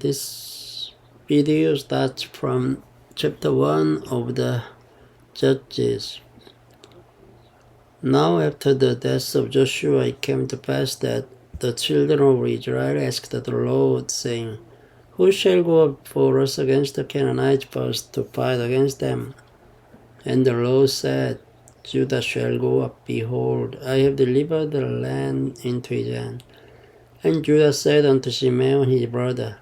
This video starts from chapter 1 of the Judges. Now after the death of Joshua, it came to pass that the children of Israel asked the Lord, saying, Who shall go up for us against the Canaanites first to fight against them? And the Lord said, Judah shall go up. Behold, I have delivered the land into his hand. And Judah said unto Simeon his brother,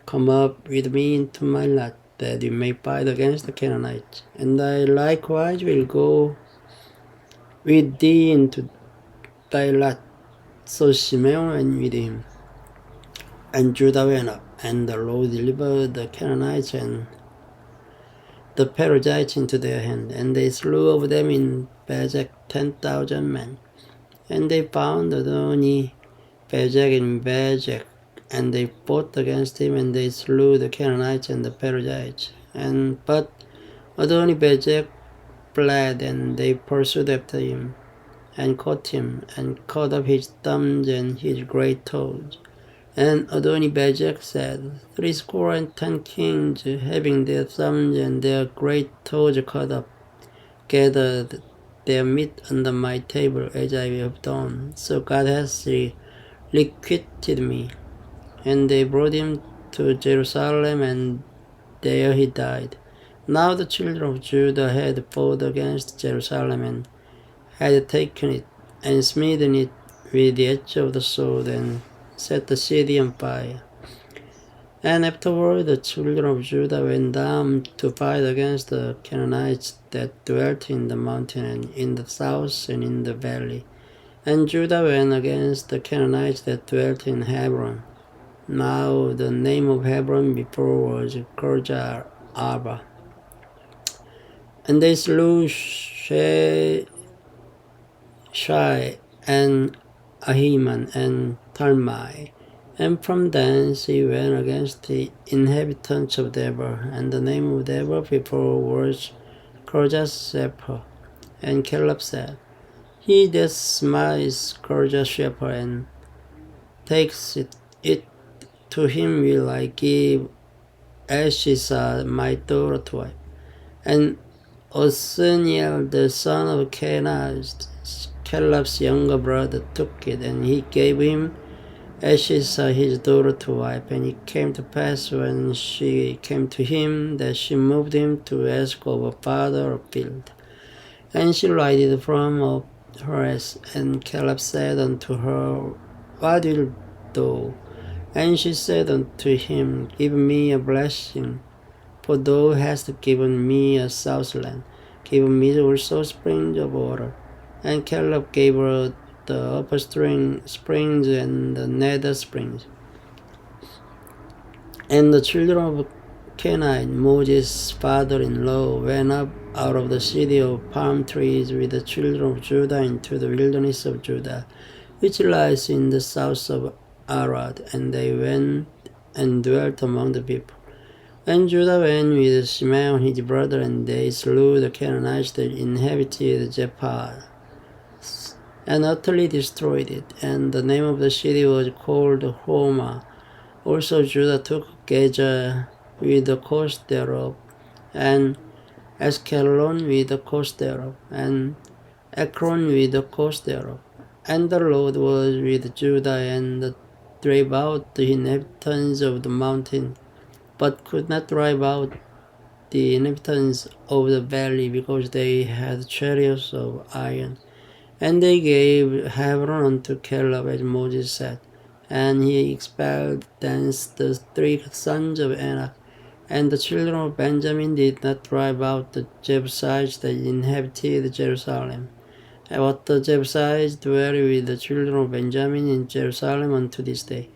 Come up with me into my lot, that we may fight against the Canaanites. And I likewise will go with thee into thy lot. So Simeon went with him. And Judah went up, and the Lord delivered the Canaanites and the Perizzites into their hand. And they slew of them in Bezek 10,000 men. And they found Adoni-Bezek in Bezek, and they fought against him, and they slew the Canaanites and the Perizzites. But Adoni-Bezek fled, and they pursued after him, and caught him, and cut off his thumbs and his great toes. And Adoni-Bezek said, 70 kings, having their thumbs and their great toes cut off, gathered their meat under my table, as I have done. So God has requited me. And they brought him to Jerusalem, and there he died. Now the children of Judah had fought against Jerusalem, and had taken it, and smitten it with the edge of the sword, and set the city on fire. And afterward the children of Judah went down to fight against the Canaanites that dwelt in the mountain, and in the south, and in the valley. And Judah went against the Canaanites that dwelt in Hebron. Now the name of Hebron before was Kirjath Arba. And they slew Shai and Ahiman and Talmai. And from thence he went against the inhabitants of Deber. And the name of Deber before was Kirjath-sepher. And Caleb said, He that smites Kirjath-sepher and takes it to him will I give Ashisa my daughter to wife. And Othniel the son of Kenaz, Caleb's younger brother, took it, and he gave him Ashisa his daughter to wife. And it came to pass, when she came to him, that she moved him to ask of a father a field. And she lighted from off her ass. And Caleb said unto her, What wilt thou? And she said unto him, Give me a blessing, for thou hast given me a southland, given me also springs of water. And Caleb gave her the upper springs and the nether springs. And the children of Canaan, Moses' father-in-law, went up out of the city of palm trees with the children of Judah into the wilderness of Judah, which lies in the south of Arad, and they went and dwelt among the people. And Judah went with Simeon his brother, and they slew the Canaanites that inhabited Japheth, and utterly destroyed it. And the name of the city was called Hormah. Also Judah took Gaza with the coast thereof, and Askelon with the coast thereof, and Ekron with the coast thereof. And the Lord was with Judah, and drave out the inhabitants of the mountain, but could not drive out the inhabitants of the valley, because they had chariots of iron. And they gave Hebron unto Caleb, as Moses said, and he expelled thence the 3 sons of Anak. And the children of Benjamin did not drive out the Jebusites that inhabited Jerusalem. But the Jebusites dwell with the children of Benjamin in Jerusalem unto this day.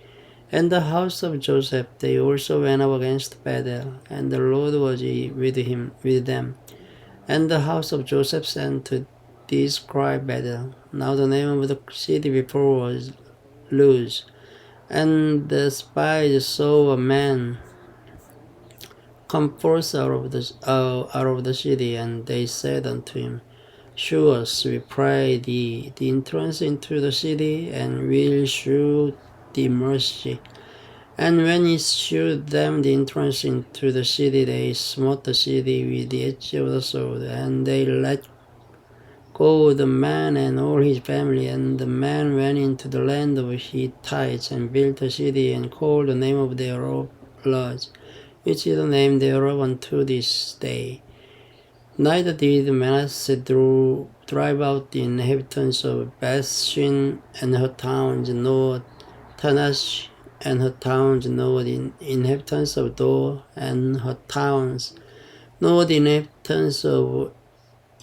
And the house of Joseph, they also went up against Bethel, and the Lord was with them. And the house of Joseph sent to describe Bethel. Now the name of the city before was Luz. And the spies saw a man come forth out of the city, and they said unto him, Shew us, we pray thee, the entrance into the city, and we'll shew thee mercy. And when he shewed them the entrance into the city, they smote the city with the edge of the sword, and they let go the man and all his family. And the man went into the land of Hittites and built a city and called the name of thereof Luz, which is the name thereof unto this day. Neither did Manasseh drive out the inhabitants of Bethshin and her towns, nor Tanash and her towns, nor the inhabitants of Dor and her towns, nor the inhabitants of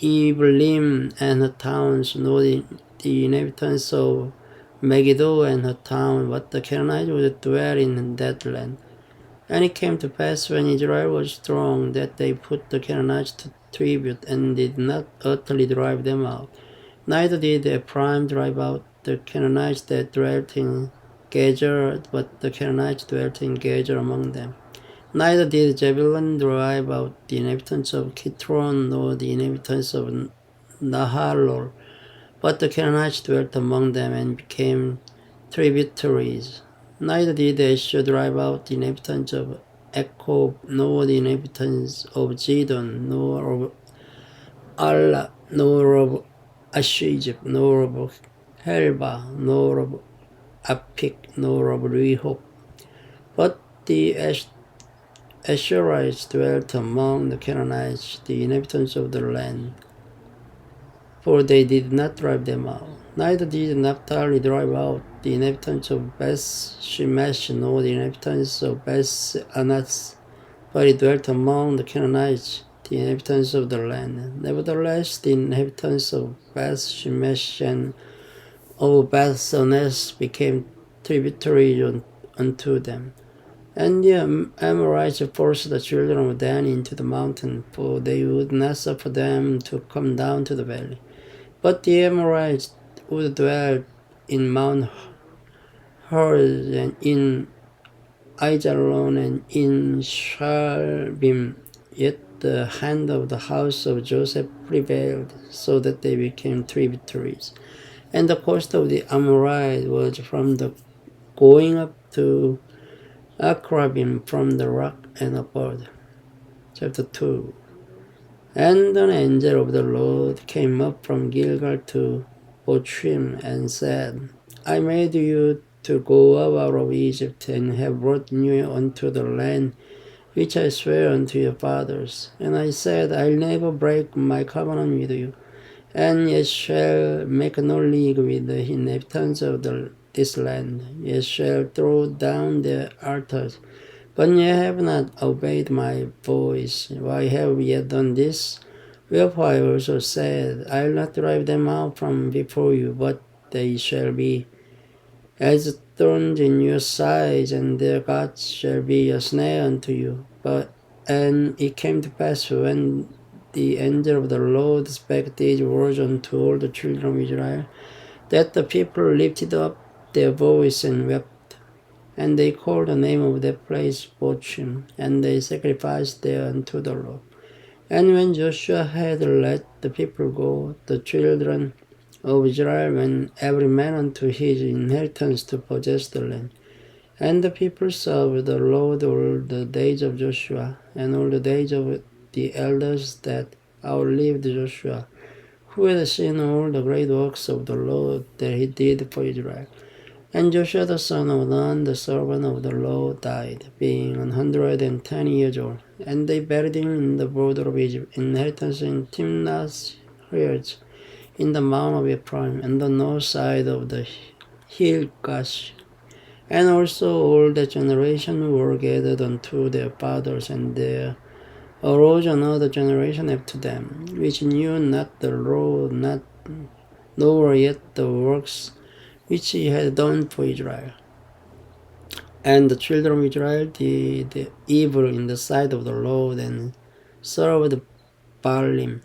Ebelim and her towns, nor the inhabitants of Megiddo and her town, but the Canaanites would dwell in that land. And it came to pass when Israel was strong that they put the Canaanites to tribute and did not utterly drive them out. Neither did Ephraim drive out the Canaanites that dwelt in Gezer, but the Canaanites dwelt in Gezer among them. Neither did Zebulun drive out the inhabitants of Kitron, nor the inhabitants of Nahalol, but the Canaanites dwelt among them and became tributaries. Neither did Asher drive out the inhabitants of Ekhob, nor the inhabitants of Zidon, nor of Allah, nor of Ashijib, nor of Helba, nor of Apik, nor of Rehob. But the Asherites dwelt among the Canaanites, the inhabitants of the land, for they did not drive them out. Neither did Naphtali drive out the inhabitants of Beth-Shemesh, nor the inhabitants of Beth-Anath, but he dwelt among the Canaanites, the inhabitants of the land. Nevertheless, the inhabitants of Beth-Shemesh and of Beth-Anath became tributary unto them. And the Amorites forced the children of Dan into the mountain, for they would not suffer them to come down to the valley. But the Amorites would dwell in Mount Hor and in Aijalon and in Shaalbim. Yet the hand of the house of Joseph prevailed, so that they became tributaries. And the coast of the Amorites was from the going up to Akrabim, from the rock and upward. Chapter 2. And an angel of the Lord came up from Gilgal to Bochim and said, I made you to go up out of Egypt, and have brought you unto the land which I swear unto your fathers. And I said, I'll never break my covenant with you, and ye shall make no league with the inhabitants of this land. Ye shall throw down their altars, but ye have not obeyed my voice. Why have ye done this? Wherefore I also said, I'll not drive them out from before you, but they shall be as thorns in your sides, and their gods shall be a snare unto you. And it came to pass, when the angel of the Lord spake these words unto all the children of Israel, that the people lifted up their voice and wept. And they called the name of that place Bochim, and they sacrificed there unto the Lord. And when Joshua had let the people go, the children of Israel went every man unto his inheritance to possess the land. And the people served the Lord all the days of Joshua, and all the days of the elders that outlived Joshua, who had seen all the great works of the Lord that he did for Israel. And Joshua the son of Nun, the servant of the Lord, died, being 110 years old. And they buried him in the border of Egypt, inheritance in Timnath-Heres, in the mount of Ephraim, and the north side of the hill Gash. And also all the generation were gathered unto their fathers, and there arose another generation after them, which knew not the Lord, nor yet the works which he had done for Israel. And the children of Israel did evil in the sight of the Lord, and served Baalim.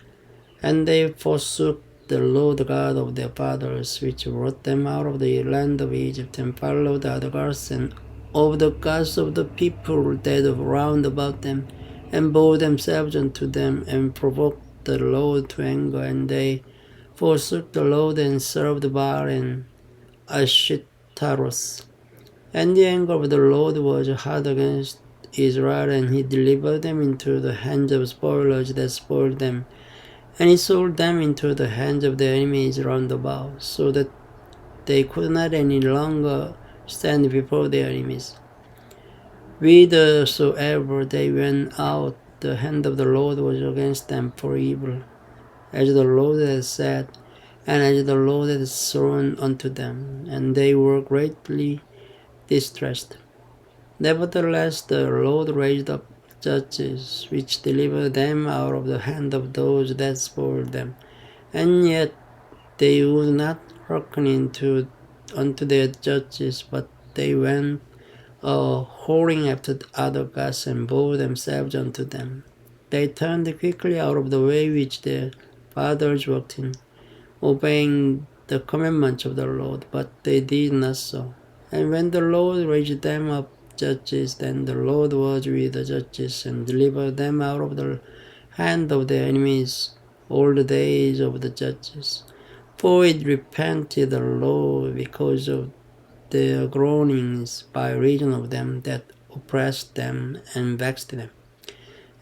And they forsook the Lord God of their fathers, which brought them out of the land of Egypt, and followed the other gods, and of the gods of the people that were round about them, and bore themselves unto them, and provoked the Lord to anger. And they forsook the Lord, and served Baal and Ashtaroth. And the anger of the Lord was hot against Israel, and he delivered them into the hands of spoilers that spoiled them. And he sold them into the hands of their enemies round about, so that they could not any longer stand before their enemies. Whithersoever they went out, the hand of the Lord was against them for evil, as the Lord had said, and as the Lord had sworn unto them, and they were greatly distressed. Nevertheless, the Lord raised up judges, which delivered them out of the hand of those that spoiled them. And yet they would not hearken unto their judges, but they went whoring after other gods, and bore themselves unto them. They turned quickly out of the way which their fathers walked in, obeying the commandments of the Lord, but they did not so. And when the Lord raised them up judges, then the Lord was with the judges, and delivered them out of the hand of their enemies all the days of the judges. For it repented the Lord because of their groanings by reason of them that oppressed them and vexed them.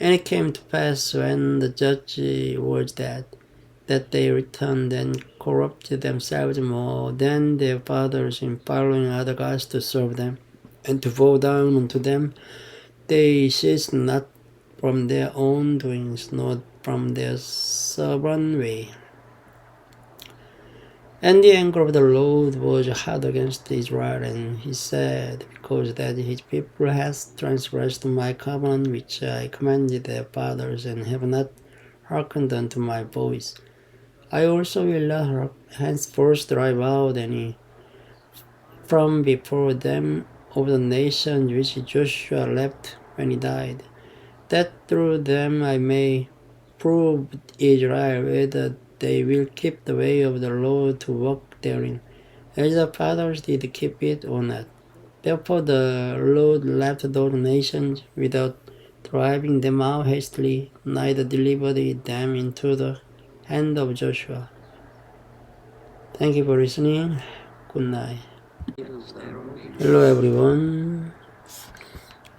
And it came to pass, when the judge was dead, that they returned and corrupted themselves more than their fathers in following other gods to serve them, and to bow down unto them. They ceased not from their own doings, nor from their stubborn way. And the anger of the Lord was hot against Israel, and he said, because that his people has transgressed my covenant which I commanded their fathers, and have not hearkened unto my voice, I also will not henceforth drive out any from before them of the nations which Joshua left when he died, that through them I may prove Israel whether they will keep the way of the Lord to walk therein, as the fathers did keep it or not. Therefore the Lord left those nations without driving them out hastily, neither delivered them into the hand of Joshua. Thank you for listening. Good night. Hello everyone.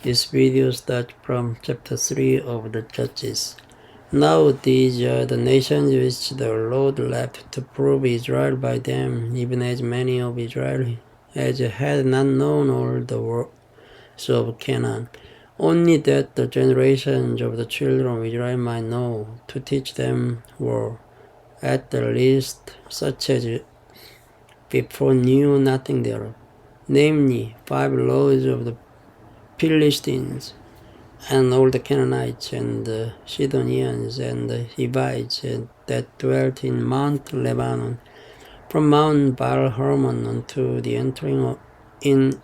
This video starts from chapter 3 of the Judges. Now these are the nations which the Lord left to prove Israel by them, even as many of Israel as had not known all the works of Canaan, only that the generations of the children of Israel might know, to teach them were, at the least, such as before knew nothing thereof, namely 5 laws of the Philistines, and all the Canaanites, and the Sidonians, and the Hivites that dwelt in Mount Lebanon, from Mount Baal-Hermon unto the entering in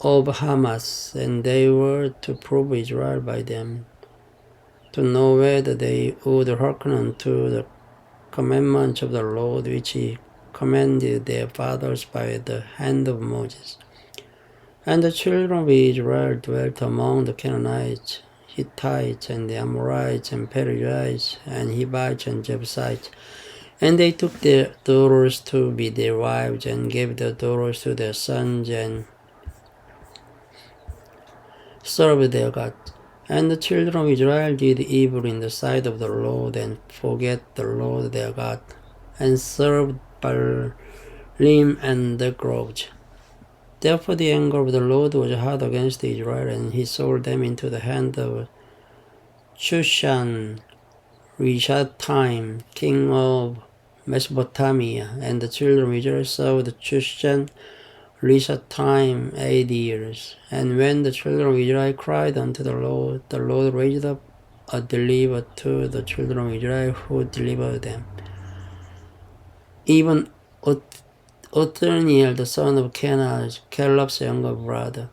of Hamas, and they were to prove Israel by them, to know whether they would hearken unto the commandments of the Lord which he commanded their fathers by the hand of Moses. And the children of Israel dwelt among the Canaanites, Hittites, and the Amorites, and Perizzites, and Hivites, and Jebusites. And they took their daughters to be their wives, and gave their daughters to their sons, and served their gods. And the children of Israel did evil in the sight of the Lord, and forget the Lord their God, and served Baalim and the groves. Therefore the anger of the Lord was hot against Israel, and he sold them into the hand of Shushan Rishathaim, king of Mesopotamia. And the children of Israel served Shushan Rishathaim 8 years. And when the children of Israel cried unto the Lord raised up a deliverer to the children of Israel, who delivered them, even Othniel, the son of Kenaz, Caleb's younger brother.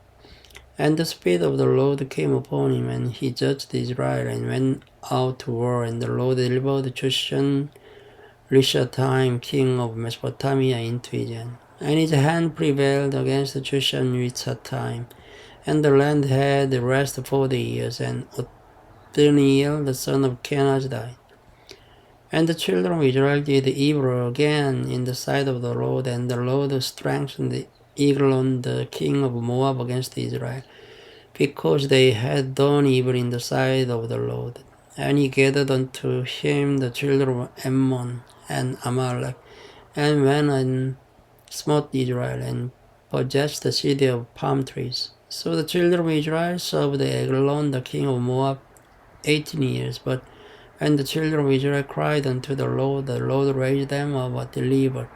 And the Spirit of the Lord came upon him, and he judged Israel, and went out to war. And the Lord delivered Shushan Rishathaim, king of Mesopotamia, into his hand. And his hand prevailed against Shushan Rishathaim, and the land had rest 40 years. And Othniel, the son of Kenaz, died. And the children of Israel did evil again in the sight of the Lord, and the Lord strengthened Eglon, the king of Moab, against Israel, because they had done evil in the sight of the Lord. And he gathered unto him the children of Ammon and Amalek, and went and smote Israel, and possessed the city of palm trees. So the children of Israel served Eglon, the king of Moab, 18 years. But when the children of Israel cried unto the Lord raised them up a deliverer.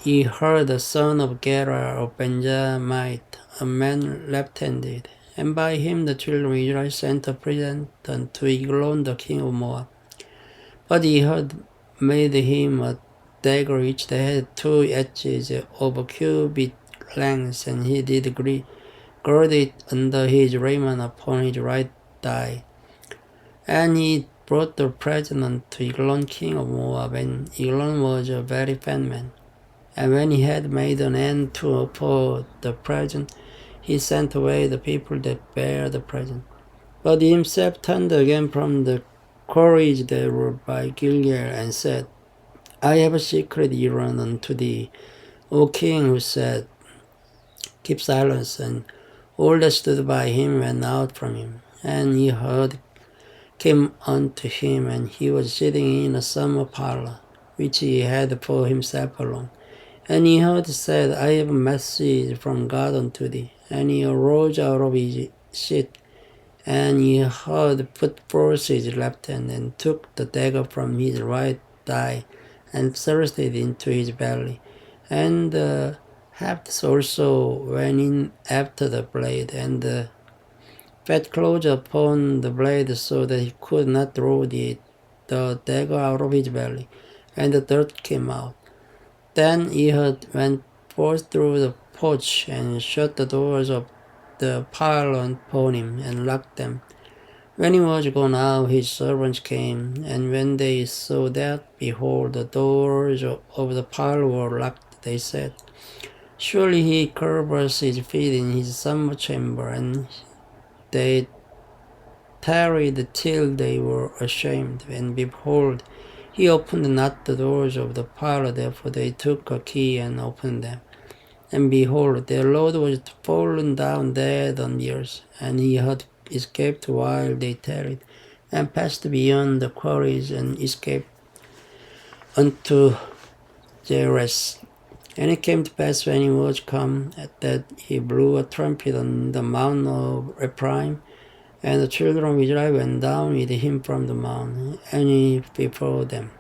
He heard the son of Gera of Benjamite, a man left-handed, and by him the children of Israel sent a present unto Eglon, the king of Moab. But he had made him a dagger which had 2 edges of a cubit length, and he did gird it under his raiment upon his right thigh. And he brought the present unto Eglon, king of Moab, and Eglon was a very fat man. And when he had made an end to offer the present, he sent away the people that bare the present. But he himself turned again from the quarries that were by Gilgal, and said, I have a secret errand unto thee, O king, who said, Keep silence. And all that stood by him went out from him. And he heard came unto him, and he was sitting in a summer parlor, which he had for himself alone. And he heard said, I have a message from God unto thee. And he arose out of his seat, and he heard put forth his left hand, and took the dagger from his right thigh, and thrust it into his belly. And the heft also went in after the blade, and the fat closed upon the blade, so that he could not draw the dagger out of his belly, and the dirt came out. Then Ehud went forth through the porch, and shut the doors of the parlor upon him, and locked them. When he was gone out, his servants came, and when they saw that, behold, the doors of the parlor were locked, they said, Surely he covers his feet in his summer chamber. And they tarried till they were ashamed, and behold, he opened not the doors of the parlor, therefore they took a key and opened them. And behold, their Lord was fallen down dead on the earth, and he had escaped while they tarried, and passed beyond the quarries, and escaped unto Jezreel. And it came to pass when he was come, that he blew a trumpet on the mount of Ephraim, and the children of Israel went down with him from the mount, and he before them.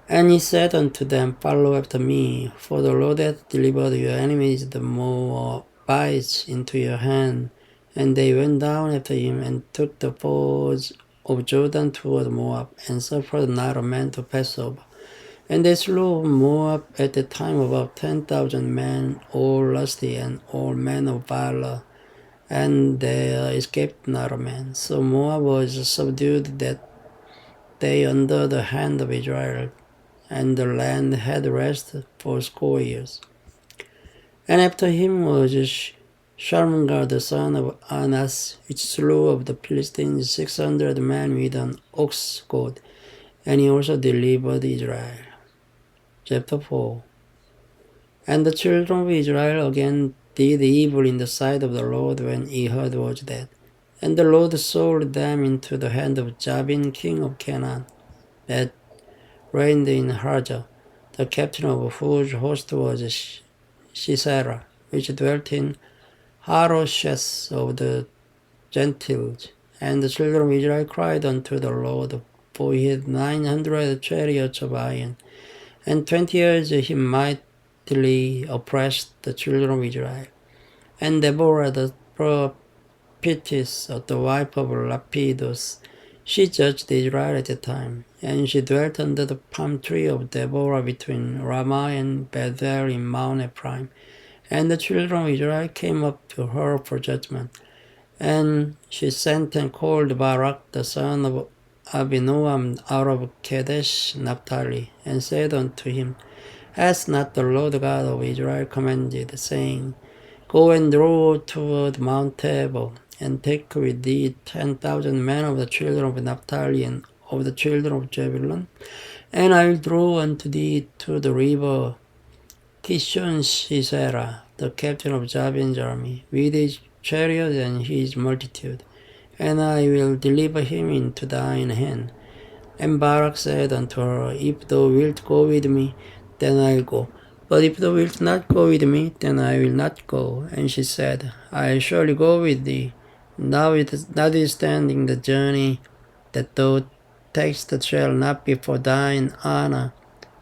And he said unto them, Follow after me, for the Lord hath delivered your enemies the Moabites into your hand. And they went down after him, and took the fords of Jordan toward Moab, and suffered not a man to pass over. And they slew Moab at the time about 10,000 men, all lusty, and all men of valor, and there escaped not a man. So Moab was subdued that day under the hand of Israel, and the land had rest 80 years. And after him was Shalmaneser the son of Anas, which slew of the Philistines 600 men with an ox goad, and he also delivered Israel. Chapter 4. And the children of Israel again did evil in the sight of the Lord when Ehud was dead. And the Lord sold them into the hand of Jabin, king of Canaan, that reigned in Harzah, the captain of whose host was Sisera, which dwelt in Harosheth of the Gentiles. And the children of Israel cried unto the Lord, for he had 900 chariots of iron, and 20 years he mightily oppressed the children of Israel. And Deborah the prophetess, the wife of Lapidus, she judged Israel at the time, and she dwelt under the palm tree of Deborah between Ramah and Bethel in Mount Ephraim. And the children of Israel came up to her for judgment. And she sent and called Barak the son of Abinoam out of Kadesh Naphtali, and said unto him, Has not the Lord God of Israel commanded, saying, Go and draw toward Mount Tabor, and take with thee 10,000 men of the children of Naphtali and of the children of Zebulun, and I will draw unto thee to the river Kishon Sisera, the captain of Jabin's army, with his chariot and his multitude, and I will deliver him into thine hand. And Barak said unto her, If thou wilt go with me, then I'll go. But if thou wilt not go with me, then I will not go. And she said, I surely go with thee. Notwithstanding the journey that thou takest shall not be for thine honor,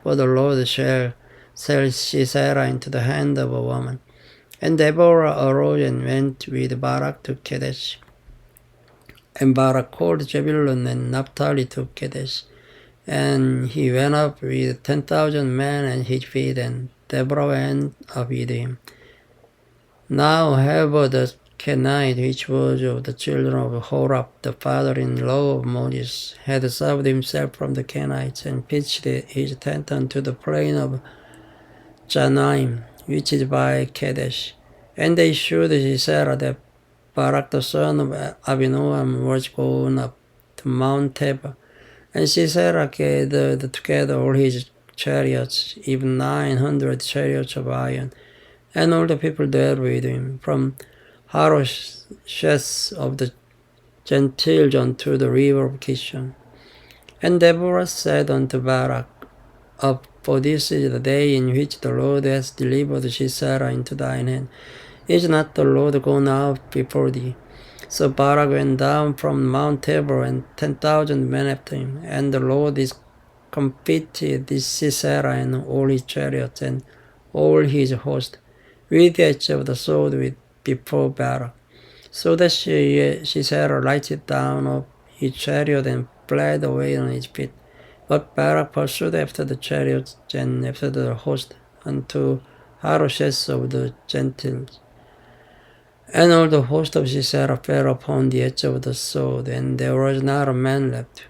for the Lord shall sell Sisera into the hand of a woman. And Deborah arose and went with Barak to Kadesh. And Barak called Zebulun and Naphtali to Kadesh. And he went up with 10,000 men at his feet, and Deborah went up with him. Now Heber the Kenite, which was of the children of Horab, the father-in-law of Moses, had served himself from the Kenites, and pitched his tent unto the plain of Janaim, which is by Kadesh. And they shewed Sisera that Barak the son of Abinoam was gone up to Mount Tabor. And Sisera gathered together all his chariots, even 900 chariots of iron, and all the people there with him, from Harosheth of the Gentiles unto the river of Kishon. And Deborah said unto Barak, Up, for this is the day in which the Lord has delivered Sisera into thine hand. Is not the Lord gone out before thee? So Barak went down from Mount Tabor, and 10,000 men after him. And the Lord comforted this Sisera and all his chariots and all his host with the edge of the sword before Barak. So that Sisera lighted down of his chariot and fled away on his feet. But Barak pursued after the chariots and after the host unto Harosheth of the Gentiles. And all the host of Sisera fell upon the edge of the sword, and there was not a man left.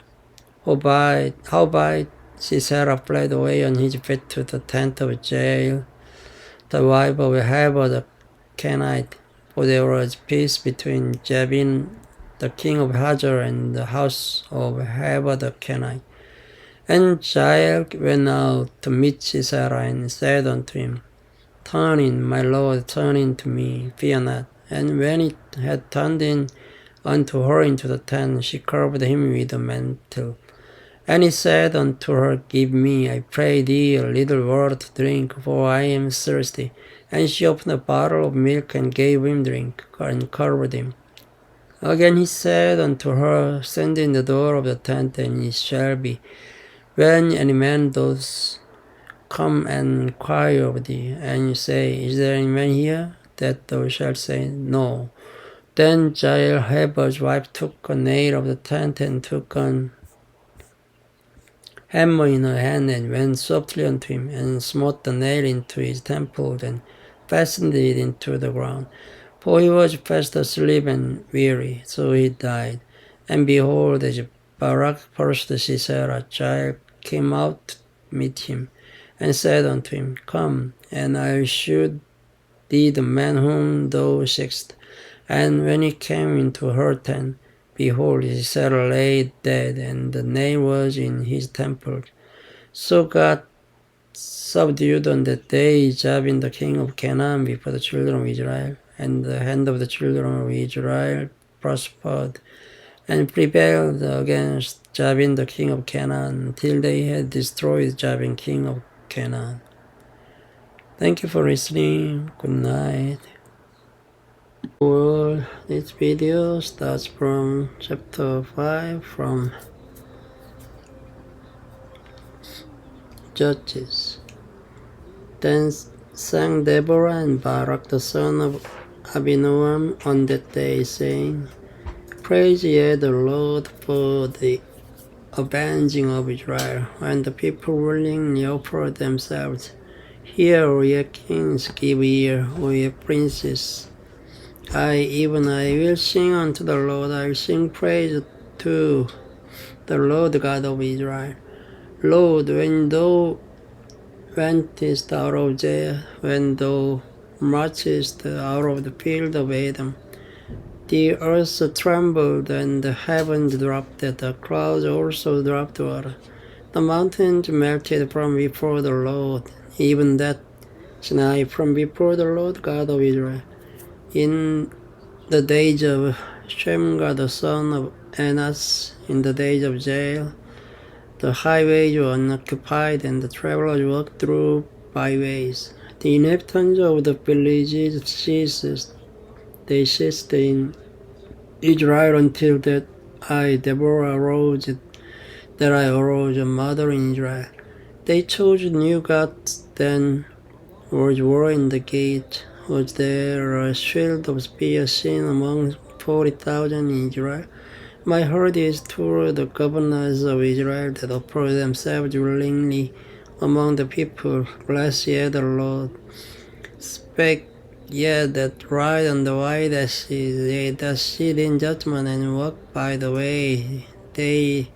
Howbeit Sisera fled away on his feet to the tent of Jael, the wife of Heber the Kenite, for there was peace between Jabin the king of Hazor and the house of Heber the Kenite. And Jael went out to meet Sisera and said unto him, Turn in, my lord, turn in to me, fear not. And when it had turned in unto her into the tent, she covered him with a mantle. And he said unto her, Give me, I pray thee, a little water to drink, for I am thirsty. And she opened a bottle of milk and gave him drink, and covered him. Again he said unto her, Stand in the door of the tent, and it shall be, when any man does come and inquire of thee, and you say, Is there any man here? That thou shalt say, No. Then Jael, Heber's wife, took a nail of the tent and took an hammer in her hand and went softly unto him and smote the nail into his temple and fastened it into the ground. For he was fast asleep and weary, so he died. And behold, as Barak pursued Sisera, Jael came out to meet him and said unto him, Come, and I will shew thee the man whom thou seekest. And when he came into her tent, behold, Sisera lay dead, and the nail was in his temple. So God subdued on that day Jabin the king of Canaan before the children of Israel, and the hand of the children of Israel prospered and prevailed against Jabin the king of Canaan till they had destroyed Jabin king of Canaan. Thank you for listening. Good night. Well, this video starts from chapter 5 from Judges. Then sang Deborah and Barak the son of Abinoam on that day, saying, Praise ye the Lord for the avenging of Israel, when the people willingly offer themselves. Hear, O ye kings, give ear, O ye princes. I will sing unto the Lord, I will sing praise to the Lord God of Israel. Lord, when thou wentest out of Jair, when thou marchest out of the field of Edom, the earth trembled and the heavens dropped, the clouds also dropped water. The mountains melted from before the Lord, even that Sinai from before the Lord God of Israel. In the days of Shamgar the son of Anas, in the days of Jael, the highways were unoccupied and the travelers walked through byways. The inhabitants of the villages ceased. They ceased in Israel until that I, Deborah, arose, a mother in Israel. They chose new gods, then was war in the gate. Was there a shield of spears seen among 40,000 in Israel? My heart is toward the governors of Israel that offer themselves willingly among the people. Bless ye the Lord. Spake ye that ride on the white asses, they that sit in judgment and walk by the way, they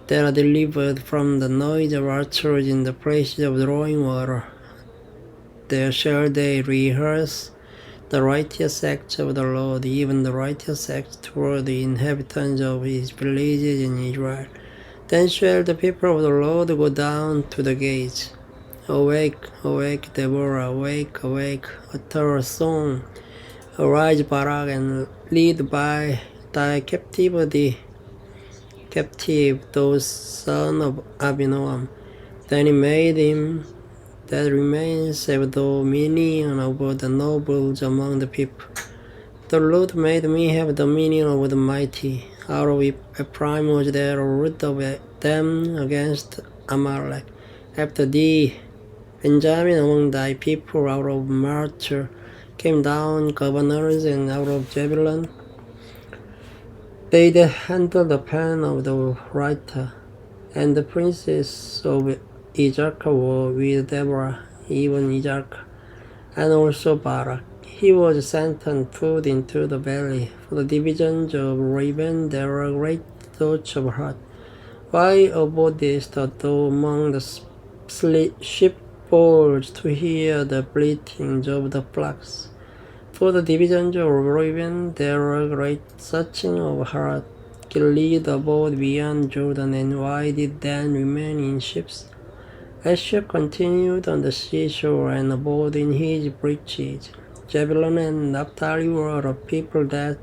that are delivered from the noise of archers in the places of drawing water. There shall they rehearse the righteous acts of the Lord, even the righteous acts toward the inhabitants of his villages in Israel. Then shall the people of the Lord go down to the gates. Awake, awake, Deborah, awake, awake, utter a song. Arise, Barak, and lead by thy captive, those son of Abinoam. Then he made him that remains have dominion over the nobles among the people. The Lord made me have dominion over the mighty. Out of Ephraim was there a root of them against Amalek. After thee, Benjamin among thy people, out of Marcher came down governors, and out of Zebulun they that handled the pen of the writer. And the princes of Isaac were with Deborah, even Isaac, and also Barak. He was sent and put into the valley. For the divisions of Reuben there were great thoughts of heart. Why abodest thou among the sheepfolds to hear the bleatings of the flocks? For the divisions of Reuben there were great searching of heart. Gilead abode beyond Jordan, and why did Dan remain in ships? Asher continued on the seashore and abode in his breaches. Zebulun and Naphtali were a people that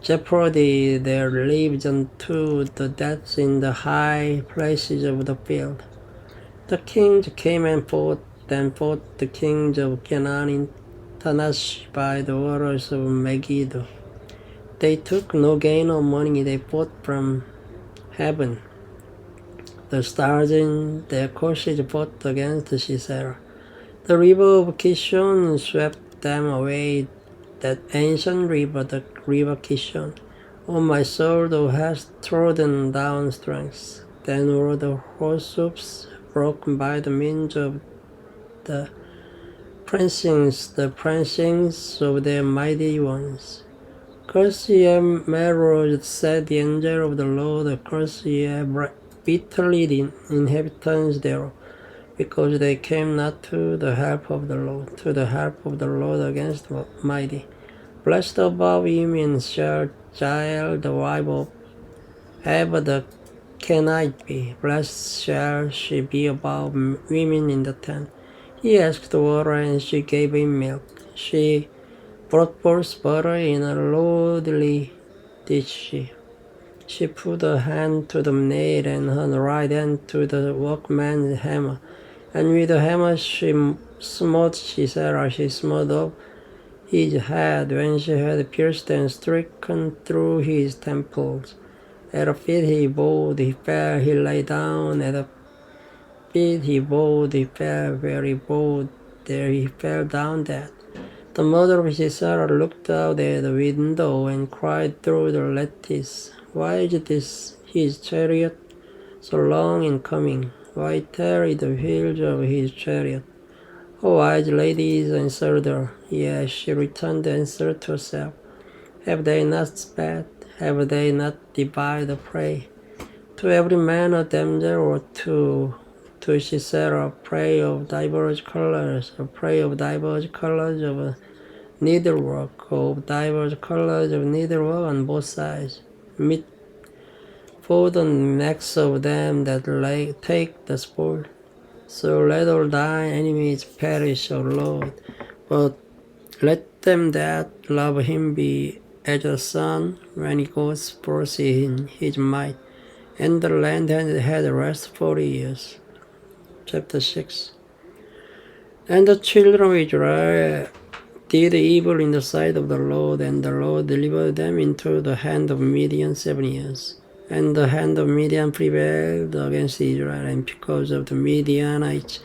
jeoparded their lives unto the death in the high places of the field. The kings came and fought the kings of Canaan in Tanash by the waters of Megiddo. They took no gain of money, they fought from heaven. The stars in their courses fought against Sisera. The river of Kishon swept them away, that ancient river, the river Kishon. O my soul, thou hast trodden down strength. Then were the horse hoofs broken by the means of the prancings of their mighty ones. Curse ye Meroz, said the angel of the Lord, curse ye bitterly the inhabitants thereof, because they came not to the help of the Lord, against the mighty. Blessed above women shall Jael, the wife of Heber the Kenite be. Blessed shall she be above women in the tent. He asked water, and she gave him milk. She brought forth butter in a lordly dish. She put her hand to the nail, and her right hand to the workman's hammer. And with the hammer she smote Sisera. She smote off his head when she had pierced and stricken through his temples. At her feet he bowed, he fell, he lay down. At her feet he bowed, he fell, where he bowed, there he fell down dead. The mother of Sisera looked out at the window and cried through the lattice, Why is this his chariot so long in coming? Why tarry the wheels of his chariot? O wise ladies answered her. Yes, she returned and said to herself, Have they not spat? Have they not divided the prey? To every man a damsel, or to Sisera a prey of diverse colors, of needlework, of diverse colors of needlework on both sides, meet for the necks of them that take the sport. So let all thine enemies perish, O Lord, but let them that love him be as the sun when he goes forth in his might, and the land had rest 40 years. Chapter 6. And the children of Israel did evil in the sight of the Lord, and the Lord delivered them into the hand of Midian 7 years. And the hand of Midian prevailed against Israel, and because of the Midianites,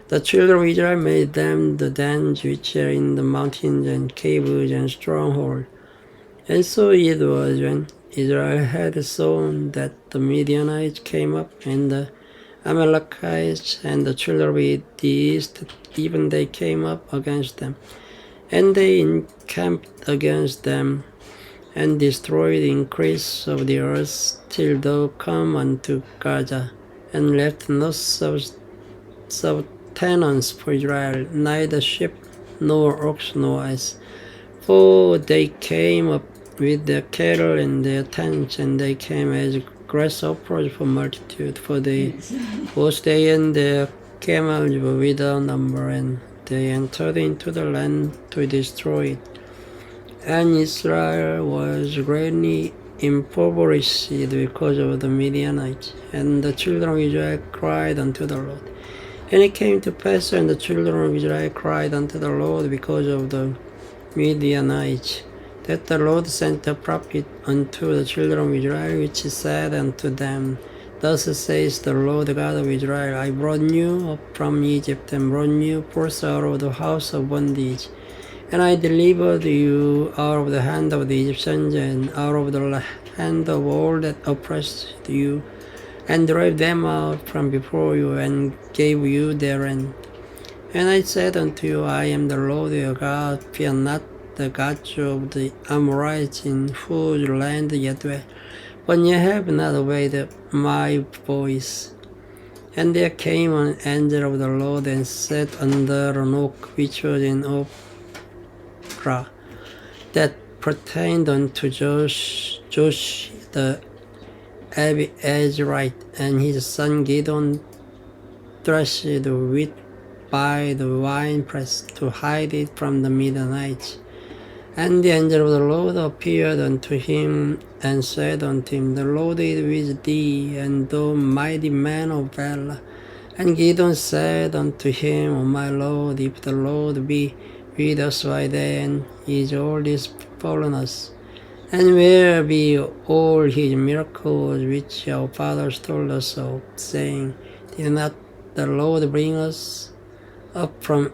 the children of Israel made them the dens which are in the mountains and caves and strongholds. And so it was when Israel had sown that the Midianites came up, and the Amalekites and the children of the east, even they came up against them. And they encamped against them, and destroyed the increase of the earth, till thou come unto Gaza, and left no subtenants for Israel, neither sheep, nor ox, nor ass. For they came up with their cattle and their tents, and they came as grasshoppers for multitude, for both they and their camels were without number, and they entered into the land to destroy it. And Israel was greatly impoverished because of the Midianites. And the children of Israel cried unto the Lord. And it came to pass when the children of Israel cried unto the Lord because of the Midianites, that the Lord sent a prophet unto the children of Israel, which said unto them, Thus says the Lord God of Israel, I brought you up from Egypt, and brought you forth out of the house of bondage. And I delivered you out of the hand of the Egyptians, and out of the hand of all that oppressed you, and drove them out from before you, and gave you their land. And I said unto you, I am the Lord your God, fear not the gods of the Amorites, in whose land ye dwell. But ye have not obeyed my voice. And there came an angel of the Lord, and sat under an oak which was in Ophrah, that pertained unto Josh the Abiezrite, and his son Gideon threshed wheat by the winepress, to hide it from the Midianites. And the angel of the Lord appeared unto him, and said unto him, The Lord is with thee, and thou mighty man of valor. And Gideon said unto him, O my Lord, if the Lord be with us, why then is all this befallen us? And where be all his miracles which our fathers told us of, saying, Did not the Lord bring us up from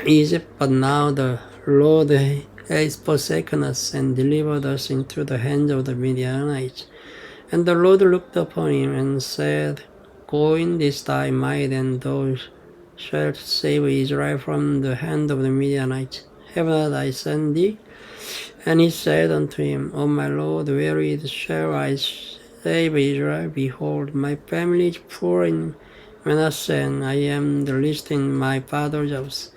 Egypt? But now the Lord has forsaken us, and delivered us into the hands of the Midianites. And the Lord looked upon him, and said, Go in this thy might, and thou shalt save Israel from the hand of the Midianites. Have not I sent thee? And he said unto him, O my Lord, wherewith shall I save Israel? Behold, my family is poor in Manasseh, and I am the least in my father's house.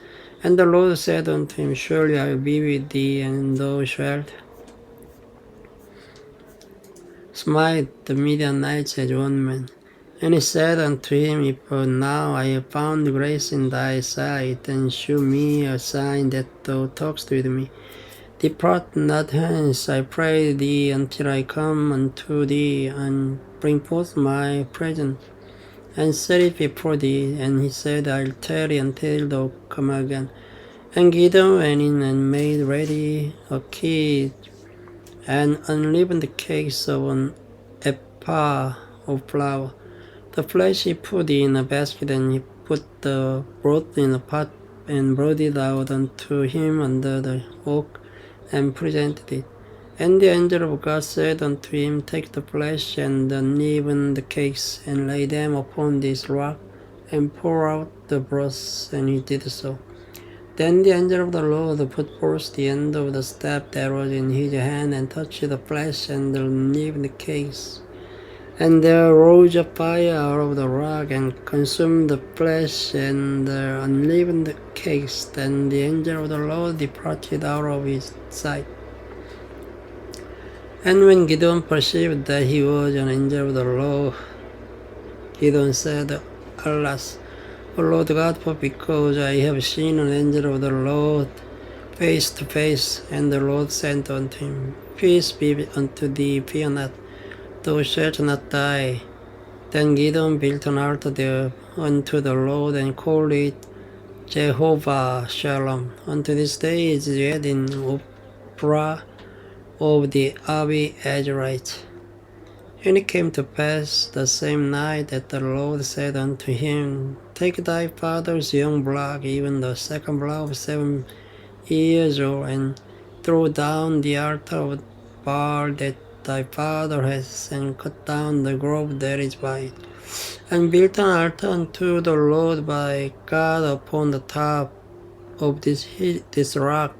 And the Lord said unto him, Surely I will be with thee, and thou shalt smite the Midianites as one man. And he said unto him, If now I have found grace in thy sight, then shew me a sign that thou talkest with me. Depart not hence, I pray thee, until I come unto thee, and bring forth my present, and set it before thee. And he said, I'll tarry until thou come again. And Gideon went in and made ready a kid and unleavened cakes of an ephah of flour. The flesh he put in a basket, and he put the broth in a pot, and brought it out unto him under the oak, and presented it. And the angel of God said unto him, Take the flesh and unleavened cakes, and lay them upon this rock, and pour out the broth. And he did so. Then the angel of the Lord put forth the end of the staff that was in his hand, and touched the flesh and the unleavened cakes. And there rose a fire out of the rock, and consumed the flesh and the unleavened cakes. Then the angel of the Lord departed out of his sight. And when Gideon perceived that he was an angel of the Lord, Gideon said, Alas, Lord God, for because I have seen an angel of the Lord face to face. And the Lord said unto him, Peace be unto thee, fear not, thou shalt not die. Then Gideon built an altar there unto the Lord, and called it Jehovah Shalom. Unto this day is yet in Ophrah of the Abiezrite. And it came to pass the same night that the Lord said unto him, Take thy father's young blood, even the second blood of 7 years old, and throw down the altar of Baal that thy father has, and cut down the grove that is by it, and built an altar unto the Lord by God upon the top of this rock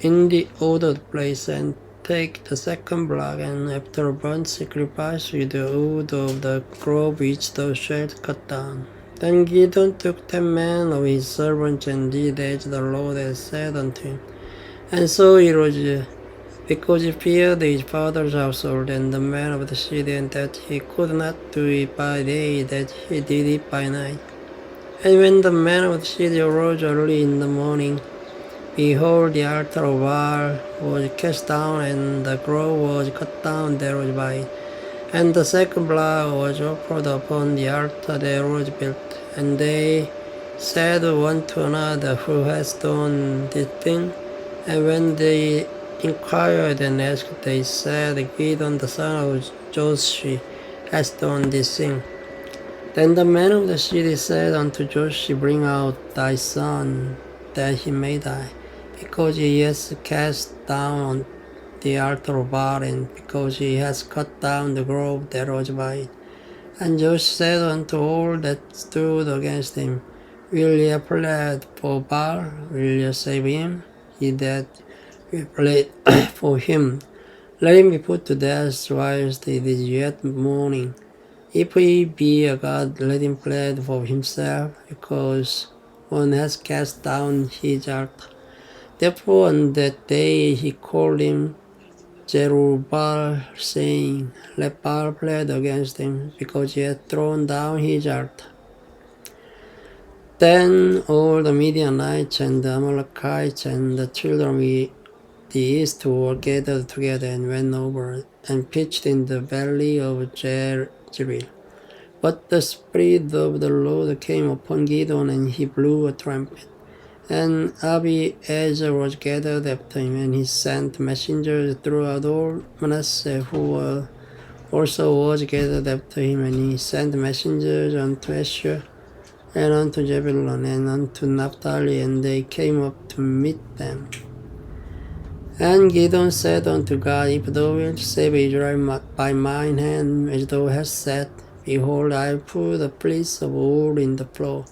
in the ordered place, and take the second block, and after a burnt sacrifice with the wood of the grove which thou shalt cut down. Then Gideon took 10 men of his servants, and did as the Lord had said unto him. And so it was, because he feared his father's household and the men of the city, and that he could not do it by day, that he did it by night. And when the men of the city arose early in the morning, behold, the altar of Baal was cast down, and the grove was cut down that was by it. And the second block was offered upon the altar that was built. And they said one to another, Who has done this thing? And when they inquired and asked, they said, Gideon the son of Joash has done this thing. Then the men of the city said unto Joash, Bring out thy son, that he may die, because he has cast down the altar of Baal, and because he has cut down the grove that was by it. And Joash said unto all that stood against him, Will ye plead for Baal? Will ye save him? He that will plead for him, let him be put to death whilst it is yet morning. If he be a god, let him plead for himself, because one has cast down his altar. Therefore on that day he called him Jerubbaal, saying, Let Baal plead against him, because he hath thrown down his altar. Then all the Midianites and the Amalekites and the children of the east were gathered together, and went over, and pitched in the valley of Jezreel. But the Spirit of the Lord came upon Gideon, and he blew a trumpet. And Abiezer was gathered after him, and he sent messengers throughout all Manasseh, who also was gathered after him, and he sent messengers unto Asher, and unto Zebulun, and unto Naphtali, and they came up to meet them. And Gideon said unto God, If thou wilt save Israel by mine hand, as thou hast said, behold, I will put a fleece of wool in the floor,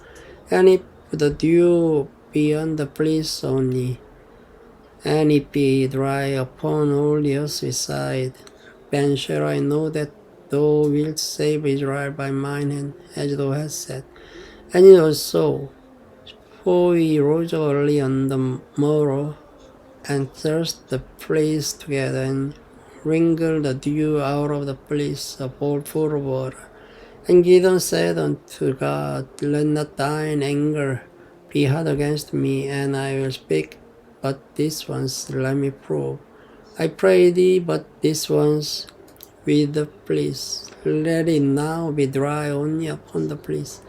and if the dew be on the fleece only, and it be dry upon all the earth beside, then shall I know that thou wilt save Israel by mine hand, as thou hast said. And it was so. For we rose early on the morrow, and thrust the fleece together, and wrinkled the dew out of the fleece, a bowl full of water. And Gideon said unto God, Let not thine anger be hot against me, and I will speak, but this once let me prove. I pray thee, but this once with the fleece. Let it now be dry only upon the fleece,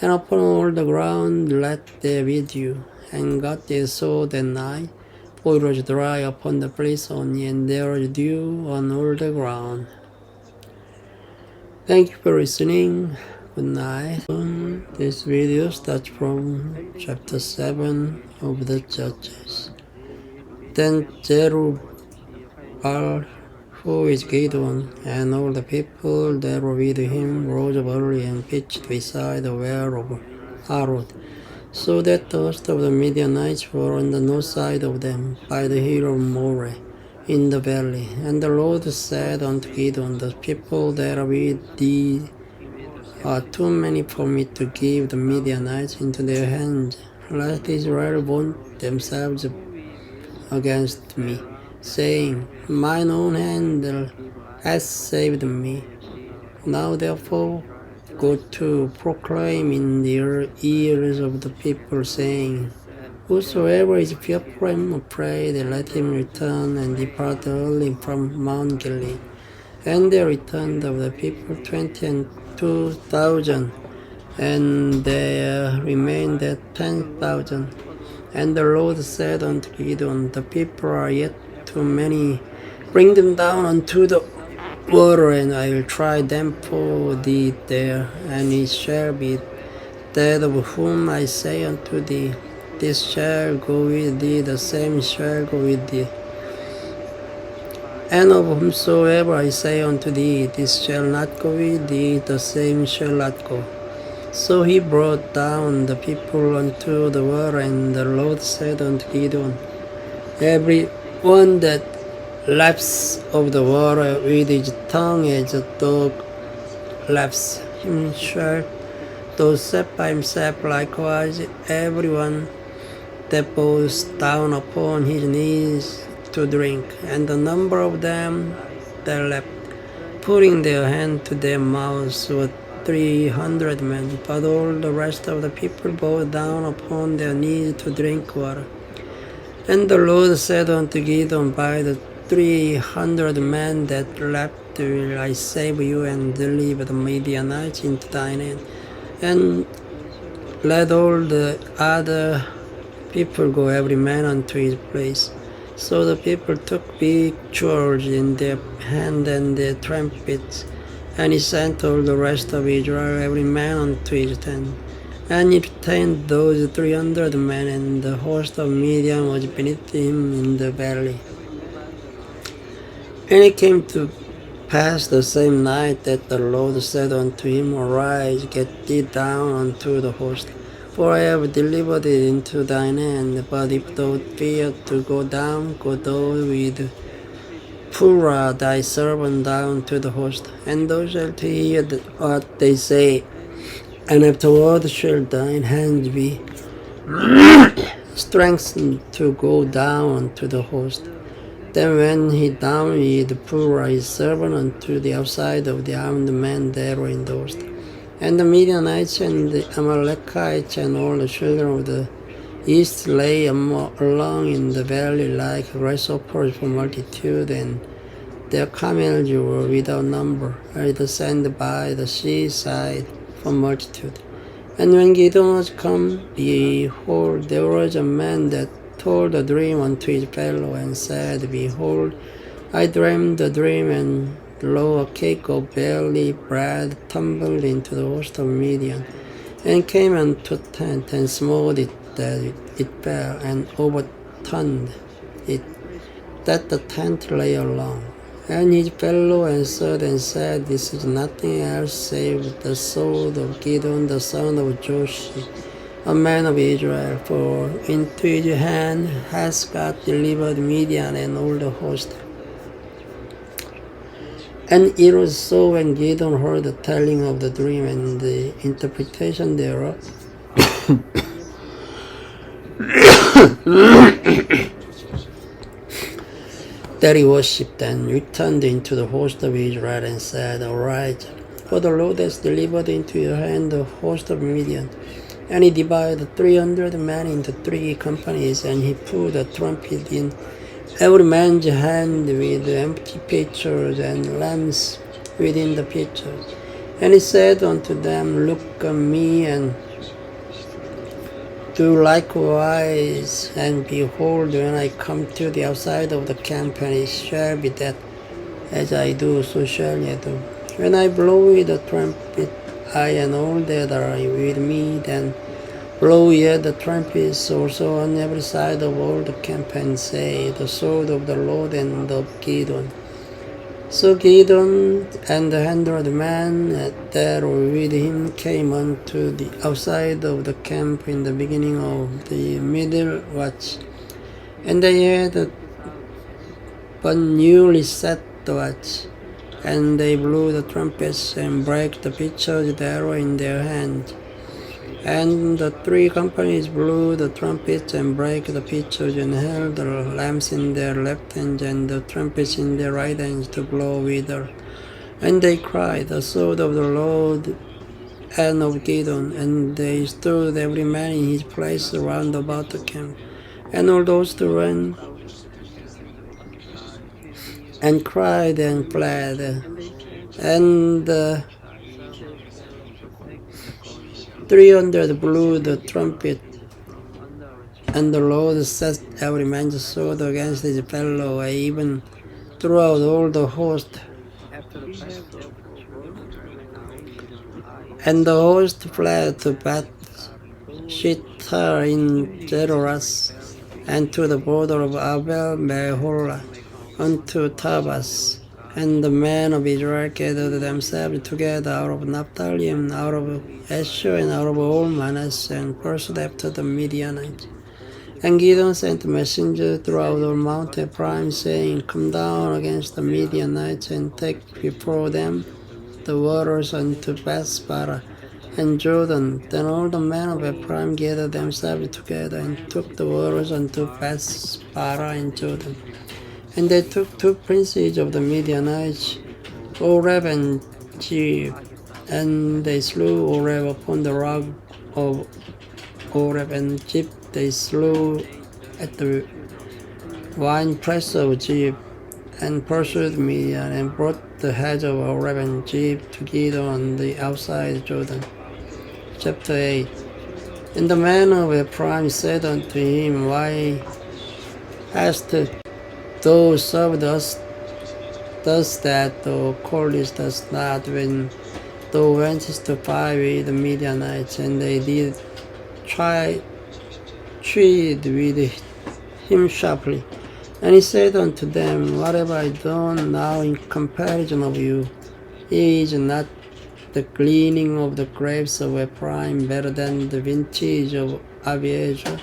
and upon all the ground let there be dew. And God did so that night, for it was dry upon the fleece only, and there was dew on all the ground. Thank you for listening. Good night. This video starts from chapter 7 of the Judges. Then Jerubbaal, who is Gideon, and all the people that were with him rose up early and pitched beside the well of Harod, so that the host of the Midianites were on the north side of them, by the hill of Moreh, in the valley. And the Lord said unto Gideon, The people that are with thee are too many for me to give the Midianites into their hands, lest Israel vaunt themselves against me, saying, Mine own hand has saved me. Now therefore go to proclaim in the ears of the people, saying, Whosoever is fearful and afraid, let him return and depart early from Mount Gilead. And there returned of the people 22,000, and there remained 10,000. And the Lord said unto Gideon, The people are yet too many. Bring them down unto the water, and I will try them for thee there. And it shall be that of whom I say unto thee, This shall go with thee, the same shall go with thee. And of whomsoever I say unto thee, This shall not go with thee, the same shall not go. So he brought down the people unto the water, and the Lord said unto Gideon, Every one that laps of the water with his tongue as a dog laps himself, though set by himself likewise, every one that bows down upon his knees to drink. And the number of them that lapped, putting their hand to their mouths, were 300 men, but all the rest of the people bowed down upon their knees to drink water. And the Lord said unto Gideon, By the 300 men that lapped will I save you, and deliver the Midianites into thine hand. And let all the other people go, every man unto his place. So the people took victuals in their hand and their trumpets, and he sent all the rest of Israel, every man unto his tent. And he retained those 300 men, and the host of Midian was beneath him in the valley. And it came to pass the same night that the Lord said unto him, Arise, get thee down unto the host, for I have delivered it into thine hand. But if thou fear to go down, go thou with pourra thy servant down to the host, and thou shalt hear what they say, and afterward shall thine hand be strengthened to go down unto the host. Then went he down with pourra his servant unto the outside of the armed men that were in the host. And the Midianites and the Amalekites and all the children of the east lay along in the valley like grasshoppers for multitude, and their camels were without number, as the sand by the seaside for multitude. And when Gideon was come, behold, there was a man that told a dream unto his fellow, and said, Behold, I dreamed a dream, and lo, a cake of barley bread tumbled into the host of Midian, and came unto a tent, and smote it that it fell, and overturned it, that the tent lay along. And his fellow answered and said, This is nothing else save the sword of Gideon the son of Joshi, a man of Israel, for into his hand has God delivered Midian and all the host. And it was so, when Gideon heard the telling of the dream and the interpretation thereof, that he worshipped and returned into the host of Israel, and said, Arise, for the Lord has delivered into your hand the host of Midian. And he divided 300 men into 3 companies, and he put a trumpet in every man's hand with empty pitchers and lamps within the pitchers. And he said unto them, Look on me, and do likewise. And behold, when I come to the outside of the camp, and it shall be that as I do, so shall ye do. When I blow with the trumpet, I and all that are with me, then blow ye the trumpets also on every side of all the camp, and say, The sword of the Lord and of Gideon. So Gideon and the 100 men that were with him came unto the outside of the camp in the beginning of the middle watch. And they had but newly set the watch. And they blew the trumpets and brake the pitchers that were in their hand. And the 3 companies blew the trumpets and brake the pitchers, and held the lamps in their left hands and the trumpets in their right hands to blow withal. And they cried, The sword of the Lord and of Gideon, and they stood every man in his place round about the camp. And all those who ran and cried and fled, and 300 blew the trumpet, and the Lord set every man's sword against his fellow, even throughout all the host. And the host fled to Beth Shittah in Jeroras, and to the border of Abel Meholah, unto Tabas. And the men of Israel gathered themselves together out of Naphtali, and out of Asher, and out of all Manasseh, and pursued after the Midianites. And Gideon sent messengers throughout all Mount Ephraim, saying, Come down against the Midianites, and take before them the waters unto Bethsbarah and Jordan. Then all the men of Ephraim gathered themselves together, and took the waters unto Bethsbarah and Jordan. And they took 2 princes of the Midianites, Oreb and Zeeb, and they slew Oreb upon the rock of Oreb, and Zeeb they slew at the winepress of Zeeb, and pursued Midian, and brought the heads of Oreb and Zeeb to Gideon on the outside Jordan. Chapter 8. And the men of Ephraim said unto him, Why hast thou served us thus that thou callest us not when thou wentest to fight with the Midianites? And they did treat with him sharply. And he said unto them, What have I done now in comparison of you? Is not the gleaning of the grapes of Ephraim better than the vintage of Abiezer?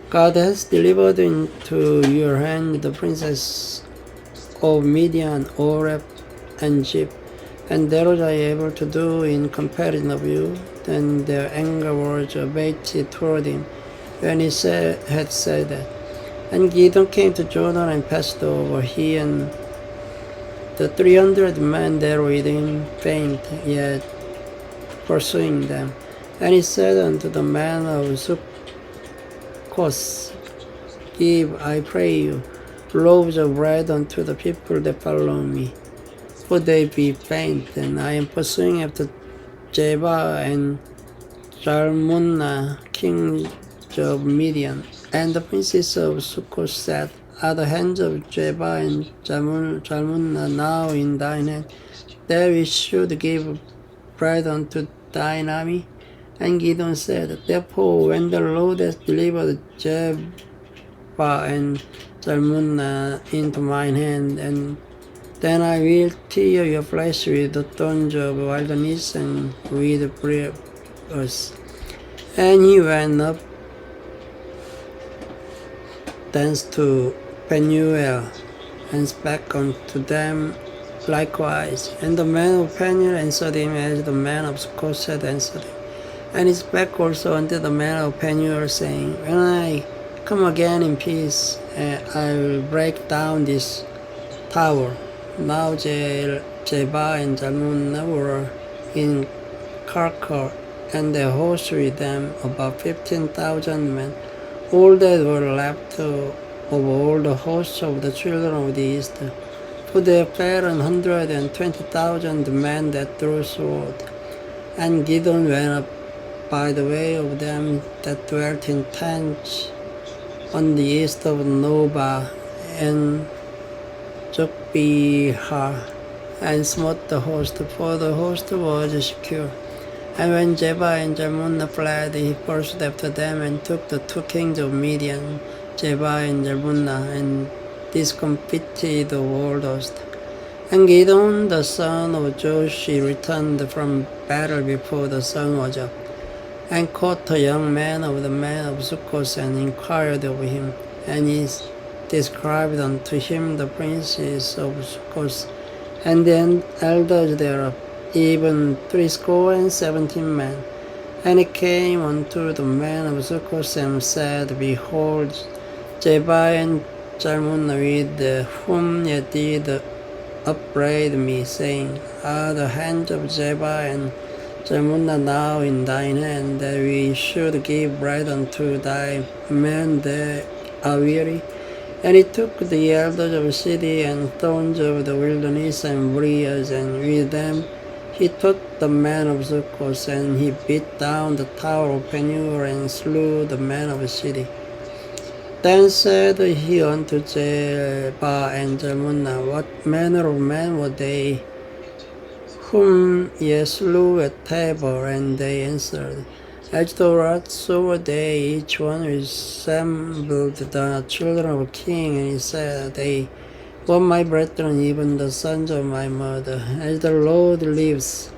God has delivered into your hand the princess of Midian, Oreb, and Zeeb, and that was I able to do in comparison of you. Then their anger was abated toward him, when he had said that. And Gideon came to Jordan and passed over, he and the 300 men there with him faint, yet pursuing them. And he said unto the men of Sukkos, Give, I pray you, loaves of bread unto the people that follow me, for they be faint, and I am pursuing after Jeba and Zalmunna, kings of Midian. And the princes of Sukkot said, Are the hands of Jeba and Zalmunna now in thine hand, that we should give bread unto thine army? And Gideon said, Therefore, when the Lord has delivered Jeba and Zalmunna into mine hand, and then I will tear your flesh with the thorns of wilderness and with briars. And he went up thence to Penuel, and spake unto them likewise. And the men of Penuel answered him as the men of Sukkot had answered him. And he spake also unto the men of Penuel, saying, When I come again in peace, I will break down this tower. Now Jeba and Zalmunna were in Karkor, and their host with them about 15,000 men. All that were left of all the hosts of the children of the east, for there fell 120,000 men that drew sword. And Gideon went up by the way of them that dwelt in tents on the east of Nobah and Jokbihar, and smote the host, for the host was secure. And when Jeba and Zalmunna fled, he pursued after them, and took the 2 kings of Midian, Jeba and Zalmunna, and discomfited the whole host. And Gideon the son of Joash returned from battle before the sun was up, and caught a young man of the men of Sukkot, and inquired of him. And he described unto him the princes of Sukkot, and the elders thereof, even 70 men. And he came unto the men of Sukkot, and said, Behold, Jeba and Zalmunna, with whom ye did upbraid me, saying, Are the hands of Jeba and Zalmunna, now in thine hand, that we should give bread unto thy men that are weary. And he took the elders of the city and thorns of the wilderness and briars, and with them he taught the men of Sukkot, and he beat down the tower of Peniel and slew the men of the city. Then said he unto Zebah and Zalmunna, what manner of men were they whom ye slew at Tabor? And they answered, as thou art, so were they. Each one resembled the children of a king. And he said, they were my brethren, even the sons of my mother. As the Lord lives,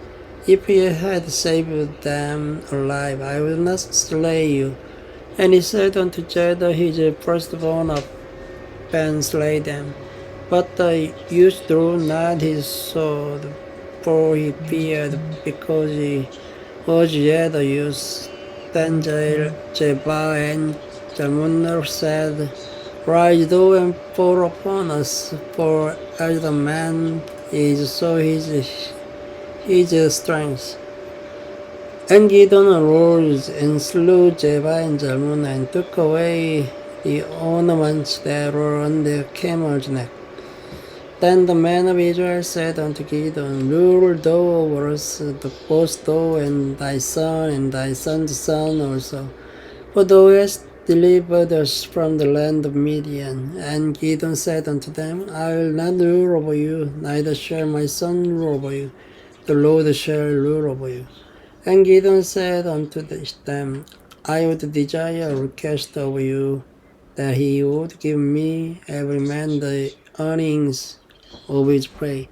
if ye had saved them alive, I will not slay you. And he said unto Jedah his firstborn up, and slay them. But the youth drew not his sword, for he feared, because he was yet a youth. Then Zebah and Zalmunna said, rise thou and fall upon us, for as the man is, so his strength. And Gideon arose and slew Zebah and Zalmunna, and took away the ornaments that were on their camel's neck. Then the men of Israel said unto Gideon, rule thou over us, both thou and thy son, and thy son's son also. For thou hast delivered us from the land of Midian. And Gideon said unto them, I will not rule over you, neither shall my son rule over you. The Lord shall rule over you. And Gideon said unto them, I would desire a request of you, that he would give me every man the earnings of his prey.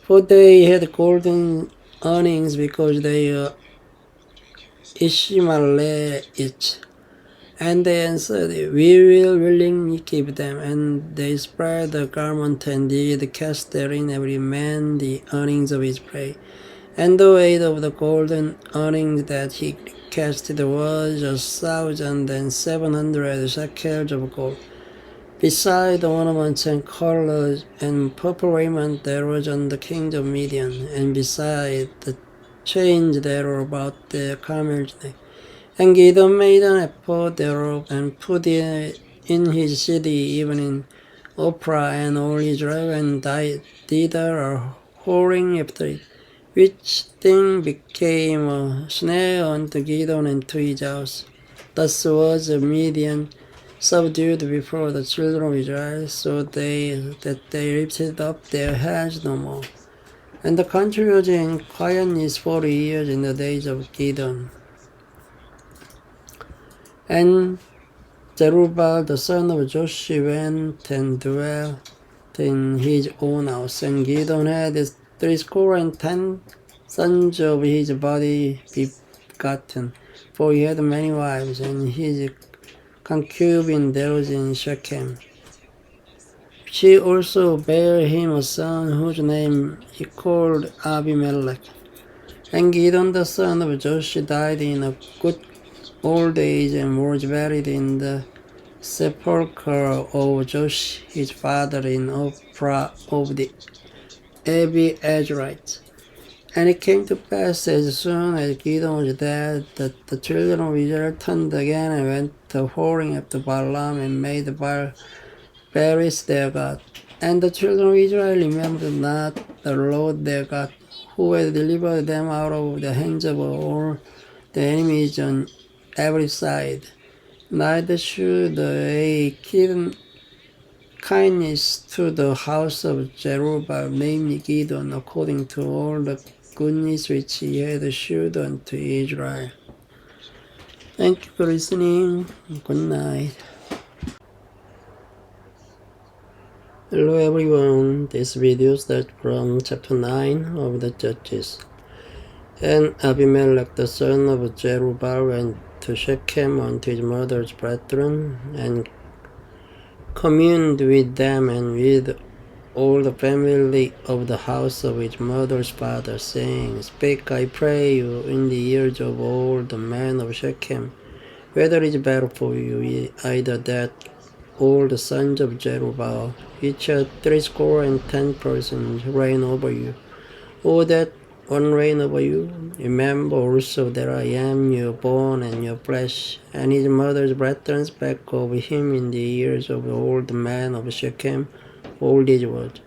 For they had golden earnings, because they are Ishmaelites. And they answered, we will willingly keep them. And they spread the garment, and did cast therein every man the earnings of his prey. And the weight of the golden earnings that he cast was 1,700 shekels of gold. Beside the ornaments and colors and purple raiment that was on the kings of Midian, and beside the chains that were about the camel's neck. And Gideon made an ephod thereof, and put it in his city, even in Ophrah, and all Israel, and did a whoring after it, which thing became a snare unto Gideon and to his house. Thus was Midian subdued before the children of Israel, so that they lifted up their heads no more. And the country was in quietness 40 years in the days of Gideon. And Zerubbabel the son of Joshua went and dwelt in his own house. And Gideon had 70 sons of his body begotten, for he had many wives, and his concubine dwelt in Shechem. She also bare him a son, whose name he called Abimelech. And Gideon the son of Joshua died in a good old age, and was buried in the sepulchre of Joshua his father in Ophrah of the Abiezrites. And it came to pass, as soon as Gideon was dead, that the children of Israel turned again and went a whoring after Balaam, and made Baris their god. And the children of Israel remembered not the Lord their God, who had delivered them out of the hands of all the enemies on every side. Neither should they keep kindness to the house of Zerubbabel, namely Gideon, according to all the goodness which he had shewed unto Israel. Thank you for listening. Good night. Hello everyone, this video starts from chapter 9 of the Judges. And Abimelech the son of Jerubbaal went to Shechem unto his mother's brethren, and communed with them and with all the family of the house of his mother's father, saying, Speak, I pray you, in the ears of all the men of Shechem, whether it is better for you, either that all the sons of Jerubbaal, which are 70 persons, reign over you, or that one reign over you. Remember also that I am your bone and your flesh. And his mother's brethren spake of him in the ears of the old man of Shechem all these words.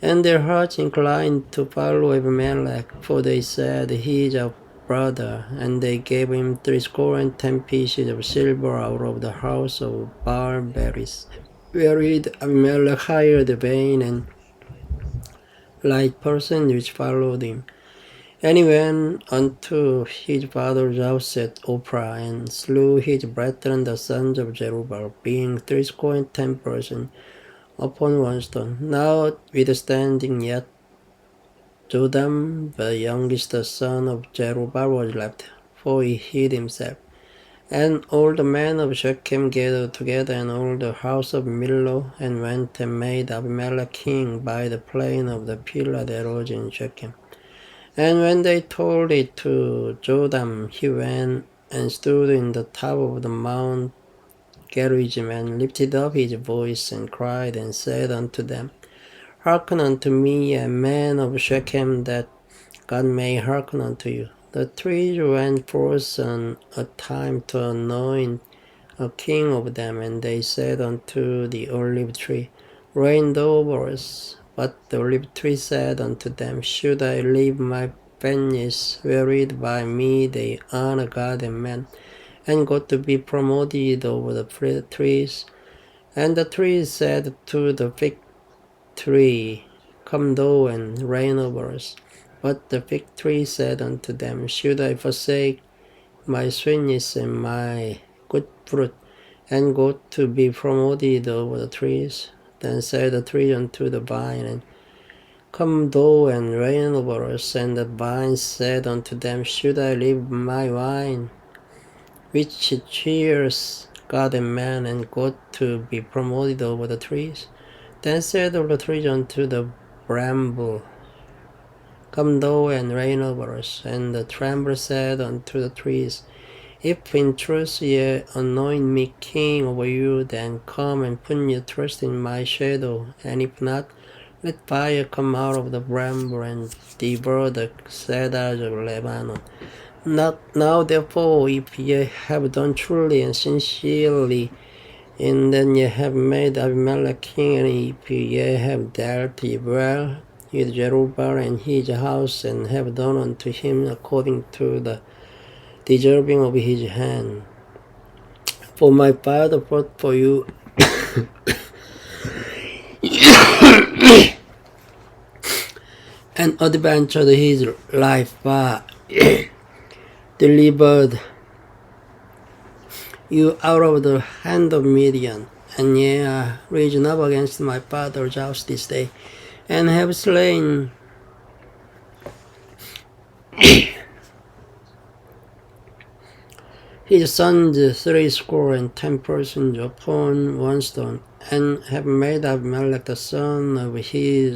And their hearts inclined to follow Abimelech, for they said, He is our brother. And they gave him 70 pieces of silver out of the house of Baal-Beris, wherewith Abimelech hired a vain and light person which followed him. And he went unto his father's house at Ophrah, and slew his brethren the sons of Jerubbaal, being 70 persons, upon one stone. Notwithstanding yet Jotham, the youngest son of Jerubbaal, was left, for he hid himself. And all the men of Shechem gathered together, and all the house of Millo, and went and made Abimelech king by the plain of the pillar that was in Shechem. And when they told it to Jotham, he went and stood in the top of the mount Gerizim, and lifted up his voice, and cried, and said unto them, Hearken unto me, a man of Shechem, that God may hearken unto you. The trees went forth on a time to anoint a king of them, and they said unto the olive tree, Reign over us. But the olive tree said unto them, Should I leave my fences, wherewith by me they honor God and man, and go to be promoted over the trees? And the trees said to the fig tree, Come thou and reign over us. But the fig tree said unto them, Should I forsake my sweetness and my good fruit, and go to be promoted over the trees? Then said the tree unto the vine, and Come thou and reign over us. And the vine said unto them, Should I leave my wine, which cheers God and man, and go to be promoted over the trees? Then said all the trees unto the bramble, Come thou and reign over us. And the bramble said unto the trees, If in truth ye anoint me king over you, then come and put your trust in my shadow. And if not, let fire come out of the bramble and devour the cedars of Lebanon. Now therefore, if ye have done truly and sincerely, and then ye have made Abimelech king, and if ye have dealt well with Jerubbaal and his house, and have done unto him according to the deserving of his hand. For my father fought for you, and adventured his life far, delivered you out of the hand of Midian, and ye are risen up against my father's house this day, and have slain his sons 70 persons upon one stone, and have made Abimelech the son of his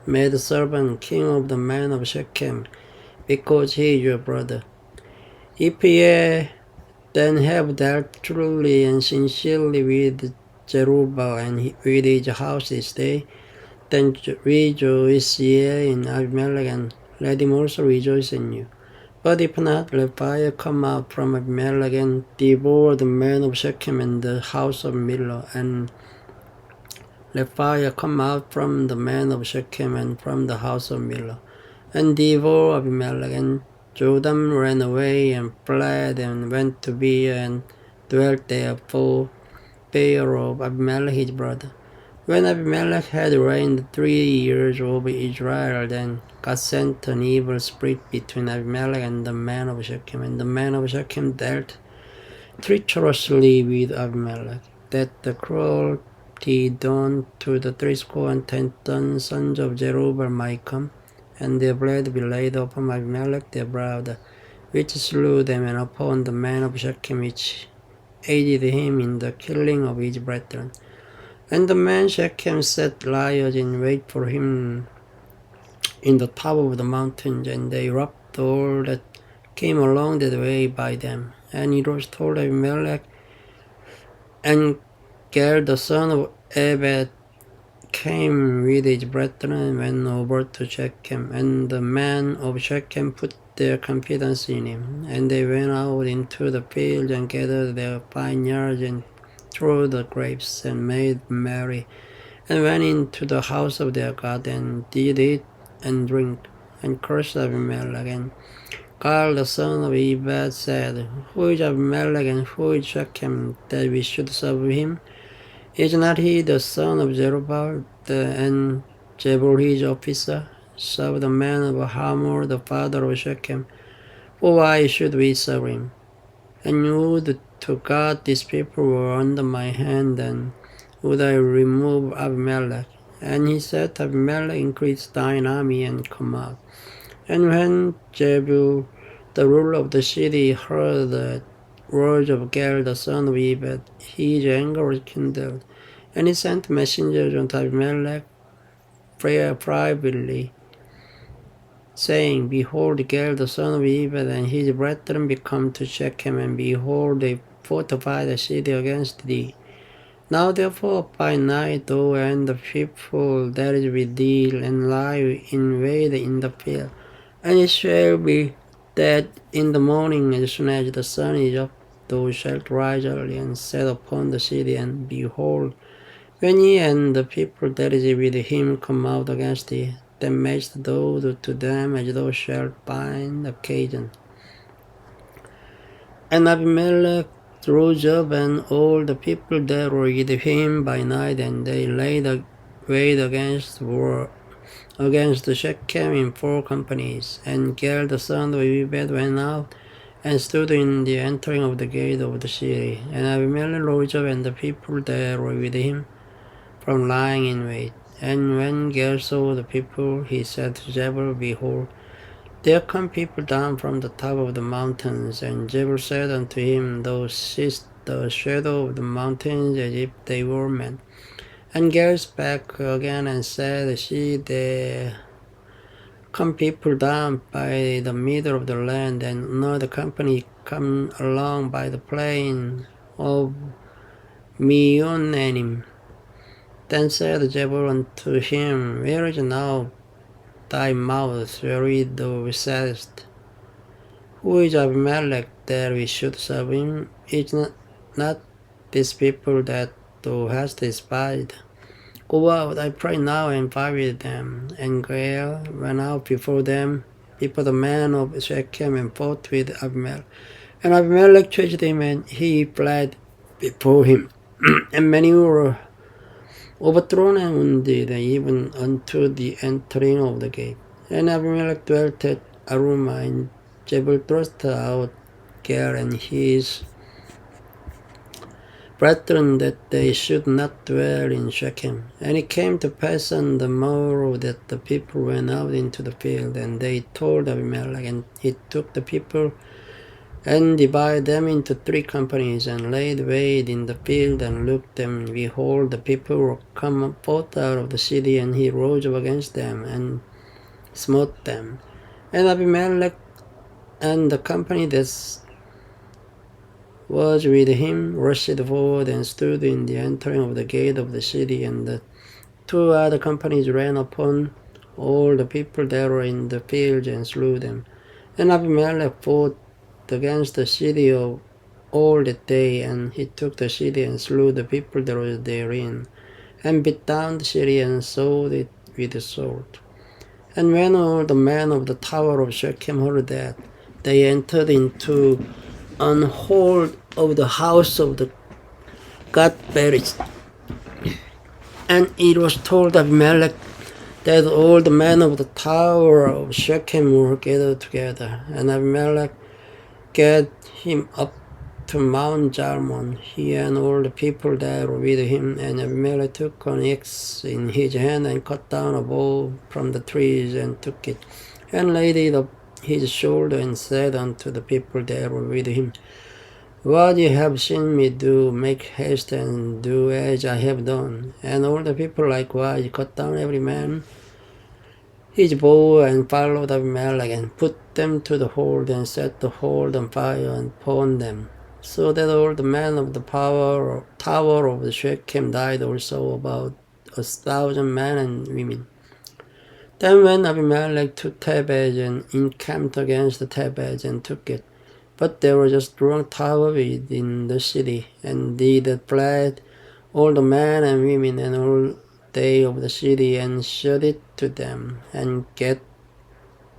maidservant king of the men of Shechem, because he is your brother. If ye then have dealt truly and sincerely with Jerubbaal and with his house this day, then rejoice ye in Abimelech, and let him also rejoice in you. But if not, let fire come out from Abimelech, and devour the men of Shechem and the house of Millo, and let fire come out from the men of Shechem and from the house of Millo, and devour Abimelech. And Jotham ran away and fled, and went to Beer, and dwelt there for fear of Abimelech his brother. When Abimelech had reigned 3 years over Israel, then God sent an evil spirit between Abimelech and the men of Shechem, and the men of Shechem dealt treacherously with Abimelech, that the cruelty done to the 70 sons of Jerubbaal might come, and their blood be laid upon Abimelech their brother, which slew them, and upon the men of Shechem, which aided him in the killing of his brethren. And the men Shechem set lions in wait for him in the top of the mountains, and they robbed all that came along that way by them. And it was told Abimelech, and Ger the son of Ebed came with his brethren and went over to Shechem, and the men of Shechem put their confidence in him. And they went out into the field and gathered their vineyards and threw the grapes and made merry, and went into the house of their God and did eat and drink, and cursed Abimelech. And Gaal the son of Ebed said, Who is Abimelech and who is Shechem, that we should serve him? Is not he the son of Jerubbaal, and Jebul his officer? Serve the man of Hamor, the father of Shechem. For why should we serve him? And would to God these people were under my hand, then would I remove Abimelech. And he said, Abimelech, increase thine army and come out. And when Jebul, the ruler of the city, heard the words of Gaal the son of Ebed, his anger was kindled, and he sent messengers unto Abimelech privately, saying, Behold, Gaal the son of Ebed and his brethren be come to Shechem, and behold, they fortify the city against thee. Now therefore by night thou and the people that is with thee, and lie in wait in the field. And it shall be that in the morning, as soon as the sun is up, thou shalt rise early and set upon the city, and behold, when he and the people that is with him come out against thee, then mayest thou do to them as thou shalt find occasion. And Abimelech rose up, and all the people that were with him by night, and they laid wait against the Shechem in 4 companies. And Gaal the son of Ebed went out and stood in the entering of the gate of the city. And Abimelech rose up, and the people that were with him, from lying in wait. And when Gaal saw the people, he said to Jebul, Behold, there come people down from the top of the mountains. And Jebul said unto him, Thou seest the shadow of the mountains as if they were men. And Gaal spake again and said, See, there come people down by the middle of the land, and another company come along by the plain of Meonanim. Then said Jebul unto him, Where is now thy mouth, wherewith thou saidst, Who is Abimelech, that we should serve him? Is not this people that thou hast despised? Go out, I pray now, and fight with them. And Gaal went out before them, before the men of Shechem, and fought with Abimelech. And Abimelech chased him, and he fled before him. And many were overthrown and wounded, even unto the entering of the gate. And Abimelech dwelt at Arumah, and Jebul thrust out Gaal and his brethren, that they should not dwell in Shechem. And it came to pass on the morrow that the people went out into the field, and they told Abimelech, and he took the people and divided them into 3 companies, and laid wait in the field, and looked, and behold, the people were come forth out of the city, and he rose up against them, and smote them. And Abimelech and the company that was with him rushed forward, and stood in the entering of the gate of the city, and the 2 other companies ran upon all the people that were in the field, and slew them. And Abimelech fought against the city of all that day, and he took the city, and slew the people that were therein, and beat down the city, and sowed it with the sword. And when all the men of the tower of Shechem heard that, they entered into an hold of the house of the God perished. And it was told Abimelech that all the men of the tower of Shechem were gathered together. And Abimelech get him up to Mount Jalmon, he and all the people that were with him. And Abimelech took an axe in his hand, and cut down a bough from the trees, and took it, and laid it up his shoulder, and said unto the people that were with him, What ye have seen me do, make haste and do as I have done. And all the people likewise cut down every man his bow, and followed Abimelech, and put them to the hold, and set the hold on fire, and burned them, so that all the men of the tower of the Shechem died also, about 1,000 men and women. Then went Abimelech to Thebez and encamped against Thebez and took it. But there was a strong tower within the city, and they that fled, all the men and women and all they of the city, and shut it to them, and get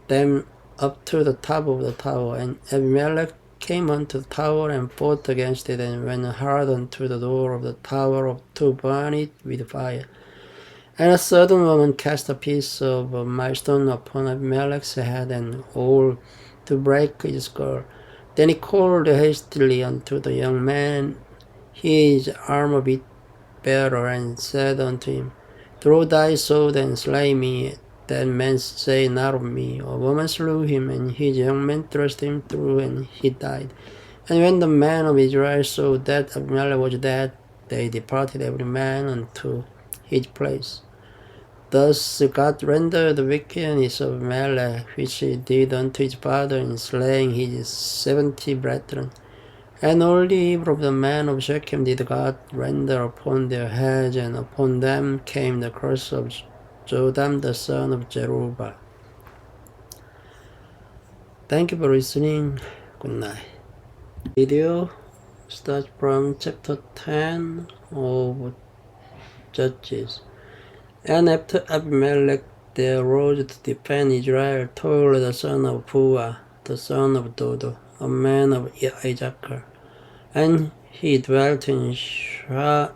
them up to the top of the tower. And Abimelech came unto the tower and fought against it, and went hard unto the door of the tower to burn it with fire. And a certain woman cast a piece of a milestone upon Abimelech's head, and all to break his skull. Then he called hastily unto the young man, his armor-bearer, and said unto him, Draw thy sword and slay me, that men say not of me. A woman slew him, and his young man thrust him through, and he died. And when the men of Israel saw that Abimelech was dead, they departed every man unto his place. Thus God rendered the wickedness of Abimelech, which he did unto his father, in slaying his 70 brethren. And all the evil of the men of Shechem did God render upon their heads, and upon them came the curse of Jotham the son of Jerubbaal. Thank you for listening. Good night. Video starts from chapter 10 of Judges. And after Abimelech there arose to defend Israel Tola the son of Puah, the son of Dodo, a man of Issachar. And he dwelt in Shamar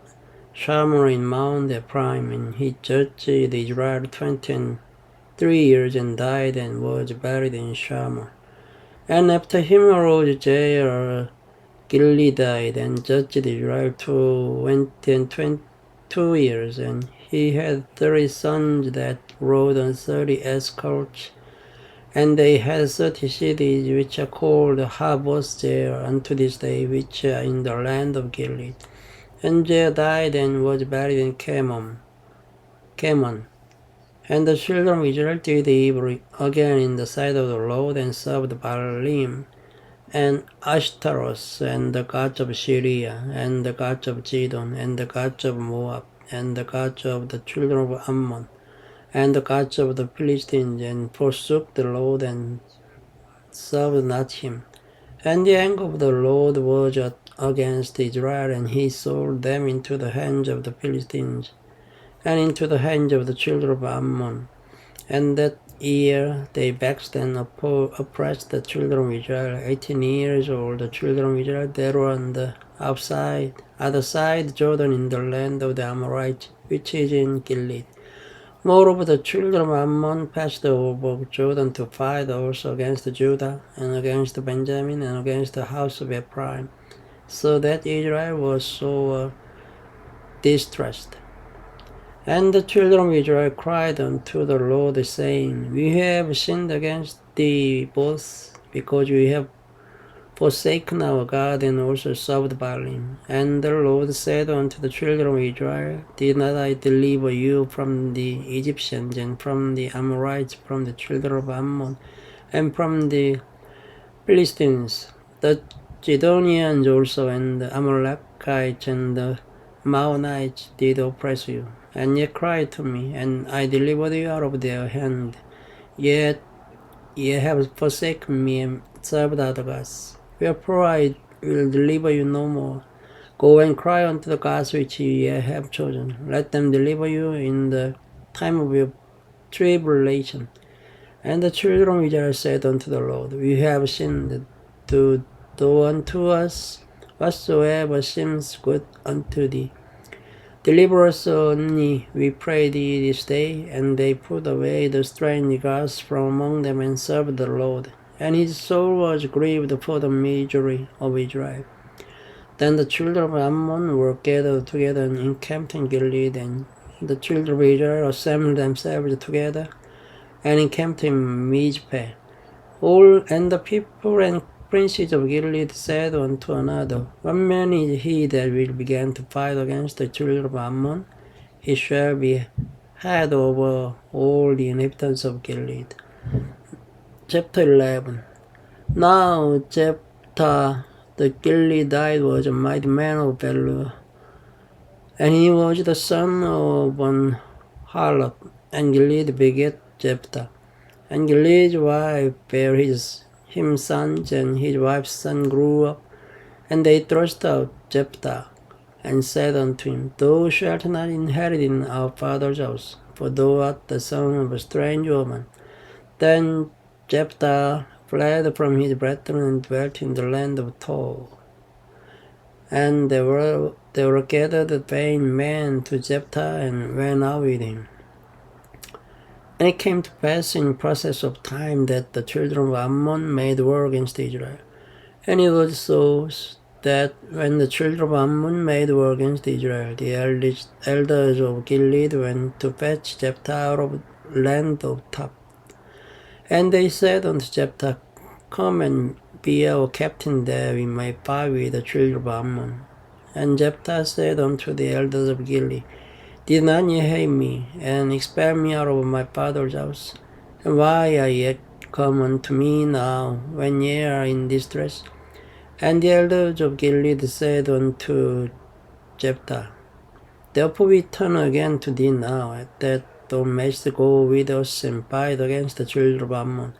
in Mount Ephraim, and he judged Israel 23 years, and died, and was buried in Shamar. And after him arose Jair Gileadite, and judged Israel 22 years, and he had 30 sons that rode on 30 escorts, and they had 30 cities, which are called harbors there unto this day, which are in the land of Gilead. And Jair died, and was buried in Camon. And the children of Israel did evil again in the sight of the Lord, and served Baalim, and Ashtaroth, and the gods of Syria, and the gods of Zidon, and the gods of Moab, and the gods of the children of Ammon, and the gods of the Philistines, and forsook the Lord, and served not him. And the anger of the Lord was against Israel, and he sold them into the hands of the Philistines, and into the hands of the children of Ammon. And that year they vexed and oppressed the children of Israel. 18 years old, the children of Israel, they were on the other side Jordan, in the land of the Amorites, which is in Gilead. Moreover, the children of Ammon passed over Jordan to fight also against Judah, and against Benjamin, and against the house of Ephraim, so that Israel was so distressed. And the children of Israel cried unto the Lord, saying, We have sinned against thee both, because we have forsaken our God, and also served Baalim. And the Lord said unto the children of Israel, Did not I deliver you from the Egyptians, and from the Amorites, from the children of Ammon, and from the Philistines, the Zidonians also, and the Amalekites, and the Maonites did oppress you? And ye cried to me, and I delivered you out of their hand. Yet ye have forsaken me, and served other gods. Wherefore I will deliver you no more. Go and cry unto the gods which ye have chosen. Let them deliver you in the time of your tribulation. And the children of Israel said unto the Lord, We have sinned to do unto us whatsoever seems good unto thee. Deliver us only, we pray thee, this day. And they put away the strange gods from among them, and served the Lord. And his soul was grieved for the misery of Israel. Then the children of Ammon were gathered together and encamped in Gilead, and the children of Israel assembled themselves together and encamped in Mizpeh. And the people and princes of Gilead said one to another, What man is he that will begin to fight against the children of Ammon? He shall be head over all the inhabitants of Gilead. Chapter 11. Now Jephthah the Gileadite was a mighty man of valor, And he was the son of an harlot, and Gilead begat Jephthah. And Gilead's wife bare him sons, and his wife's son grew up. And they thrust out Jephthah, and said unto him, Thou shalt not inherit in our father's house, for thou art the son of a strange woman. Then Jephthah fled from his brethren and dwelt in the land of Tob. And there were gathered vain men to Jephthah and went out with him. And it came to pass in process of time that the children of Ammon made war against Israel. And it was so that when the children of Ammon made war against Israel, the elders of Gilead went to fetch Jephthah out of the land of Tob. And they said unto Jephthah, Come and be our captain, that we may fight with the children of Ammon. And Jephthah said unto the elders of Gilead, Did not ye hate me, and expel me out of my father's house? And why are ye come unto me now, when ye are in distress? And the elders of Gilead said unto Jephthah, Therefore we turn again to thee now, that thou mayst go with us and fight against the children of Ammon,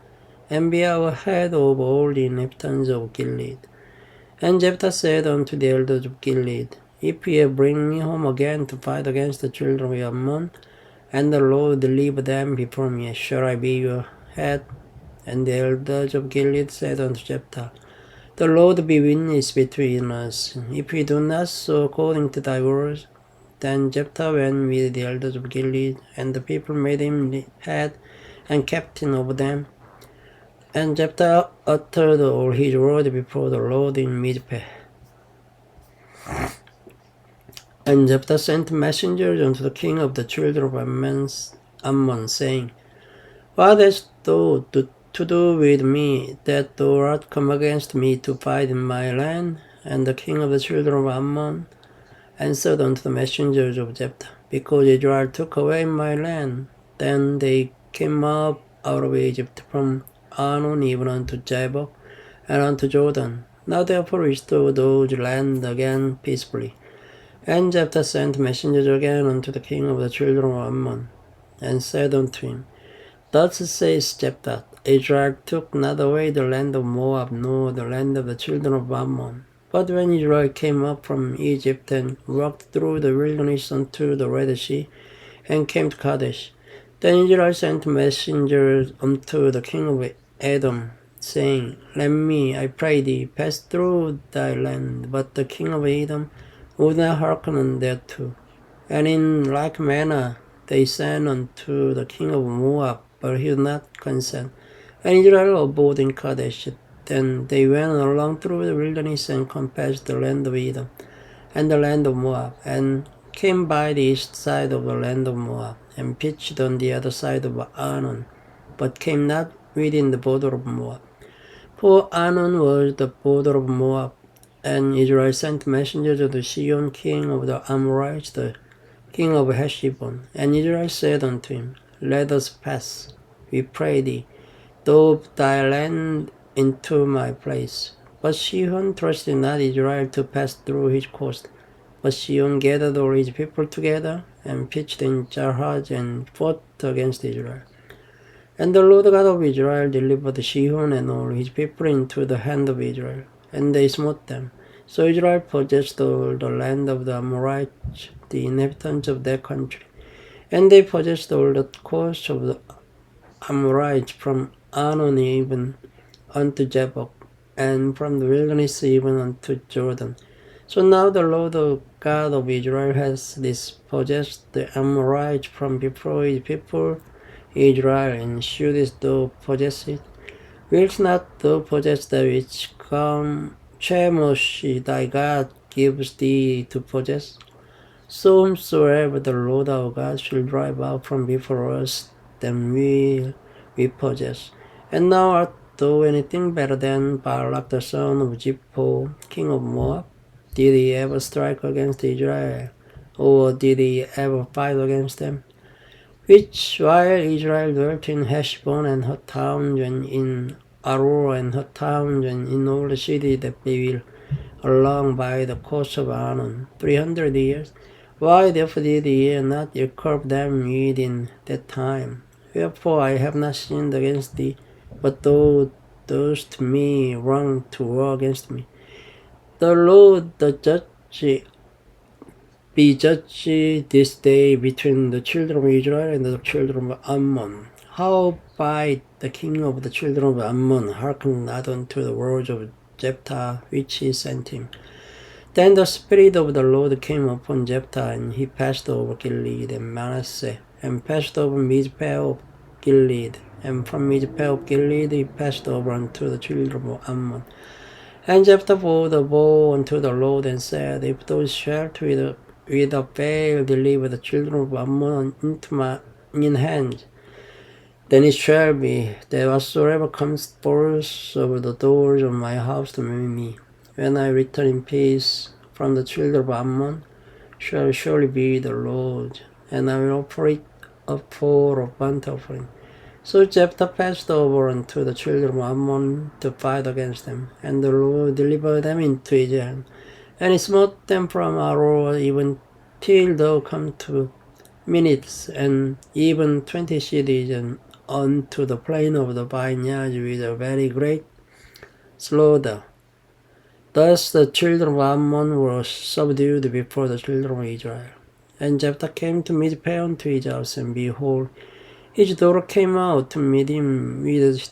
and be our head over all the inhabitants of Gilead. And Jephthah said unto the elders of Gilead, If ye bring me home again to fight against the children of Ammon, and the Lord deliver them before me, shall I be your head? And the elders of Gilead said unto Jephthah, The Lord be witness between us, if we do not so according to thy words. Then Jephthah went with the elders of Gilead, and the people made him head and captain over them. And Jephthah uttered all his word before the Lord in Mizpeh. And Jephthah sent messengers unto the king of the children of Ammon, saying, What hast thou to do with me, that thou art come against me to fight in my land? And the king of the children of Ammon answered unto the messengers of Jephthah, Because Israel took away my land. Then they came up out of Egypt from Arnon even unto Jabbok, and unto Jordan. Now therefore restore those land again peacefully. And Jephthah sent messengers again unto the king of the children of Ammon, and said unto him, Thus says Jephthah, Israel took not away the land of Moab, nor the land of the children of Ammon. But when Israel came up from Egypt and walked through the wilderness unto the Red Sea, and came to Kadesh, then Israel sent messengers unto the king of Edom, saying, Let me, I pray thee, pass through thy land. But the king of Edom would not hearken thereto. And in like manner they sent unto the king of Moab, but he would not consent. And Israel abode in Kadesh. Then they went along through the wilderness and compassed the land of Edom and the land of Moab, and came by the east side of the land of Moab, and pitched on the other side of Arnon, but came not within the border of Moab. For Arnon was the border of Moab. And Israel sent messengers to Sihon, king of the Amorites, the king of Heshbon. And Israel said unto him, Let us pass, we pray thee, through thy land into my place. But Sihon trusted not Israel to pass through his coast. But Sihon gathered all his people together, and pitched in Jarhaj, and fought against Israel. And the Lord God of Israel delivered Sihon and all his people into the hand of Israel, and they smote them. So Israel possessed all the land of the Amorites, the inhabitants of that country. And they possessed all the coast of the Amorites from Arnon even unto Jabbok, and from the wilderness even unto Jordan. So now the Lord God of Israel has dispossessed the Amorites from before his people Israel, and shouldest thou possess it? Wilt not thou possess that which Chemosh thy God gives thee to possess? So whomsoever the Lord our God shall drive out from before us, then will we possess. And now art thou anything better than Balak the son of Zippor, king of Moab? Did he ever strike against Israel, or did he ever fight against them? Which while Israel dwelt in Heshbon and her towns, and in Aroer and her towns, and in all the cities that they will along by the coast of Arnon, 300 years, Why therefore did ye not curb them within that time? Wherefore I have not sinned against thee, but thou dost me wrong to war against me. The Lord, the judge, be judged this day between the children of Israel and the children of Ammon. Howbeit the king of the children of Ammon hearkened not unto the words of Jephthah which he sent him. Then the Spirit of the Lord came upon Jephthah, and he passed over Gilead and Manasseh, and passed over Mizpeh of Gilead, and from Mizpeh of Gilead he passed over unto the children of Ammon. And Jephthah bore the bow unto the Lord, and said, If thou shalt with a veil deliver the children of Ammon into mine hand, then it shall be that whatsoever comes forth of the doors of my house to me, when I return in peace from the children of Ammon, shall surely be the Lord, and I will offer it up for a burnt offering. So Jephthah passed over unto the children of Ammon to fight against them, and the Lord delivered them into his hand. And he smote them from Aroer even till thou come to minutes, and even 20 cities, and unto the plain of the vineyards with a very great slaughter. Thus the children of Ammon were subdued before the children of Israel. And Jephthah came to Mizpeh unto his house, and behold, his daughter came out to meet him with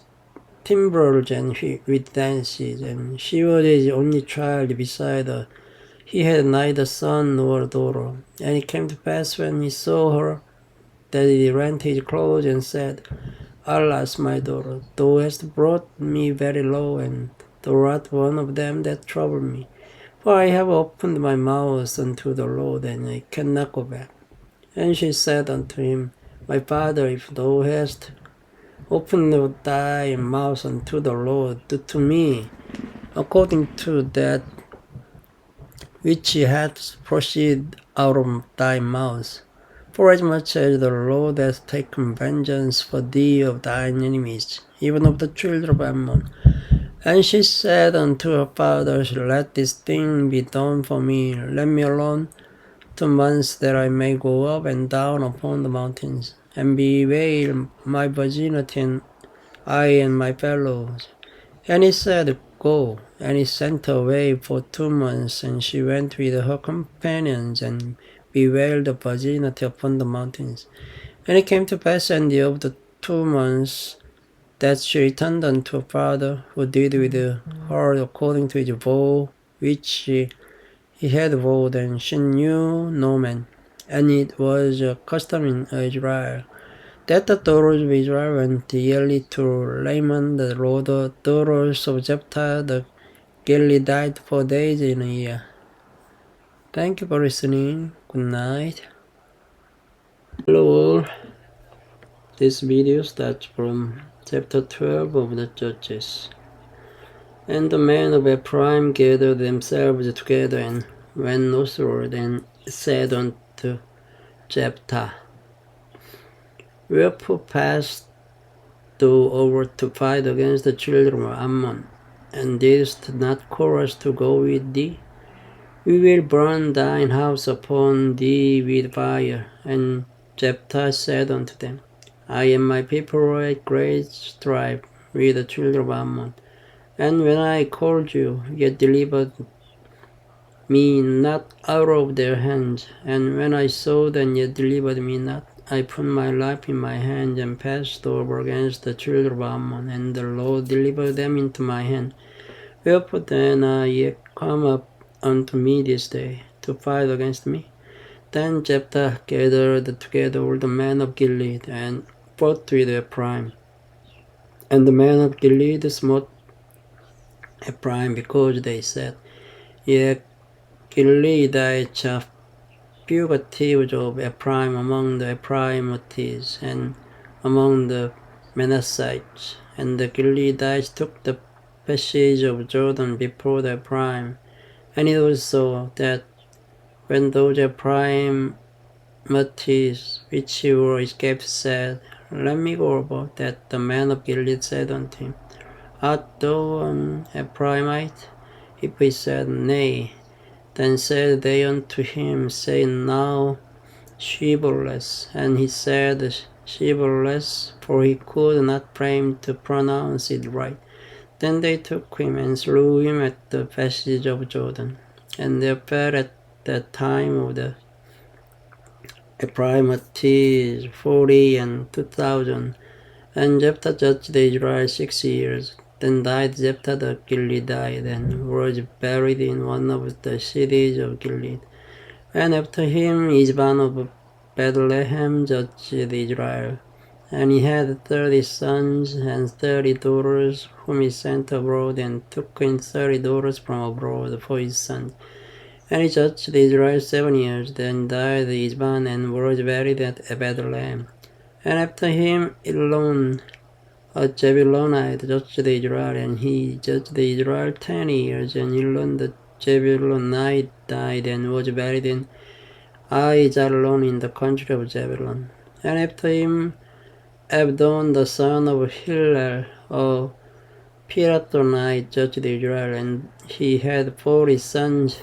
timbrels and with dances, and she was his only child beside her. He had neither son nor daughter. And it came to pass when he saw her, that he rent his clothes and said, Alas, my daughter, thou hast brought me very low, and thou art one of them that trouble me. For I have opened my mouth unto the Lord, and I cannot go back. And she said unto him, My father, if thou hast opened thy mouth unto the Lord, do to me according to that which hath proceeded out of thy mouth. Forasmuch as the Lord hath taken vengeance for thee of thine enemies, even of the children of Ammon. And she said unto her father, Let this thing be done for me. Let me alone 2 months, that I may go up and down upon the mountains, and bewail my virginity, and I and my fellows. And he said, Go. And he sent her away for 2 months, and she went with her companions, and bewailed the virginity upon the mountains. And it came to pass at the end of the 2 months, that she returned unto her father, who did with her according to his vow, which he had vowed, and she knew no man. And it was a custom in Israel, that the daughters of Israel went yearly to Laman, the daughters of Jephthah the Gileadite, 4 days in a year. Thank you for listening. Good night. Hello all. This video starts from chapter 12 of the Judges. And the men of Ephraim gathered themselves together and went northward, and said unto Jephthah, Wherefore passed thou over to fight against the children of Ammon, and didst not call us to go with thee? We will burn thine house upon thee with fire. And Jephthah said unto them, I and my people were at great strife with the children of Ammon. And when I called you, ye delivered me not out of their hands. And when I saw that ye delivered me not, I put my life in my hand, and passed over against the children of Ammon, and the Lord delivered them into my hand. Wherefore then are ye come up unto me this day, to fight against me? Then Jephthah gathered together all the men of Gilead, and fought with Ephraim. And the men of Gilead smote Ephraim, because they said, Ye Gileadites are fugitives of Ephraim among the Ephraimites, and among the Manassites. And the Gileadites took the passage of Jordan before the Ephraim. And it was so, that when those Ephraimites which were escaped said, Let me go over, that the man of Gilead said unto him, Art thou an Ephraimite? If he said, Nay, Then said they unto him, say now shibboleth. And he said shibboleth, for he could not frame to pronounce it right. Then they took him and slew him at the passage of Jordan. And there fell at that time of the Ephraimites 40 and 2,000. And Jephthah judged Israel 6 years. Then died Jephthah the Gileadite, and was buried in one of the cities of Gilead. And after him Isban of Bethlehem judged Israel. And he had 30 sons and 30 daughters, whom he sent abroad, and took in 30 daughters from abroad for his sons. And he judged Israel 7 years. Then died Isban, and was buried at Bethlehem. And after him Elon, a Jebulonite, judged Israel, and he judged Israel 10 years. And Elon the Jebulonite died, and was buried in Aijalon in the country of Zebulun. And after him Abdon the son of Hillel, a Piratonite, judged Israel, and he had 40 sons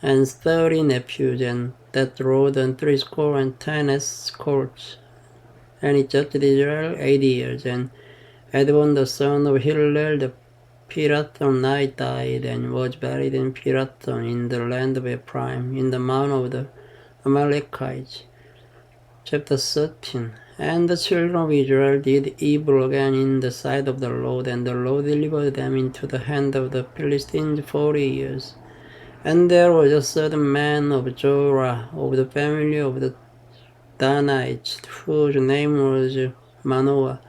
and 30 nephews, and that rode on 70 escorts. And he judged Israel 80 years. And Edwin the son of Hillel the Piratonite died, and was buried in Piraton in the land of Ephraim, in the mount of the Amalekites. Chapter 13. And the children of Israel did evil again in the sight of the Lord, and the Lord delivered them into the hand of the Philistines 40 years. And there was a certain man of Zorah, of the family of the Danites, whose name was Manoah,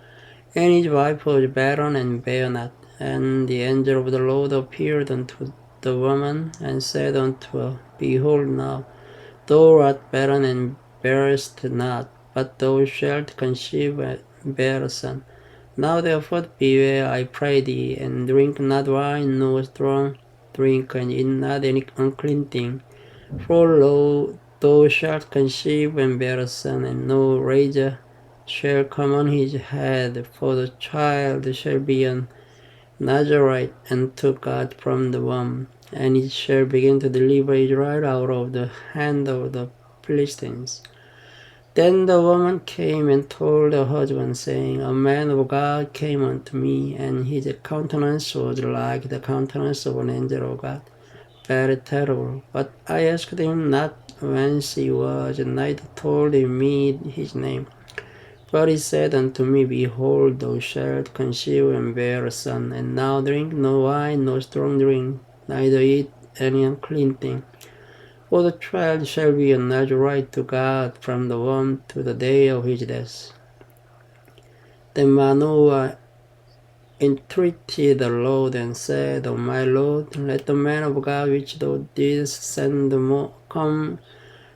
and his wife was barren and bare not. And the angel of the Lord appeared unto the woman, and said unto her, behold, now thou art barren and bearest not, but thou shalt conceive and bear a son. Now therefore beware, I pray thee, and drink not wine nor strong drink, and eat not any unclean thing. For lo, thou shalt conceive and bear a son, and no razor shall come on his head, for the child shall be a Nazarite unto God from the womb, and he shall begin to deliver Israel out of the hand of the Philistines. Then the woman came and told her husband, saying, a man of God came unto me, and his countenance was like the countenance of an angel of God, very terrible. But I asked him not whence he was, and neither told me his name. But he said unto me, behold, thou shalt conceive and bear a son, and now drink no wine nor strong drink, neither eat any unclean thing. For the child shall be a Nazarite to God from the womb to the day of his death. Then Manoah entreated the Lord, and said, O my Lord, let the man of God which thou didst send come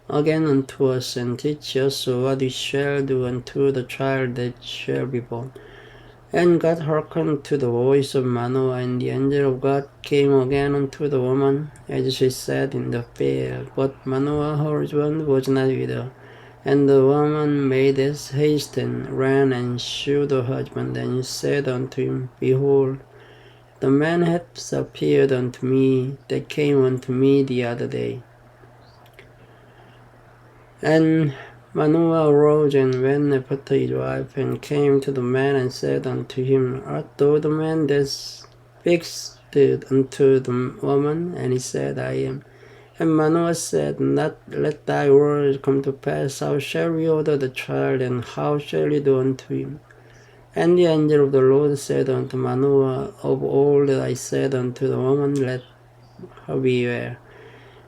again unto us, and teach us what we shall do unto the child that shall be born. And God hearkened to the voice of Manoah, and the angel of God came again unto the woman, as she sat in the field. But Manoah her husband was not with her. And the woman made haste, and ran and shewed her husband, and said unto him, behold, the man hath appeared unto me, that came unto me the other day. And Manoah arose and went after his wife, and came to the man, and said unto him, art thou the man that speakest unto the woman? And he said, I am. And Manoah said, not let thy words come to pass. How shall we order the child, and how shall we do unto him? And the angel of the Lord said unto Manoah, of all that I said unto the woman, let her beware.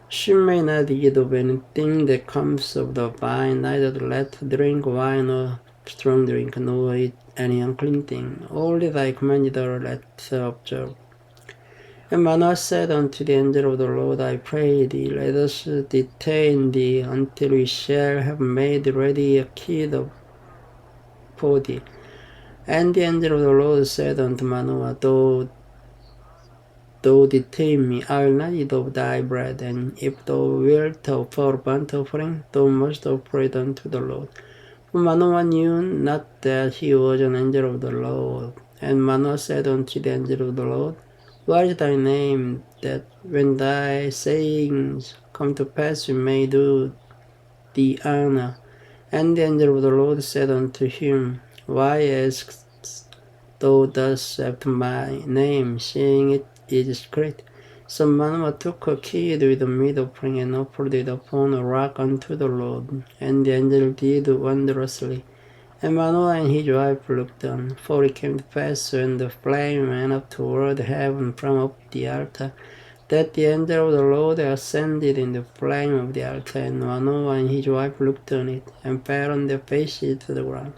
She may not eat of anything that comes of the vine, neither let her drink wine or strong drink, nor eat any unclean thing. All that I commanded her, let her observe. And Manoah said unto the angel of the Lord, I pray thee, let us detain thee until we shall have made ready a kid for thee. And the angel of the Lord said unto Manoah, Thou detain me, I will not eat of thy bread, and if thou wilt offer a burnt offering, thou must offer it unto the Lord. For Manoah knew not that he was an angel of the Lord. And Manoah said unto the angel of the Lord, What is thy name, that when thy sayings come to pass we may do thee honor? And the angel of the Lord said unto him, Why askest thou thus after my name, seeing it is great? So Manoah took a kid with a meat offering and offered it upon a rock unto the Lord. And the angel did wondrously. And Manoah and his wife looked on, for it came to pass when the flame went up toward heaven from up the altar, that the angel of the Lord ascended in the flame of the altar, and Manoah and his wife looked on it, and fell on their faces to the ground.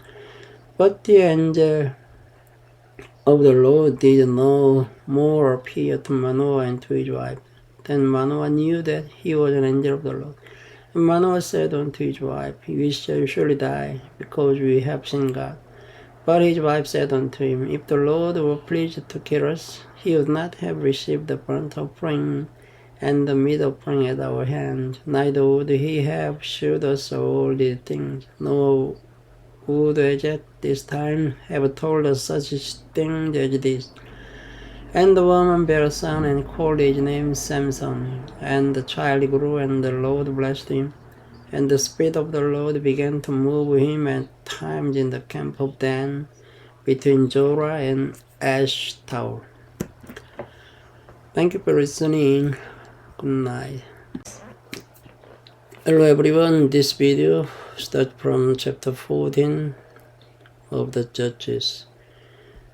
But the angel of the Lord did no more appear to Manoah and to his wife. Then Manoah knew that he was an angel of the Lord. And Manoah said unto his wife, We shall surely die, because we have seen God. But his wife said unto him, If the Lord were pleased to kill us, he would not have received the burnt offering and the meat offering at our hand, neither would he have shewed us all these things, nor would as at this time have told us such things as this. And the woman bare a son, and called his name Samson. And the child grew, and the Lord blessed him. And the Spirit of the Lord began to move him at times in the camp of Dan, between Zorah and Eshtaol. Thank you for listening. Good night. Hello everyone, this video starts from chapter 14 of the Judges.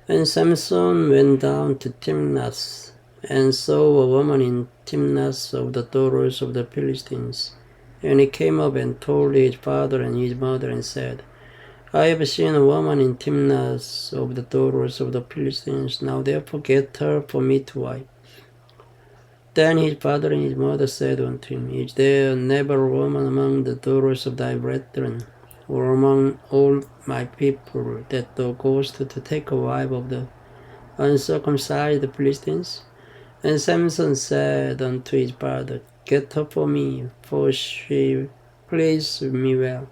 And Samson went down to Timnath, and saw a woman in Timnath of the daughters of the Philistines. And he came up and told his father and his mother, and said, I have seen a woman in Timnath of the daughters of the Philistines. Now therefore get her for me to wife. Then his father and his mother said unto him, Is there never a woman among the daughters of thy brethren, or among all my people, that thou goest to take a wife of the uncircumcised Philistines? And Samson said unto his father, Get her for me, for she pleased me well.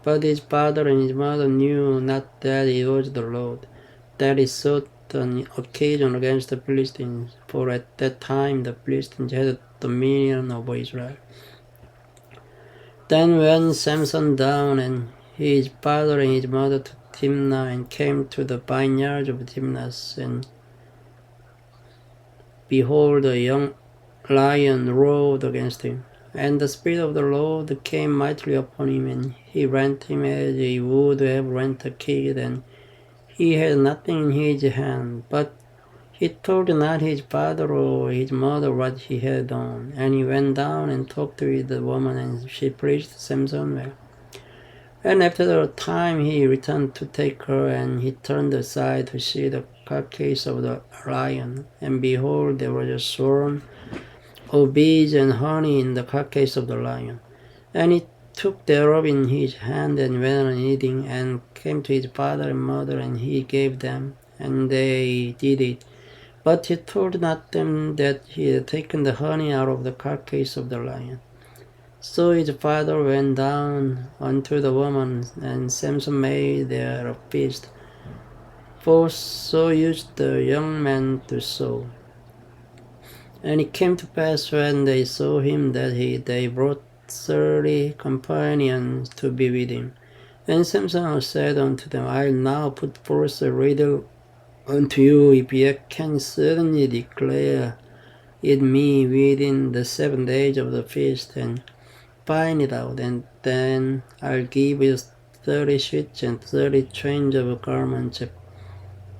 But his father and his mother knew not that it was the Lord, that he sought an occasion against the Philistines, for at that time the Philistines had dominion over Israel. Then went Samson down and his father and his mother to Timnah, and came to the vineyard of Timnath, and behold, a young lion roared against him. And the Spirit of the Lord came mightily upon him, and he rent him as he would have rent a kid, and he had nothing in his hand. But he told not his father or his mother what he had done. And he went down and talked with the woman, and she pleased Samson well. And after a time he returned to take her, and he turned aside to see the carcass of the lion. And behold, there was a swarm of bees and honey in the carcass of the lion. And he took thereof in his hand, and went on eating, and came to his father and mother, and he gave them, and they did eat. But he told not them that he had taken the honey out of the carcass of the lion. So his father went down unto the woman, and Samson made there a feast, for so used the young men to sow. And it came to pass, when they saw him, that they brought 30 companions to be with him. And Samson said unto them, I'll now put forth a riddle unto you, if ye can certainly declare it me within the 7 days of the feast, and find it out, and then I'll give you 30 sheets and 30 change of garments.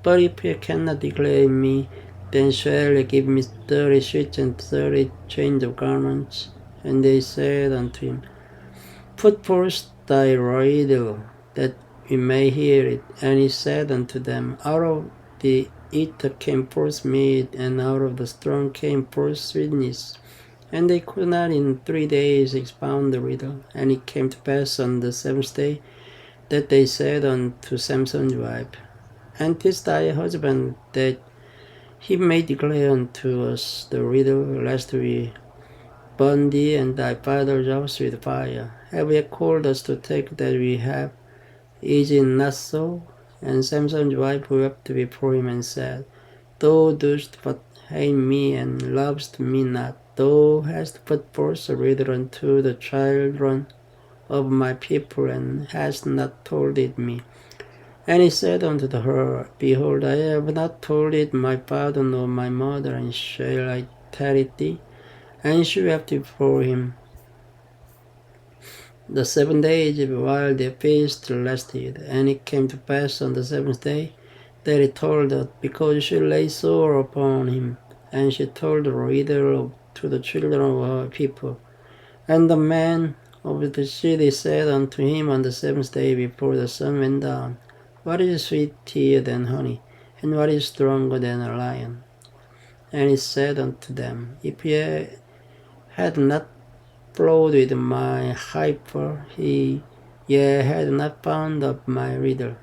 But if ye cannot declare me, then shall ye give me 30 sheets and 30 change of garments. And they said unto him, Put forth thy riddle, that we may hear it. And he said unto them, Out of the eater came forth meat, and out of the strong came forth sweetness. And they could not in 3 days expound the riddle. And it came to pass on the 7th day, that they said unto Samson's wife, And 'tis thy husband, that he may declare unto us the riddle, lest we burn thee and thy father's house with fire. Have ye called us to take that we have? Is it not so? And Samson's wife wept before him, and said, Thou dost but hate me and lovest me not. Thou hast put forth a riddle unto the children of my people, and hast not told it me. And he said unto her, Behold, I have not told it my father nor my mother, and shall I tell it thee? And she wept before him the 7 days while the feast lasted. And it came to pass on the 7th day that he told her, because she lay sore upon him. And she told the riddle to the children of her people. And the man of the city said unto him on the 7th day before the sun went down, What is sweeter than honey, and what is stronger than a lion? And he said unto them, If ye had not flowed with my heifer, ye had not found up my riddle.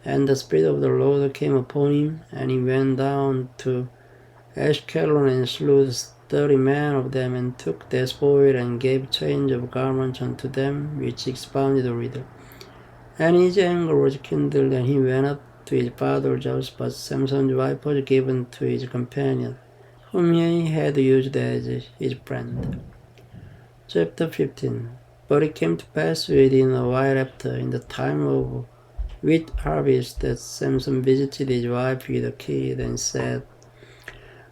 And the Spirit of the Lord came upon him, and he went down to Ashkelon and slew 30 men of them, and took their spoil, and gave change of garments unto them which expounded the riddle. And his anger was kindled, and he went up to his father's house, but Samson's wife was given to his companion, whom he had used as his friend. Chapter 15. But it came to pass within a while after, in the time of wheat harvest, that Samson visited his wife with a kid, and said,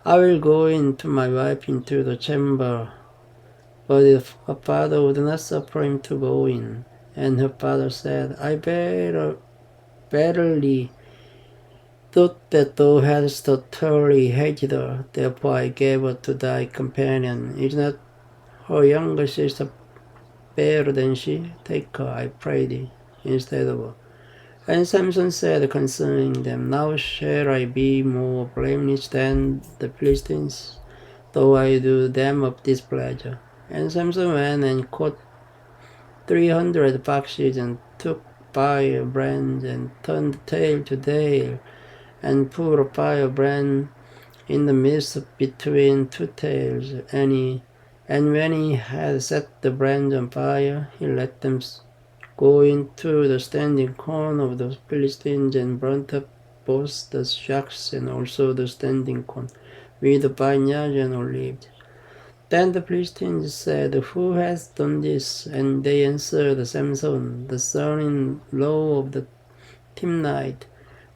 I will go in to my wife into the chamber. But if her father would not suffer him to go in, and her father said, I verily thought that thou hadst utterly hated her, therefore I gave her to thy companion. Is not her younger sister better than she? Take her, I pray thee, instead of her. And Samson said concerning them, Now shall I be more blameless than the Philistines, though I do them of displeasure. And Samson went and caught 300 foxes, and took firebrands, and turned tail to tail, and put a firebrand in the midst between two tails. And when he had set the brands on fire, he let them go into the standing corn of the Philistines, and burnt up both the shocks and also the standing corn with the vineyards and olives. Then the Philistines said, Who has done this? And they answered, Samson, the son-in-law of the Timnite,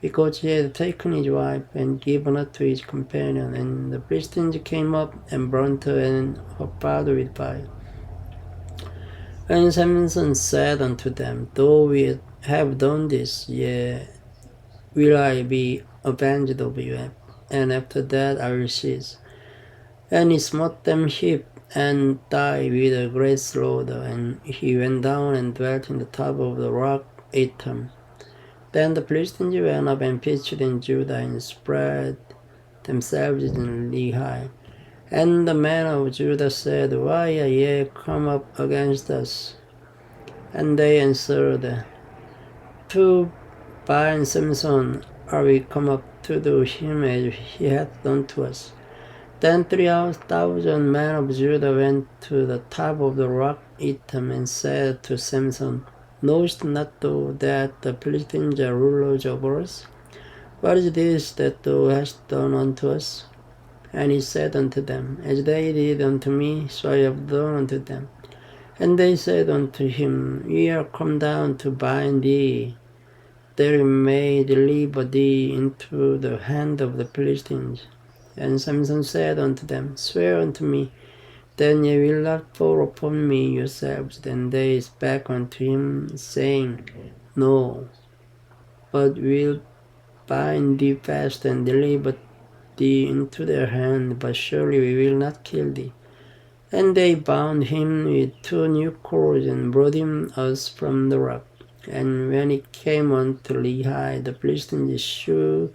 because he had taken his wife and given her to his companion. And the Philistines came up and burnt her and her father with fire. And Samson said unto them, Though we have done this, yet will I be avenged of you, and after that I will cease. And he smote them sheep, and died with a great slaughter. And he went down and dwelt in the top of the rock Etam. Then the Philistines went up and pitched in Judah, and spread themselves in Lehi. And the men of Judah said, Why are ye come up against us? And they answered, To bind Samson are we come up to do him as he hath done to us. Then 3,000 men of Judah went to the top of the rock Etam, and said to Samson, Knowest not thou that the Philistines are rulers over us? What is this that thou hast done unto us? And he said unto them, As they did unto me, so I have done unto them. And they said unto him, We are come down to bind thee, that we may deliver thee into the hand of the Philistines. And Samson said unto them, Swear unto me, then ye will not fall upon me yourselves. Then they spake unto him, saying, No, but we'll bind thee fast and deliver thee into their hand, but surely we will not kill thee. And they bound him with 2 new cords, and brought him us from the rock. And when he came unto Lehi, the Philistines shouted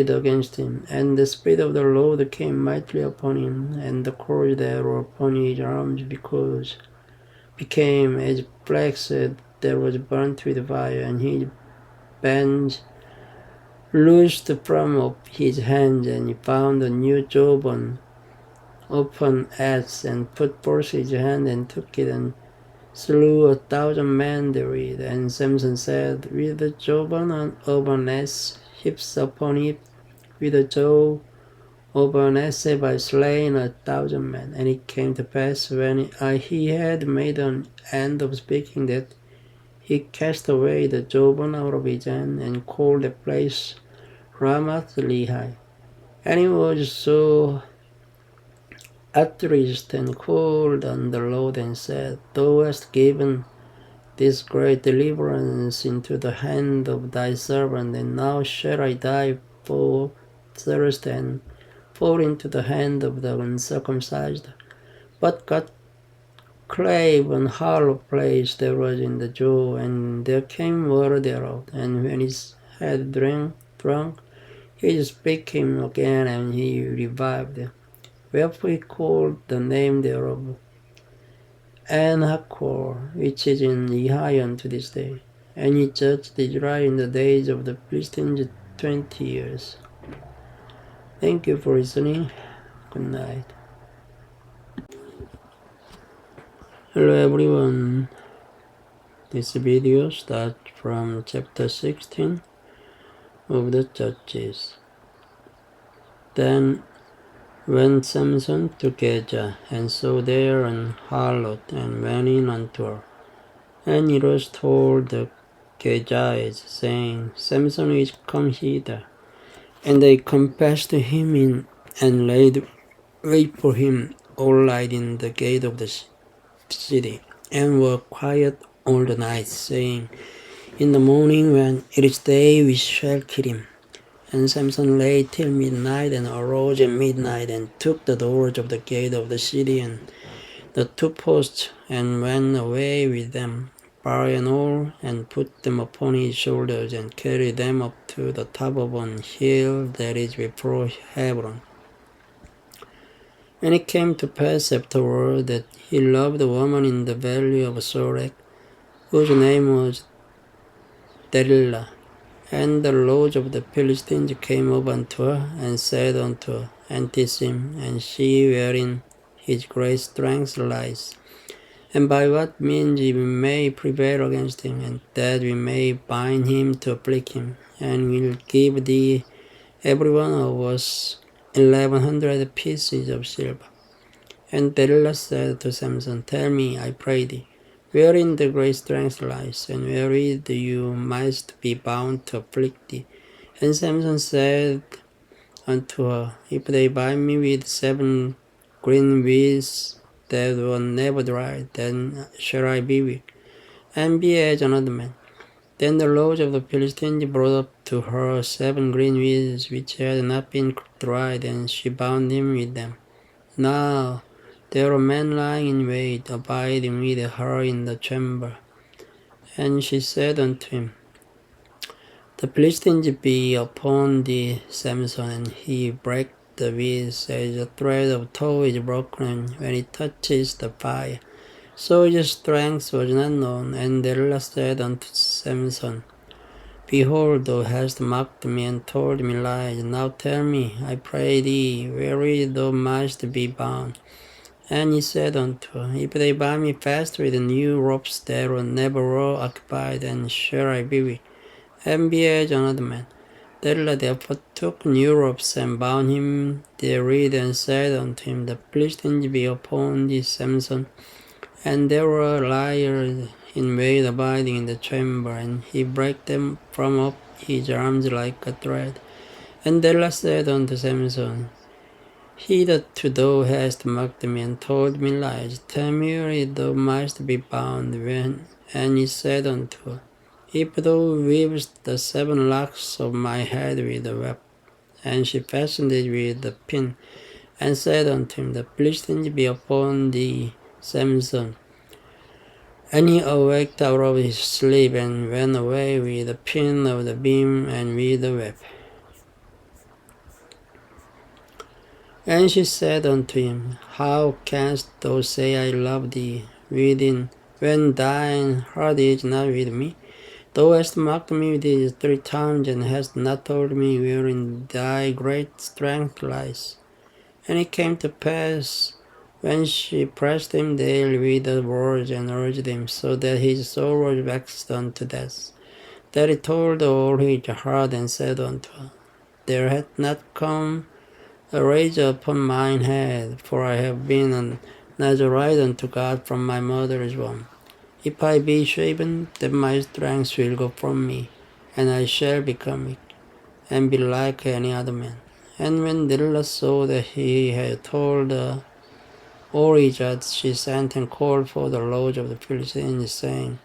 against him, and the Spirit of the Lord came mightily upon him, and the cords that were upon his arms became as flax that was burnt with fire, and his bands loosed from off his hands, and he found a new jawbone upon ass, and put forth his hand, and took it, and slew 1,000 men therewith. And Samson said, With the jawbone of an ass, hips upon hip, with the jaw of an essay by slaying 1,000 men. And it came to pass, when he had made an end of speaking, that he cast away the jawbone out of his hand, and called the place Ramath Lehi. And he was so outraged and called on the Lord and said, Thou hast given this great deliverance into the hand of thy servant, and now shall I die for thirst and fall into the hand of the uncircumcised. But God clave an hollow place that was in the jaw, and there came water thereof. And when he had drunk, he spake him again, and he revived. Wherefore he called the name thereof Anhakor, which is in Lehi unto this day. And he judged Israel in the days of the Philistines 20 years. Thank you for listening. Good night. Hello everyone. This video starts from chapter 16 of the Judges. Then went Samson to Gaza, and saw there an harlot, and went in unto her. And it was told the Gazites, saying, Samson is come hither. And they compassed him in, and laid wait for him all night in the gate of the city, and were quiet all the night, saying, In the morning, when it is day, we shall kill him. And Samson lay till midnight, and arose at midnight, and took the doors of the gate of the city, and the 2 posts, and went away with them, bar and all, and put them upon his shoulders, and carried them up to the top of an hill that is before Hebron. And it came to pass afterward that he loved a woman in the valley of Sorek, whose name was Delilah. And the lords of the Philistines came up unto her, and said unto her, Entice him, and see wherein his great strength lies, and by what means we may prevail against him, and that we may bind him to afflict him, and will give thee every one of us 1,100 pieces of silver. And Delilah said to Samson, Tell me, I pray thee, wherein the great strength lies, and wherewith you mightst be bound to afflict thee. And Samson said unto her, If they bind me with 7 green weeds that were never dried, then shall I be weak, and be as another man. Then the lords of the Philistines brought up to her 7 green weeds which had not been dried, and she bound him with them. Now there were men lying in wait, abiding with her in the chamber. And she said unto him, The Philistines be upon thee, Samson. And he brake the weeds as a thread of tow is broken when it touches the fire. So his strength was not known. And Delilah said unto Samson, Behold, thou hast mocked me and told me lies. Now tell me, I pray thee, wherewith thou mightst be bound. And he said unto her, If they bind me fast with new ropes that were never occupied, then shall I be weak, and be as another man. Delilah therefore took new ropes, and bound him therewith, and said unto him, The Philistines be upon thee, Samson. And there were liars in wait abiding in the chamber, and he brake them from up his arms like a thread. And Delilah said unto Samson, Hitherto thou hast mocked me and told me lies. Tell me wherein thou mightst be bound. And he said unto her, If thou weavest the 7 locks of my head with a web. And she fastened it with a pin, and said unto him, The Philistines be upon thee, Samson. And he awaked out of his sleep, and went away with the pin of the beam and with the web. And she said unto him, How canst thou say, I love thee, when thine heart is not with me? Thou hast mocked me these 3 times, and hast not told me wherein thy great strength lies. And it came to pass, when she pressed him daily with the words, and urged him, so that his soul was vexed unto death, that he told all his heart, and said unto her, there hath not come a razor upon mine head, for I have been a Nazarite unto God from my mother's womb. If I be shaven, then my strength will go from me, and I shall become weak, and be like any other man. And when Delilah saw that he had told the Orijah, she sent and called for the lords of the Philistines, saying,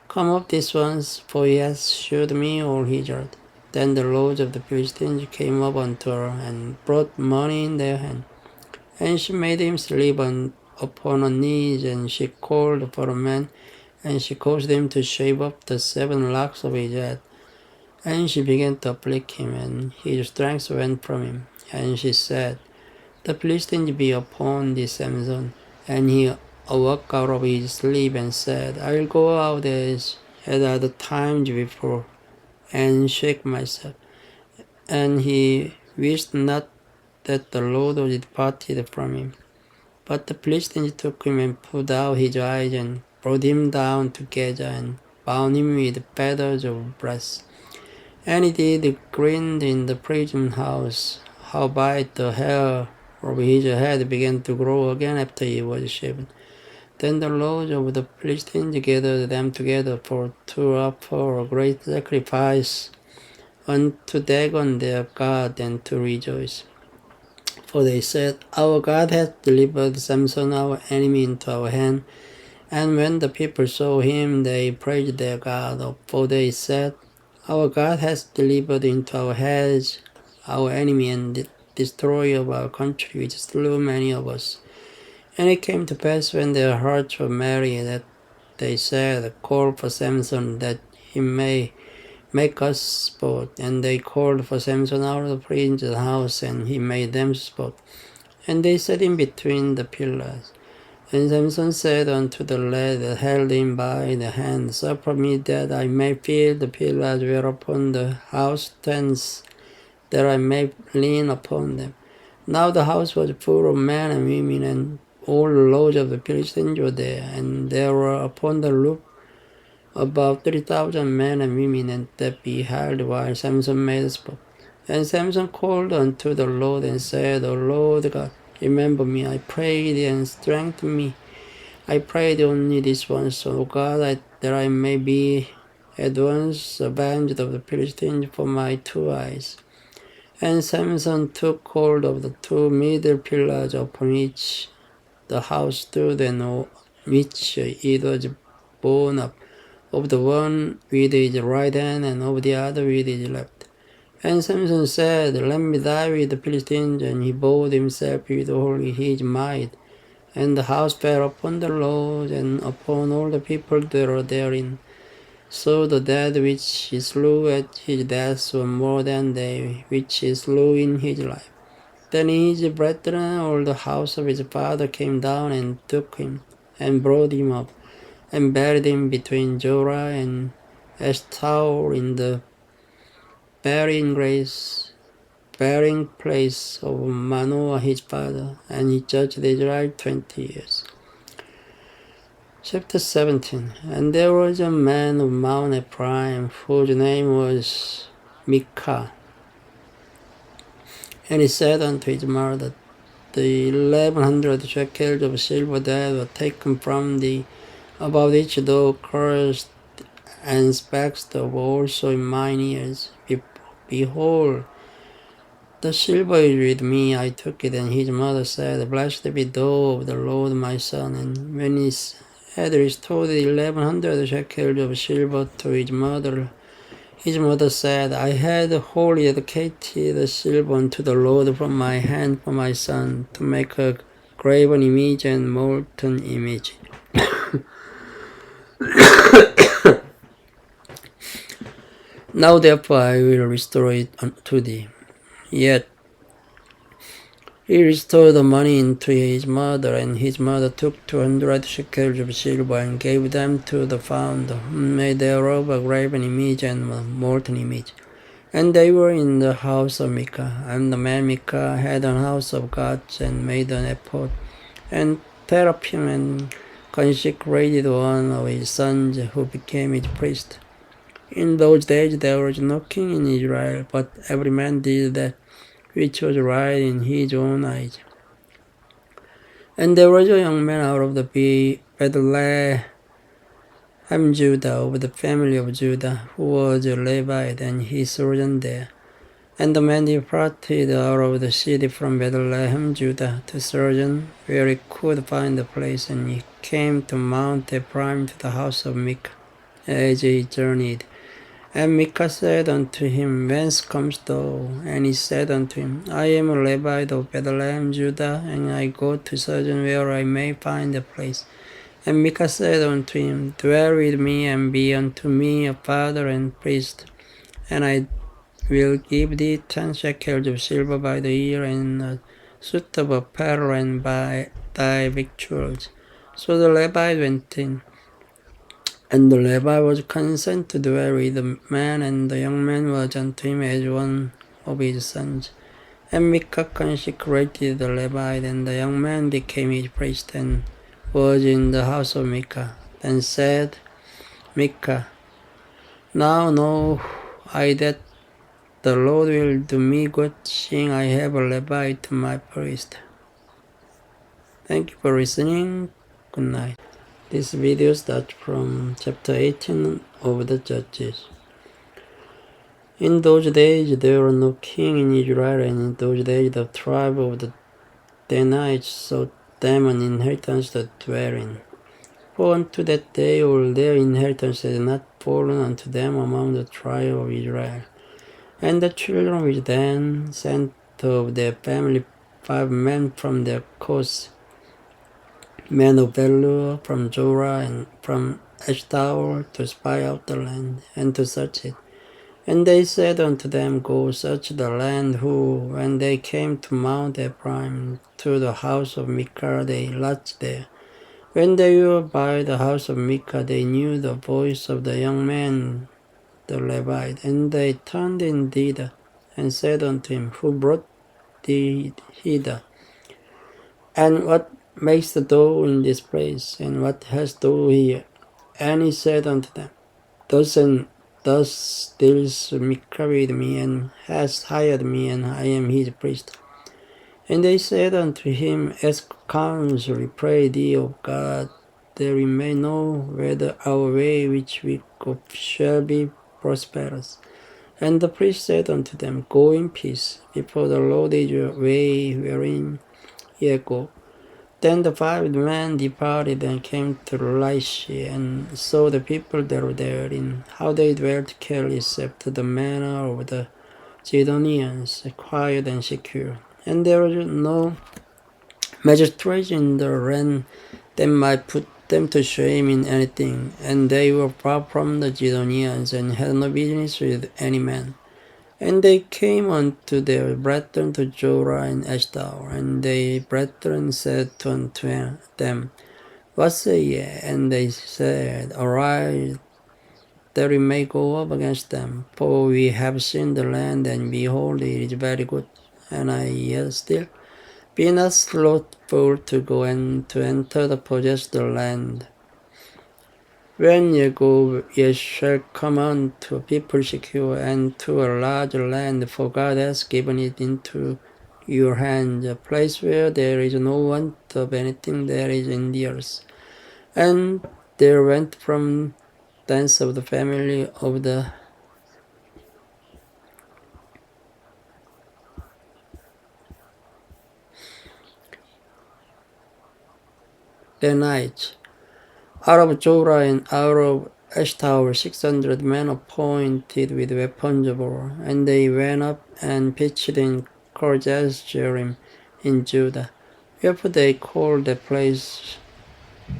Come up this once, for he hath shewed me all his art. Then the lords of the Philistines came up unto her, and brought money in their hand. And she made him sleep upon her knees, and she called for a man, and she caused him to shave up the 7 locks of his head. And she began to afflict him, and his strength went from him. And she said, The Philistines be upon this Samson. And he awoke out of his sleep, and said, I will go out as at other times before, and shake myself. And he wished not that the Lord was departed from him. But the Philistines took him and put out his eyes, and brought him down to Gaza, and bound him with fetters of brass. And he did grind in the prison house. Howbeit the hair of his head began to grow again after he was shaven. Then the lords of the Philistines gathered them together to offer a great sacrifice unto Dagon their God, and to rejoice. For they said, Our God hath delivered Samson our enemy into our hand. And when the people saw him, they praised their God. For they said, Our God hath delivered into our hands our enemy and the destroyer of our country, which slew many of us. And it came to pass, when their hearts were merry, that they said, Call for Samson, that he may make us sport. And they called for Samson out of the prince's house, and he made them sport. And they set him between the pillars. And Samson said unto the lad that held him by the hand, Suffer me that I may feel the pillars whereupon the house stands, that I may lean upon them. Now the house was full of men and women, and all the lords of the Philistines were there. And there were upon the roof about 3,000 men and women, and that beheld while Samson made sport. And Samson called unto the Lord, and said, O Lord God, remember me, I pray thee, and strengthen me. I pray thee only this once, O God, that I may be at once avenged of the Philistines for my 2 eyes. And Samson took hold of the 2 middle pillars upon which the house stood, and which it was borne up, of the one with his right hand, and of the other with his left. And Samson said, Let me die with the Philistines. And he bowed himself with all his might. And the house fell upon the lords, and upon all the people that were therein. So the dead which he slew at his death were more than they which he slew in his life. Then his brethren, all the house of his father, came down and took him, and brought him up, and buried him between Jorah and Eshtaol in the burying place of Manoah his father, and he judged Israel 20 years. Chapter 17. And there was a man of Mount Ephraim, whose name was Micah. And he said unto his mother, The 1,100 shekels of silver that were taken from thee, about which thou cursed and spakest of also in mine ears. Behold, the silver is with me, I took it. And his mother said, Blessed be thou of the Lord my son. And when he had restored the 1,100 shekels of silver to his mother said, I had wholly dedicated the silver unto the Lord from my hand for my son, to make a graven image and molten image. Now therefore I will restore it unto thee. Yet he restored the money into his mother, and his mother took 200 shekels of silver, and gave them to the founder, who made thereof a graven image and a molten image. And they were in the house of Micah. And the man Micah had an house of gods, and made an ephod, and teraphim, and consecrated one of his sons, who became his priest. In those days there was no king in Israel, but every man did that which was right in his own eyes. And there was a young man out of the Bethlehem, Judah, of the family of Judah, who was a Levite, and he sojourned there. And the man departed out of the city from Bethlehem, Judah, to sojourn where he could find a place, and he came to Mount Ephraim, to the house of Micah, as he journeyed. And Micah said unto him, Whence comest thou? And he said unto him, I am a Levite of Bethlehem, Judah, and I go to sojourn where I may find a place. And Micah said unto him, Dwell with me, and be unto me a father and priest, and I will give thee 10 shekels of silver by the year, and a suit of apparel, and by thy victuals. So the Levite went in. And the Levite was consent to dwell with the man, and the young man was unto him as one of his sons. And Micah consecrated the Levite, and the young man became his priest, and was in the house of Micah. Then said Micah, Now know I that the Lord will do me good, seeing I have a Levite to my priest. Thank you for listening. Good night. This video starts from chapter 18 of the Judges. In those days there was no king in Israel, and in those days the tribe of the Danites sought them an inheritance to dwell in. For unto that day all their inheritance had not fallen unto them among the tribe of Israel. And the children which then sent of their family 5 men from their coasts, men of valor from Zorah and from Eshtaol, to spy out the land, and to search it. And they said unto them, Go search the land. Who, when they came to Mount Ephraim, to the house of Micah, they lodged there. When they were by the house of Micah, they knew the voice of the young man, the Levite, and they turned in thither, and said unto him, Who brought thee hither? And what makest thou in this place? And what hast thou here? And he said unto them, Thus and thus deals Micah with me, and hast hired me, and I am his priest. And they said unto him, Ask counsel, we pray thee of God, that we may know whether our way which we go shall be prosperous. And the priest said unto them, Go in peace, before the Lord is your way wherein ye go. Then the 5 men departed and came to Laish, and saw the people that were therein, how they dwelt careless after the manner of the Zidonians, quiet and secure. And there was no magistrate in the land that might put them to shame in anything, and they were far from the Zidonians, and had no business with any man. And they came unto their brethren to Zorah and Eshtaol, and their brethren said unto them, What say ye? And they said, Arise, that we may go up against them, for we have seen the land, and behold, it is very good. And I yet still, be not slothful to go and to enter to possess the land. When ye go, ye shall come unto a people secure, and to a large land, for God has given it into your hands, a place where there is no want of anything that is in the earth. And there went from thence of the family of the Danites, out of Zorah and out of Eshtaol 600 men appointed with weapons of war, and they went up and pitched in Kirjath-jearim in Judah. Wherefore they called the place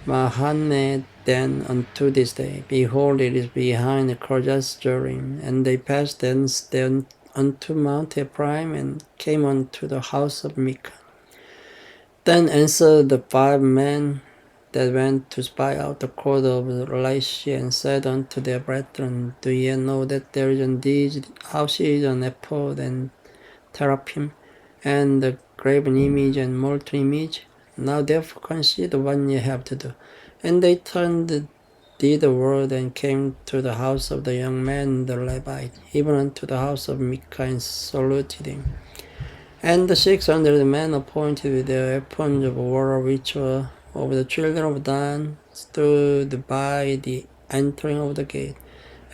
Mahane then unto this day. Behold, it is behind Kirjath-jearim. And they passed thence then unto Mount Ephraim, and came unto the house of Micah. Then answered the 5 men that went to spy out the court of Laish, and said unto their brethren, Do ye know that there is in these houses an ephod and teraphim, and a graven image and molten image? Now therefore consider what ye have to do. And they turned did the word and came to the house of the young man the Levite, even unto the house of Micah, and saluted him. And the 600 men appointed with their weapons of war, which were of the children of Dan, stood by the entering of the gate.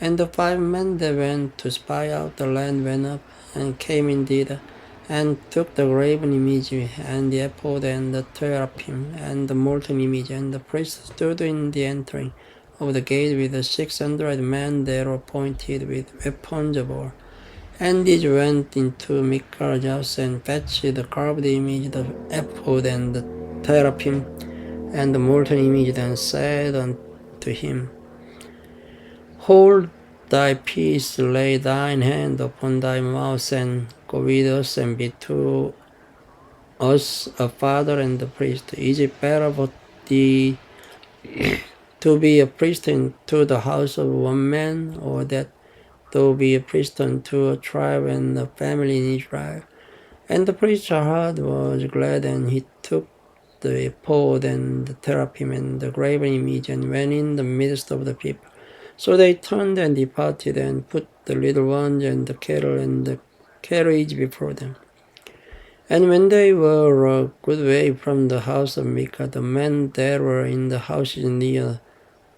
And the 5 men that went to spy out the land went up, and came indeed, and took the graven image, and the ephod, and the teraphim, and the molten image. And the priest stood in the entering of the gate with the 600 men that were appointed with weapons of war. And these went into Micah's house, and fetched the carved image, the ephod, and the teraphim, and the molten image, and said unto him, Hold thy peace, lay thine hand upon thy mouth, and go with us, and be to us a father and a priest. Is it better for thee to be a priest unto the house of one man, or that thou be a priest unto a tribe and a family in Israel? And the priest's heart was glad, and he took the ephod and the teraphim and the graven image, and went in the midst of the people. So they turned and departed, and put the little ones and the cattle and the carriage before them. And when they were a good way from the house of Micah, the men that were in the houses near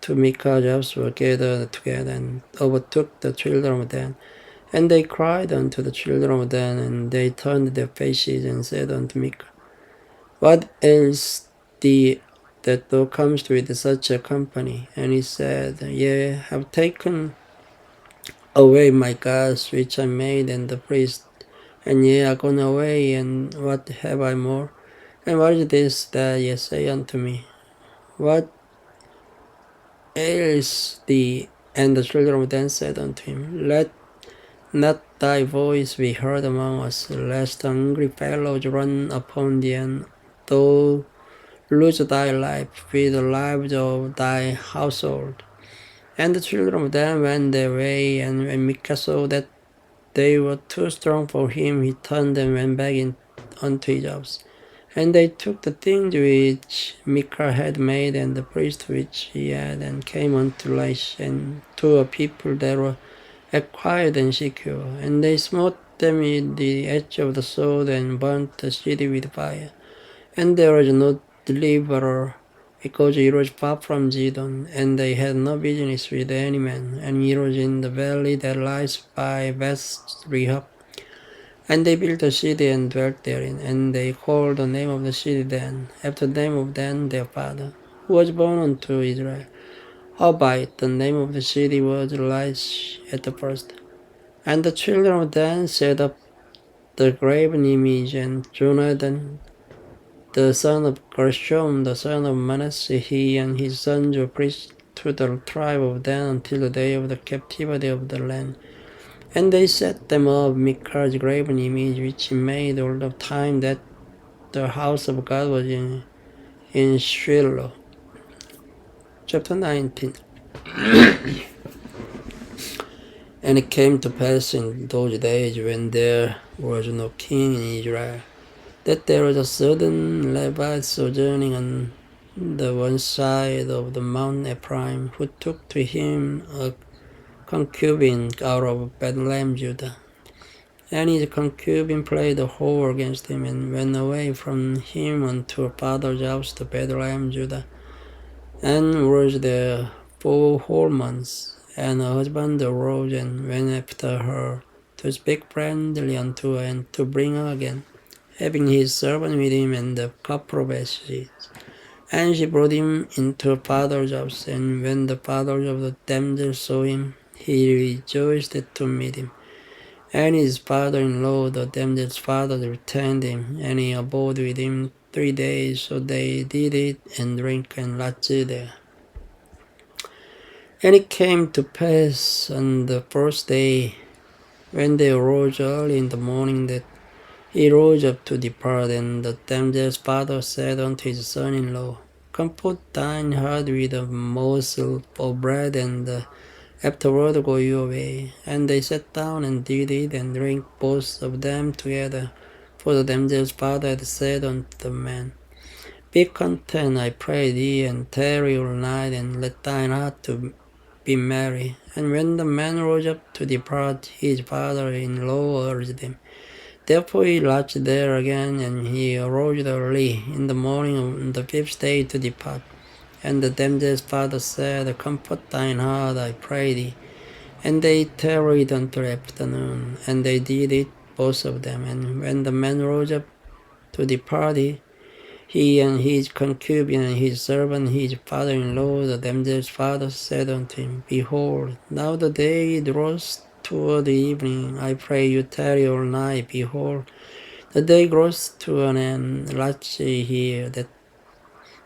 to Micah's house were gathered together, and overtook the children of Dan. And they cried unto the children of Dan, and they turned their faces, and said unto Micah, What ails thee, that thou comest with such a company? And he said, Ye have taken away my gods which I made, and the priest, and ye are gone away, and what have I more? And what is this that ye say unto me? What ails thee? And the children of Dan said unto him, Let not thy voice be heard among us, lest hungry fellows run upon thee, and thou lose thy life with the lives of thy household. And the children of Dan went their way, and when Micah saw that they were too strong for him, he turned and went back unto his house. And they took the things which Micah had made, and the priest which he had, and came unto Laish, and to a people that were quiet and secure. And they smote them with the edge of the sword, and burnt the city with fire. And there was no deliverer, because it was far from Zidon, and they had no business with any man. And it was in the valley that lies by Beth Rehob. And they built a city and dwelt therein, and they called the name of the city Dan, after the name of Dan their father, who was born unto Israel. Howbeit the name of the city was Laish at the first. And the children of Dan set up the graven image, and Jonathan, the son of Gershom, the son of Manasseh, he and his sons were priests to the tribe of Dan until the day of the captivity of the land. And they set them up Micah's graven image, which he made all the time that the house of God was in Shiloh. Chapter 19. And it came to pass in those days, when there was no king in Israel, that there was a certain Levite sojourning on the one side of the Mount Ephraim, who took to him a concubine out of Bethlehem, Judah. And his concubine played a whore against him, and went away from him unto her father's house to Bethlehem, Judah, and was there 4 whole months. And her husband arose and went after her, to speak friendly unto her, and to bring her again, having his servant with him and a couple of asses. And she brought him into her father's house, and when the father of the damsel saw him, he rejoiced to meet him. And his father-in-law, the damsel's father, retained him, and he abode with him 3 days. So they did eat and drink and lodged there. And it came to pass on the first day, when they arose early in the morning, that he rose up to depart. And the damsel's father said unto his son-in-law, Come put thine heart with a morsel of bread, and afterward go your way. And they sat down and did eat and drink, both of them together. For the damsel's father had said unto the man, Be content, I pray thee, and tarry all night, and let thine heart to be merry. And when the man rose up to depart, his father-in-law urged him. Therefore he lodged there again, and he arose early in the morning on the 5th day to depart. And the damsel's father said, Comfort thine heart, I pray thee. And they tarried until afternoon, and they did it, both of them. And when the man rose up to depart, he and his concubine and his servant, his father-in-law, the damsel's father, said unto him, Behold, now the day draws toward the evening. I pray you tarry all night. Behold, the day grows to an end. Lodge here, that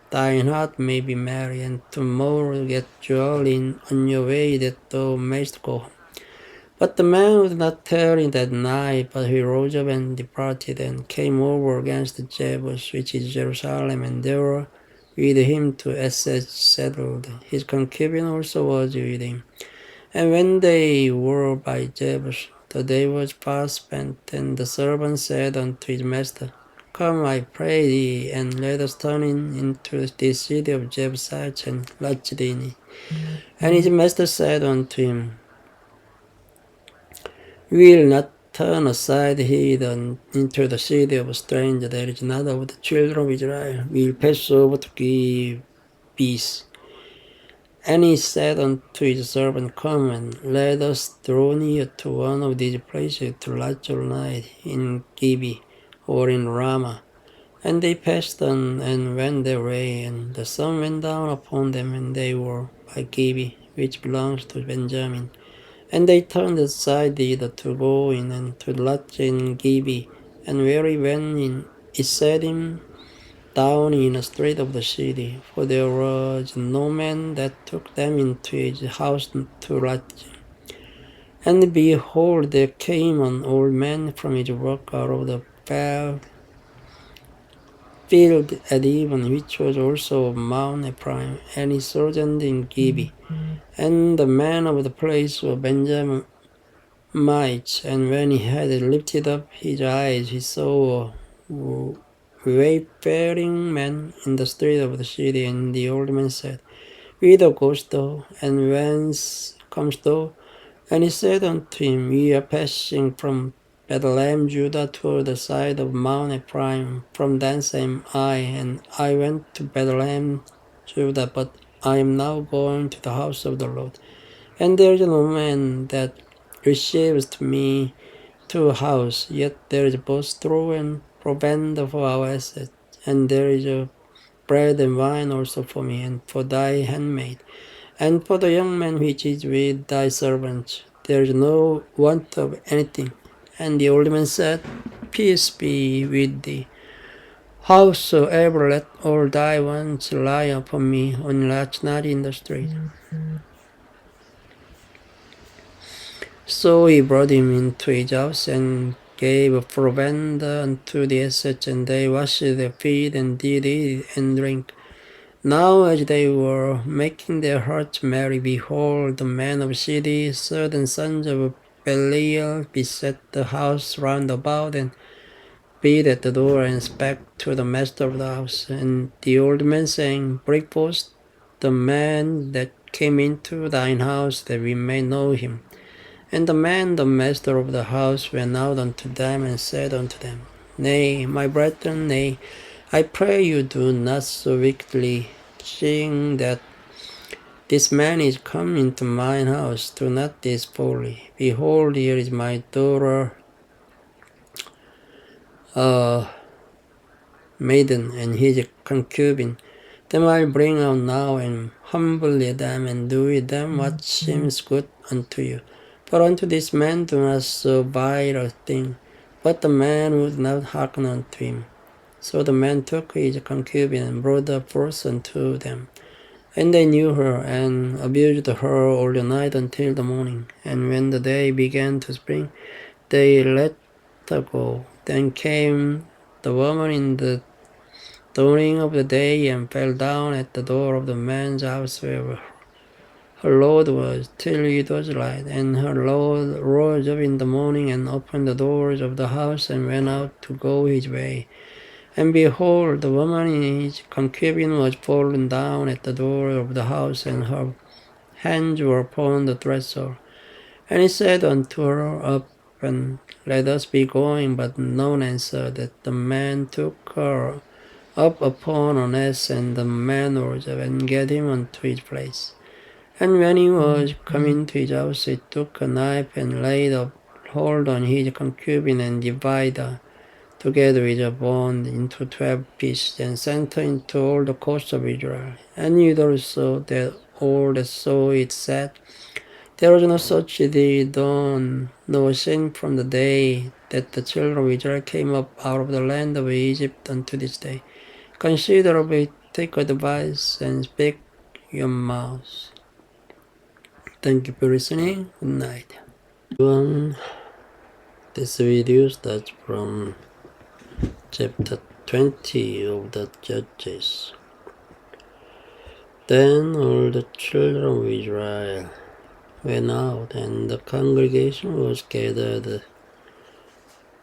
thine heart may be merry, and tomorrow get jolly on your way, that thou mayst go home. But the man would not tarry that night, but he rose up and departed, and came over against Jebus, which is Jerusalem, and there with him to este settled. His concubine also was with him. And when they were by Jebus, the day was fast spent, and the servant said unto his master, Come, I pray thee, and let us turn into this city of Jebusites, and lodge in it. And his master said unto him, We will not turn aside hither into the city of a stranger that is not of the children of Israel. We will pass over to give peace. And he said unto his servant, Come, and let us draw near to one of these places to lodge all night in Gabi or in Ramah. And they passed on and went their way, and the sun went down upon them, and they were by Gabi, which belongs to Benjamin. And they turned aside thither to go in and to lodge in Gabi. And where he went in, it set him down in a street of the city, for there was no man that took them into his house to lodge. And behold, there came an old man from his work out of the field at even, which was also of Mount Ephraim, and he sojourned in Gabi. And the man of the place was Benjamin. And when he had lifted up his eyes, he saw a wayfaring man in the street of the city. And the old man said, Whither goest thou, and whence comest thou? And he said unto him, We are passing from Bethlehem, Judah, toward the side of Mount Ephraim. From thence am I, and I went to Bethlehem, Judah, but I am now going to the house of the Lord. And there is no man that receives me to a house, yet there is both straw and provender for our assets, and there is a bread and wine also for me, and for thy handmaid, and for the young man which is with thy servants. There is no want of anything. And the old man said, Peace be with thee. Howsoever, let all thy wants lie upon me, only lodge not in the street. So he brought him into his house, and gave provender unto the assets, and they washed their feet, and did eat and drink. Now as they were making their hearts merry, behold, the men of the city, certain sons of Belial, beset the house round about, and beat at the door, and spake to the master of the house. And the old man saying, Bring forth the man that came into thine house, that we may know him. And the man, the master of the house, went out unto them, and said unto them, Nay, my brethren, nay, I pray you do not so wickedly, seeing that this man is come into mine house. Do not this folly. Behold, here is my daughter, maiden, and his concubine. Them I bring out now, and humbly them, and do with them what seems good unto you. But unto this man do not so vile a thing. But the man would not hearken unto him. So the man took his concubine, and brought her forth unto them. And they knew her, and abused her all the night until the morning. And when the day began to spring, they let her go. Then came the woman in the dawning of the day, and fell down at the door of the man's house where her lord was, till it was light. And her lord rose up in the morning, and opened the doors of the house, and went out to go his way. And behold, the woman in his concubine was fallen down at the door of the house, and her hands were upon the threshold. And he said unto her, Up, and let us be going. But none answered. That the man took her up upon an ass, and the man rose up and get him unto his place. And when he was come into his house, he took a knife and laid hold on his concubine, and divided her together with a bond into 12 pieces, and sent her into all the coasts of Israel. And it also that all that saw it said, There was no such deed done, no sin from the day that the children of Israel came up out of the land of Egypt unto this day. Consider of it, take advice, and speak your mouth. Thank you for listening. Good night. This video starts from chapter 20 of the Judges. Then all the children of Israel went out, and the congregation was gathered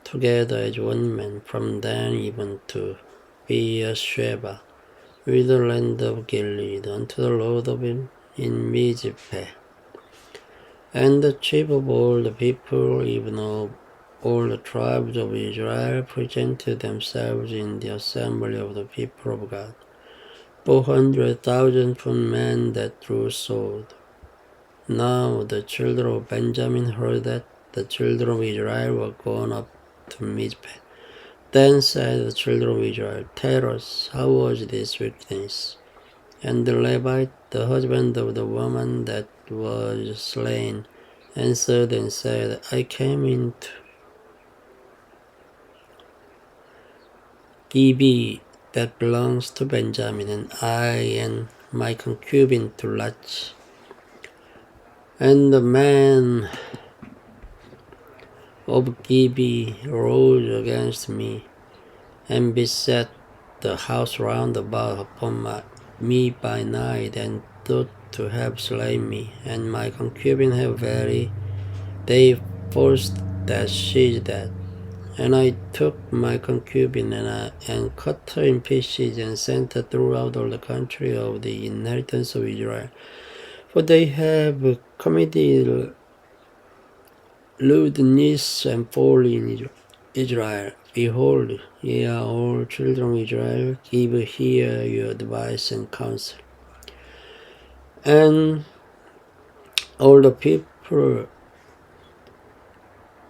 together as one man from Dan even to Beersheba, with the land of Gilead, unto the Lord of him in Mizpeh. And the chief of all the people, even of all the tribes of Israel, presented themselves in the assembly of the people of God, 400,000 from men that drew sword. Now the children of Benjamin heard that the children of Israel were gone up to Mizpeh. Then said the children of Israel, Tell us, how was this wickedness? And the Levite, the husband of the woman that was slain, answered and said, I came into Gabi that belongs to Benjamin, and I and my concubine to Lach. And the man of Gabi rose against me, and beset the house round about upon me by night, and thought to have slain me, and my concubine have they forced that she is dead. And I took my concubine, and cut her in pieces, and sent her throughout all the country of the inheritance of Israel. For they have committed lewdness and folly in Israel. Behold, ye are all children of Israel, give here your advice and counsel. And all the people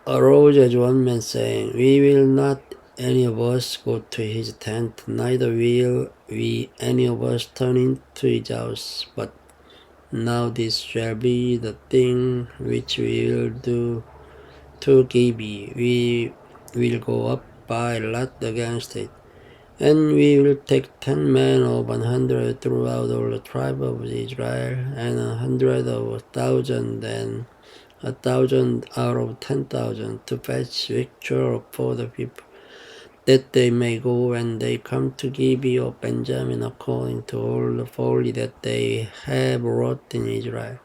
arose as one man, saying, We will not any of us go to his tent, neither will we any of us turn into his house. But now this shall be the thing which we will do to Gabi. We will go up by lot against it, and we will take 10 men of 100 throughout all the tribe of Israel, and 100 of 1,000, and 1,000 out of 10,000, to fetch victual for the people, that they may go when they come to Gabi of Benjamin, according to all the folly that they have wrought in Israel.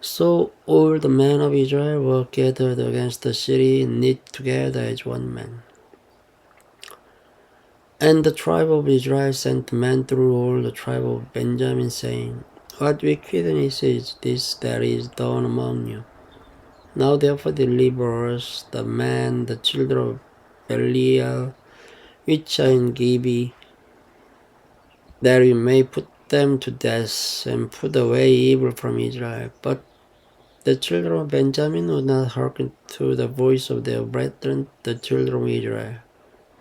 So all the men of Israel were gathered against the city, knit together as one man. And the tribe of Israel sent men through all the tribe of Benjamin, saying, What wickedness is this that is done among you? Now therefore deliver us the children of Belial, which are in Gabi, that we may put them to death, and put away evil from Israel. But the children of Benjamin would not hearken to the voice of their brethren, the children of Israel.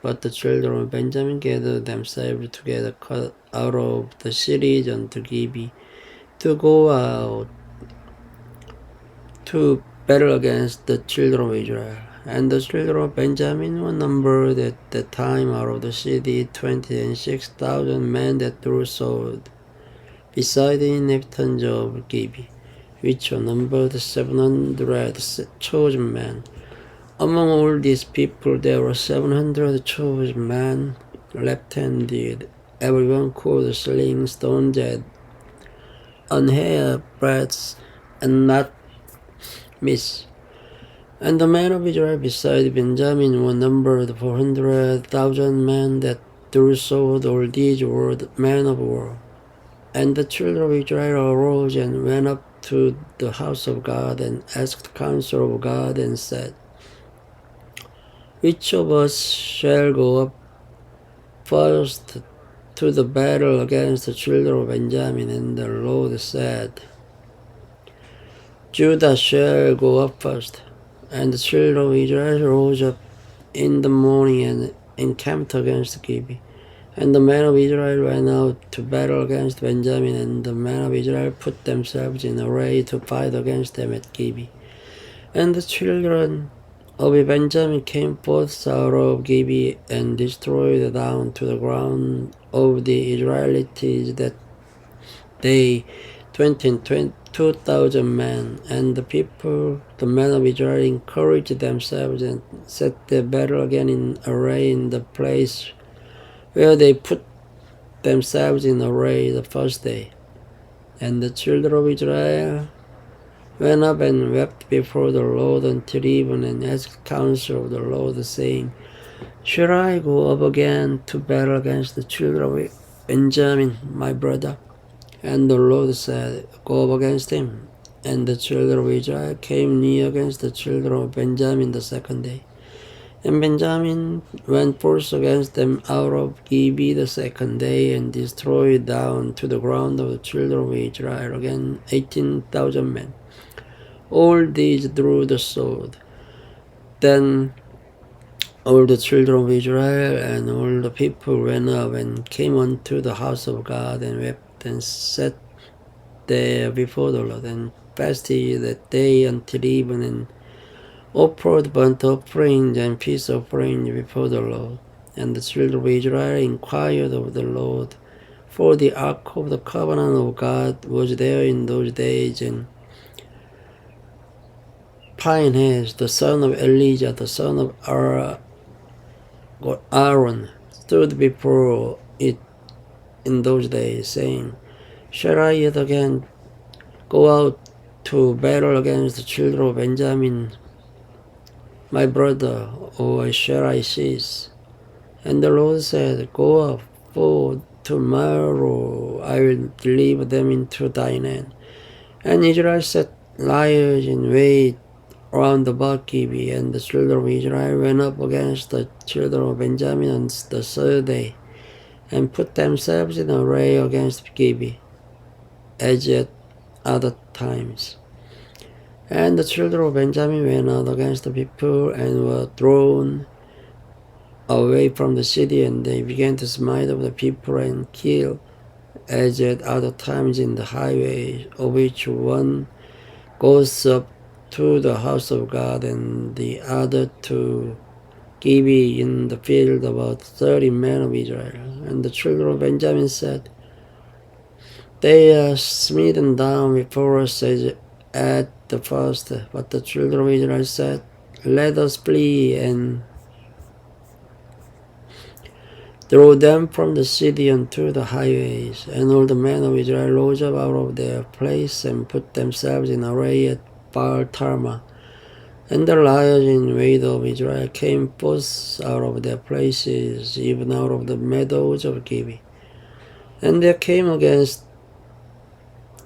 But the children of Benjamin gathered themselves together, cut out of the cities unto Gabi, to go out to battle against the children of Israel. And the children of Benjamin were numbered at that time out of the city 26,000 men that drew sword, beside the inhabitants of Gabi, which were numbered 700 chosen men. Among all these people there were 700 chosen men, left-handed, everyone could sling stones at an hair breadth and not miss. And the men of Israel beside Benjamin were numbered 400,000 men that drew sword. All these were the men of war. And the children of Israel arose and went up to the house of God and asked counsel of God and said, which of us shall go up first to the battle against the children of Benjamin? And the Lord said, Judah shall go up first. And the children of Israel rose up in the morning and encamped against Gibeah. And the men of Israel went out to battle against Benjamin, and the men of Israel put themselves in array to fight against them at Gibeah. And the children of Benjamin came forth out of Gibeah and destroyed down to the ground of the Israelites that day 22,000 men. And the people, the men of Israel, encouraged themselves and set their battle again in array in the place where they put themselves in array the first day. And the children of Israel went up and wept before the Lord until even, and asked counsel of the Lord, saying, shall I go up again to battle against the children of Benjamin, my brother? And the Lord said, go up against him. And the children of Israel came near against the children of Benjamin the second day. And Benjamin went forth against them out of Gibeah the second day, and destroyed down to the ground of the children of Israel again 18,000 men. All these drew the sword. Then all the children of Israel and all the people went up and came unto the house of God, and wept and sat there before the Lord, and fasted that day until even, and offered burnt offerings and peace offerings before the Lord. And the children of Israel inquired of the Lord, for the ark of the covenant of God was there in those days. And Phinehas, the son of Elijah, the son of Aaron, stood before it in those days, saying, shall I yet again go out to battle against the children of Benjamin, my brother, or shall I cease? And the Lord said, go up, for tomorrow I will deliver them into thine hand. And Israel set lions in wait round about Gibeah, and the children of Israel went up against the children of Benjamin on the third day, and put themselves in array against Gibeah, as at other times. And the children of Benjamin went out against the people, and were thrown away from the city, and they began to smite of the people and kill, as at other times in the highways, of which one goes up to the house of God, and the other to Gibeah in the field, about 30 men of Israel. And the children of Benjamin said, they are smitten down before us as at the first. But the children of Israel said, let us flee and throw them from the city unto the highways. And all the men of Israel rose up out of their place and put themselves in array at Baal Tamar. And the lions in wait of Israel came forth out of their places, even out of the meadows of Gibeah. And there came against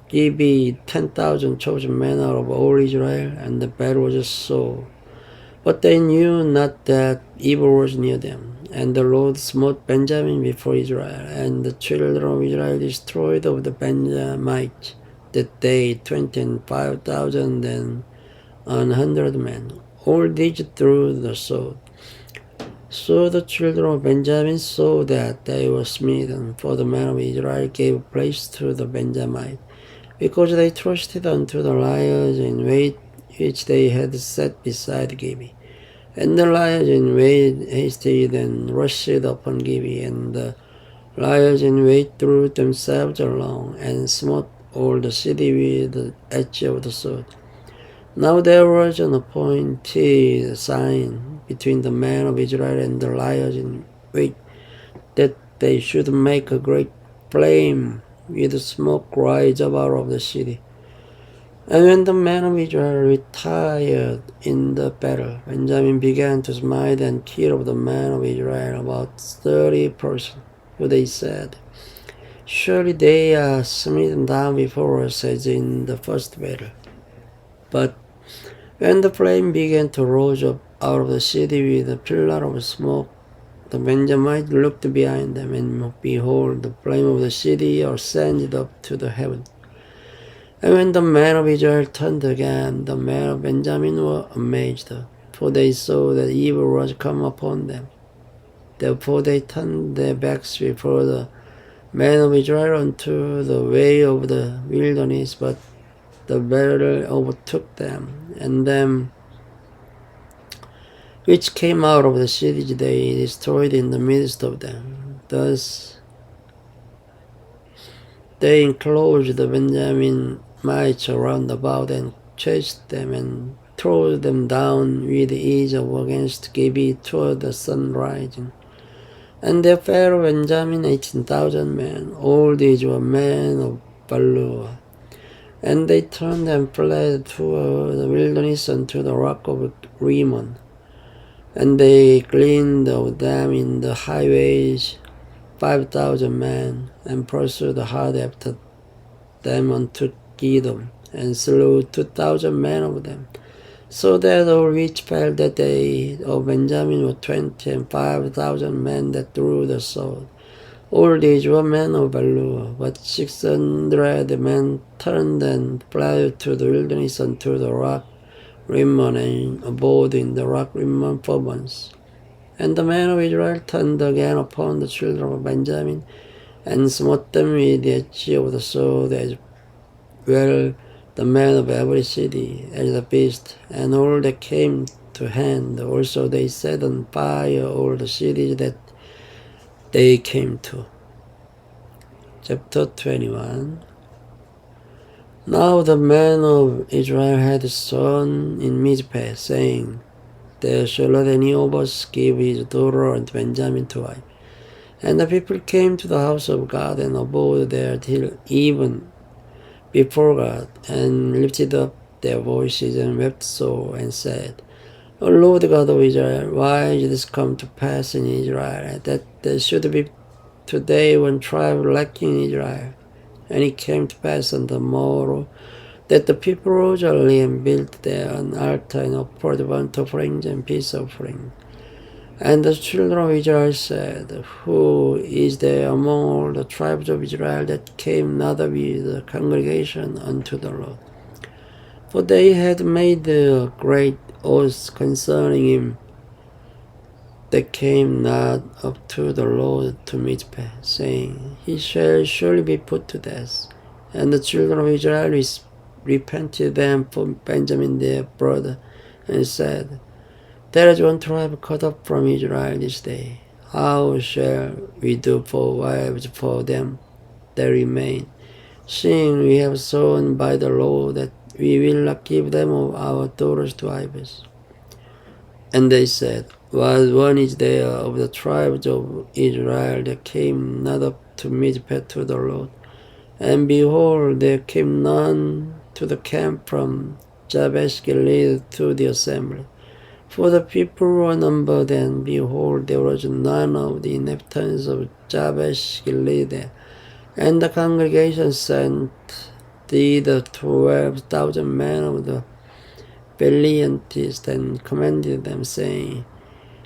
Gibeah 10,000 chosen men out of all Israel, and the battle was sore. But they knew not that evil was near them. And the Lord smote Benjamin before Israel, and the children of Israel destroyed of the Benjamites that day 25,000 and 100 men. All these drew the sword. So the children of Benjamin saw that they were smitten, for the men of Israel gave place to the Benjamites, because they trusted unto the lions in wait which they had set beside Gibeah. And the lions in wait hasted and rushed upon Gibeah, and the lions in wait threw themselves along, and smote all the city with the edge of the sword. Now there was an appointed sign between the men of Israel and the lions in wait, that they should make a great flame with smoke rise up out of the city. And when the men of Israel retired in the battle, Benjamin began to smite and kill of the men of Israel about 30%. For they said, surely they are smitten down before us as in the first battle. But when the flame began to rise up out of the city with a pillar of smoke, the Benjamites looked behind them, and behold, the flame of the city ascended up to the heaven. And when the men of Israel turned again, the men of Benjamin were amazed, for they saw that evil was come upon them. Therefore they turned their backs before the men of Israel unto the way of the wilderness, but the battle overtook them, and them which came out of the cities they destroyed in the midst of them. Thus they enclosed the Benjaminites around about, and chased them, and threw them down with ease against Gabi toward the sun rising. And there fell Benjamin 18,000 men, all these were men of valor. And they turned and fled toward the wilderness unto the rock of Rimmon. And they gleaned of them in the highways 5,000 men, and pursued hard after them unto Gidom, and slew 2,000 men of them. So that all which fell that day of Benjamin were 20, and 5,000 men that drew the sword. All these were men of valor, but 600 men turned and fled to the wilderness unto the rock Rimmon, and abode in the rock Rimmon 4 months. And the men of Israel turned again upon the children of Benjamin, and smote them with the edge of the sword, as well the men of every city, as the beast, and all that came to hand. Also they set on fire all the cities that they came to. Chapter 21. Now the men of Israel had sown in Mizpeh, saying, there shall not any of us give his daughter unto Benjamin to wife. And the people came to the house of God, and abode there till even before God, and lifted up their voices, and wept sore, and said, O Lord God of Israel, why is this come to pass in Israel, that there should be today one tribe lacking in Israel? And it came to pass on the morrow, that the people rose early, and built there an altar, and offered burnt offerings and peace offerings. And the children of Israel said, who is there among all the tribes of Israel that came not with the congregation unto the Lord? For they had made a great oath concerning him that came not up to the Lord to Mizpeh, saying, he shall surely be put to death. And the children of Israel repented them for Benjamin their brother, and said, there is one tribe cut off from Israel this day. How shall we do for wives for them that remain, seeing we have sworn by the Lord that we will not give them of our daughters to wives? And they said, what one is there of the tribes of Israel that came not up to Mizpeh to the Lord? And behold, there came none to the camp from Jabesh Gilead to the assembly. For the people were numbered, and behold, there was none of the inhabitants of Jabesh Gilead. And the congregation sent the 12,000 men of the valiantest, and commanded them, saying,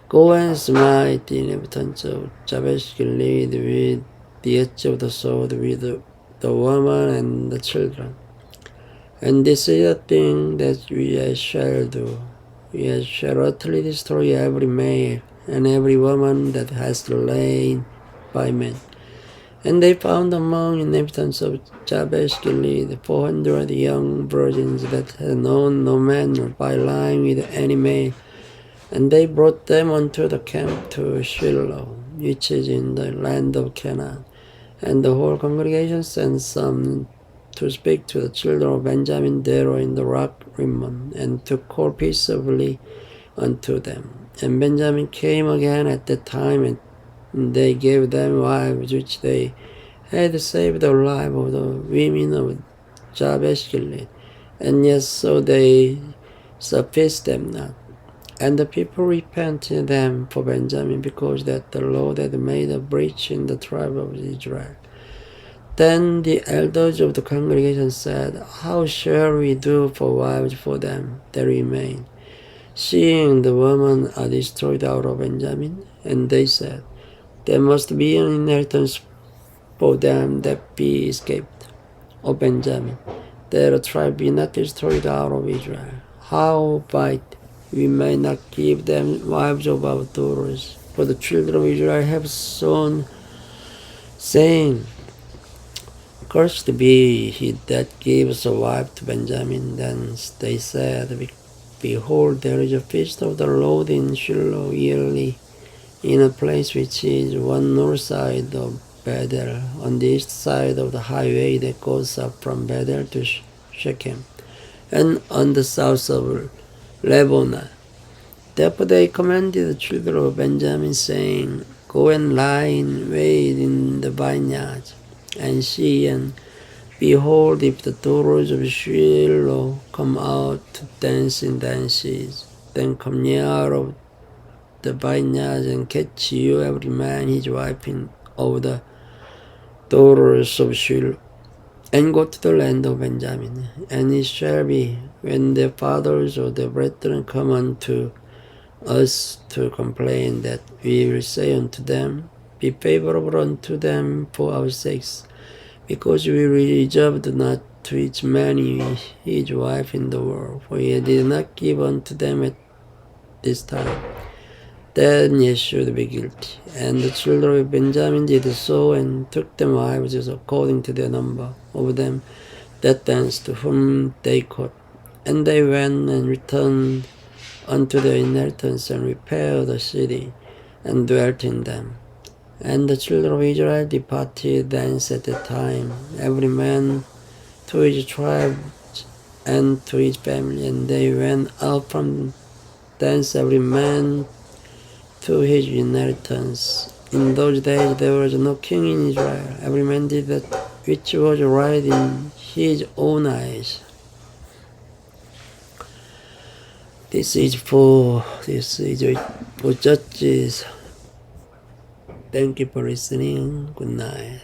go and smite the inhabitants of Jabesh Gilead with the edge of the sword, with the woman and the children. And this is the thing that we shall do. We shall utterly destroy every male and every woman that has lain by men. And they found among inhabitants of Jabesh Gilead 400 young virgins that had known no man by lying with any male. And they brought them unto the camp to Shiloh, which is in the land of Canaan. And the whole congregation sent some to speak to the children of Benjamin there in the rock Rimmon, and to call peaceably unto them. And Benjamin came again at that time, and they gave them wives which they had saved the life of the women of Jabesh Gilead. and yet so they sufficed them not. And the people repented them for Benjamin, because that the Lord had made a breach in the tribe of Israel. Then the elders of the congregation said, How shall we do for wives for them that remain, seeing the women are destroyed out of Benjamin? And they said, There must be an inheritance for them that be escaped of Benjamin, that a tribe be not destroyed out of Israel. Howbeit we may not give them wives of our daughters, for the children of Israel have sown, saying, Cursed be he that gives a wife to Benjamin. Then they said, Behold, there is a feast of the Lord in Shiloh yearly, in a place which is one north side of Bethel, on the east side of the highway that goes up from Bethel to Shechem, and on the south of Lebanon. Therefore they commanded the children of Benjamin, saying, Go and lie in wait in the vineyards, and see, and behold, if the daughters of Shiloh come out to dance in dances, then come ye out of the vineyards, and catch you every man his wife of the daughters of Shiloh, and go to the land of Benjamin. And it shall be, when the fathers of the brethren come unto us to complain, that we will say unto them, Be favorable unto them for our sakes, because we reserved not to each man his wife in the world, for he did not give unto them at this time. Then ye should be guilty. And the children of Benjamin did so, and took them wives according to the number of them that danced, whom they caught. And they went and returned unto their inheritance, and repaired the city, and dwelt in them. And the children of Israel departed thence at that time, every man to his tribe and to his family. And they went out from thence, every man to his inheritance. In those days there was no king in Israel. Every man did that which was right in his own eyes. This is for Judges. Thank you for listening. Good night.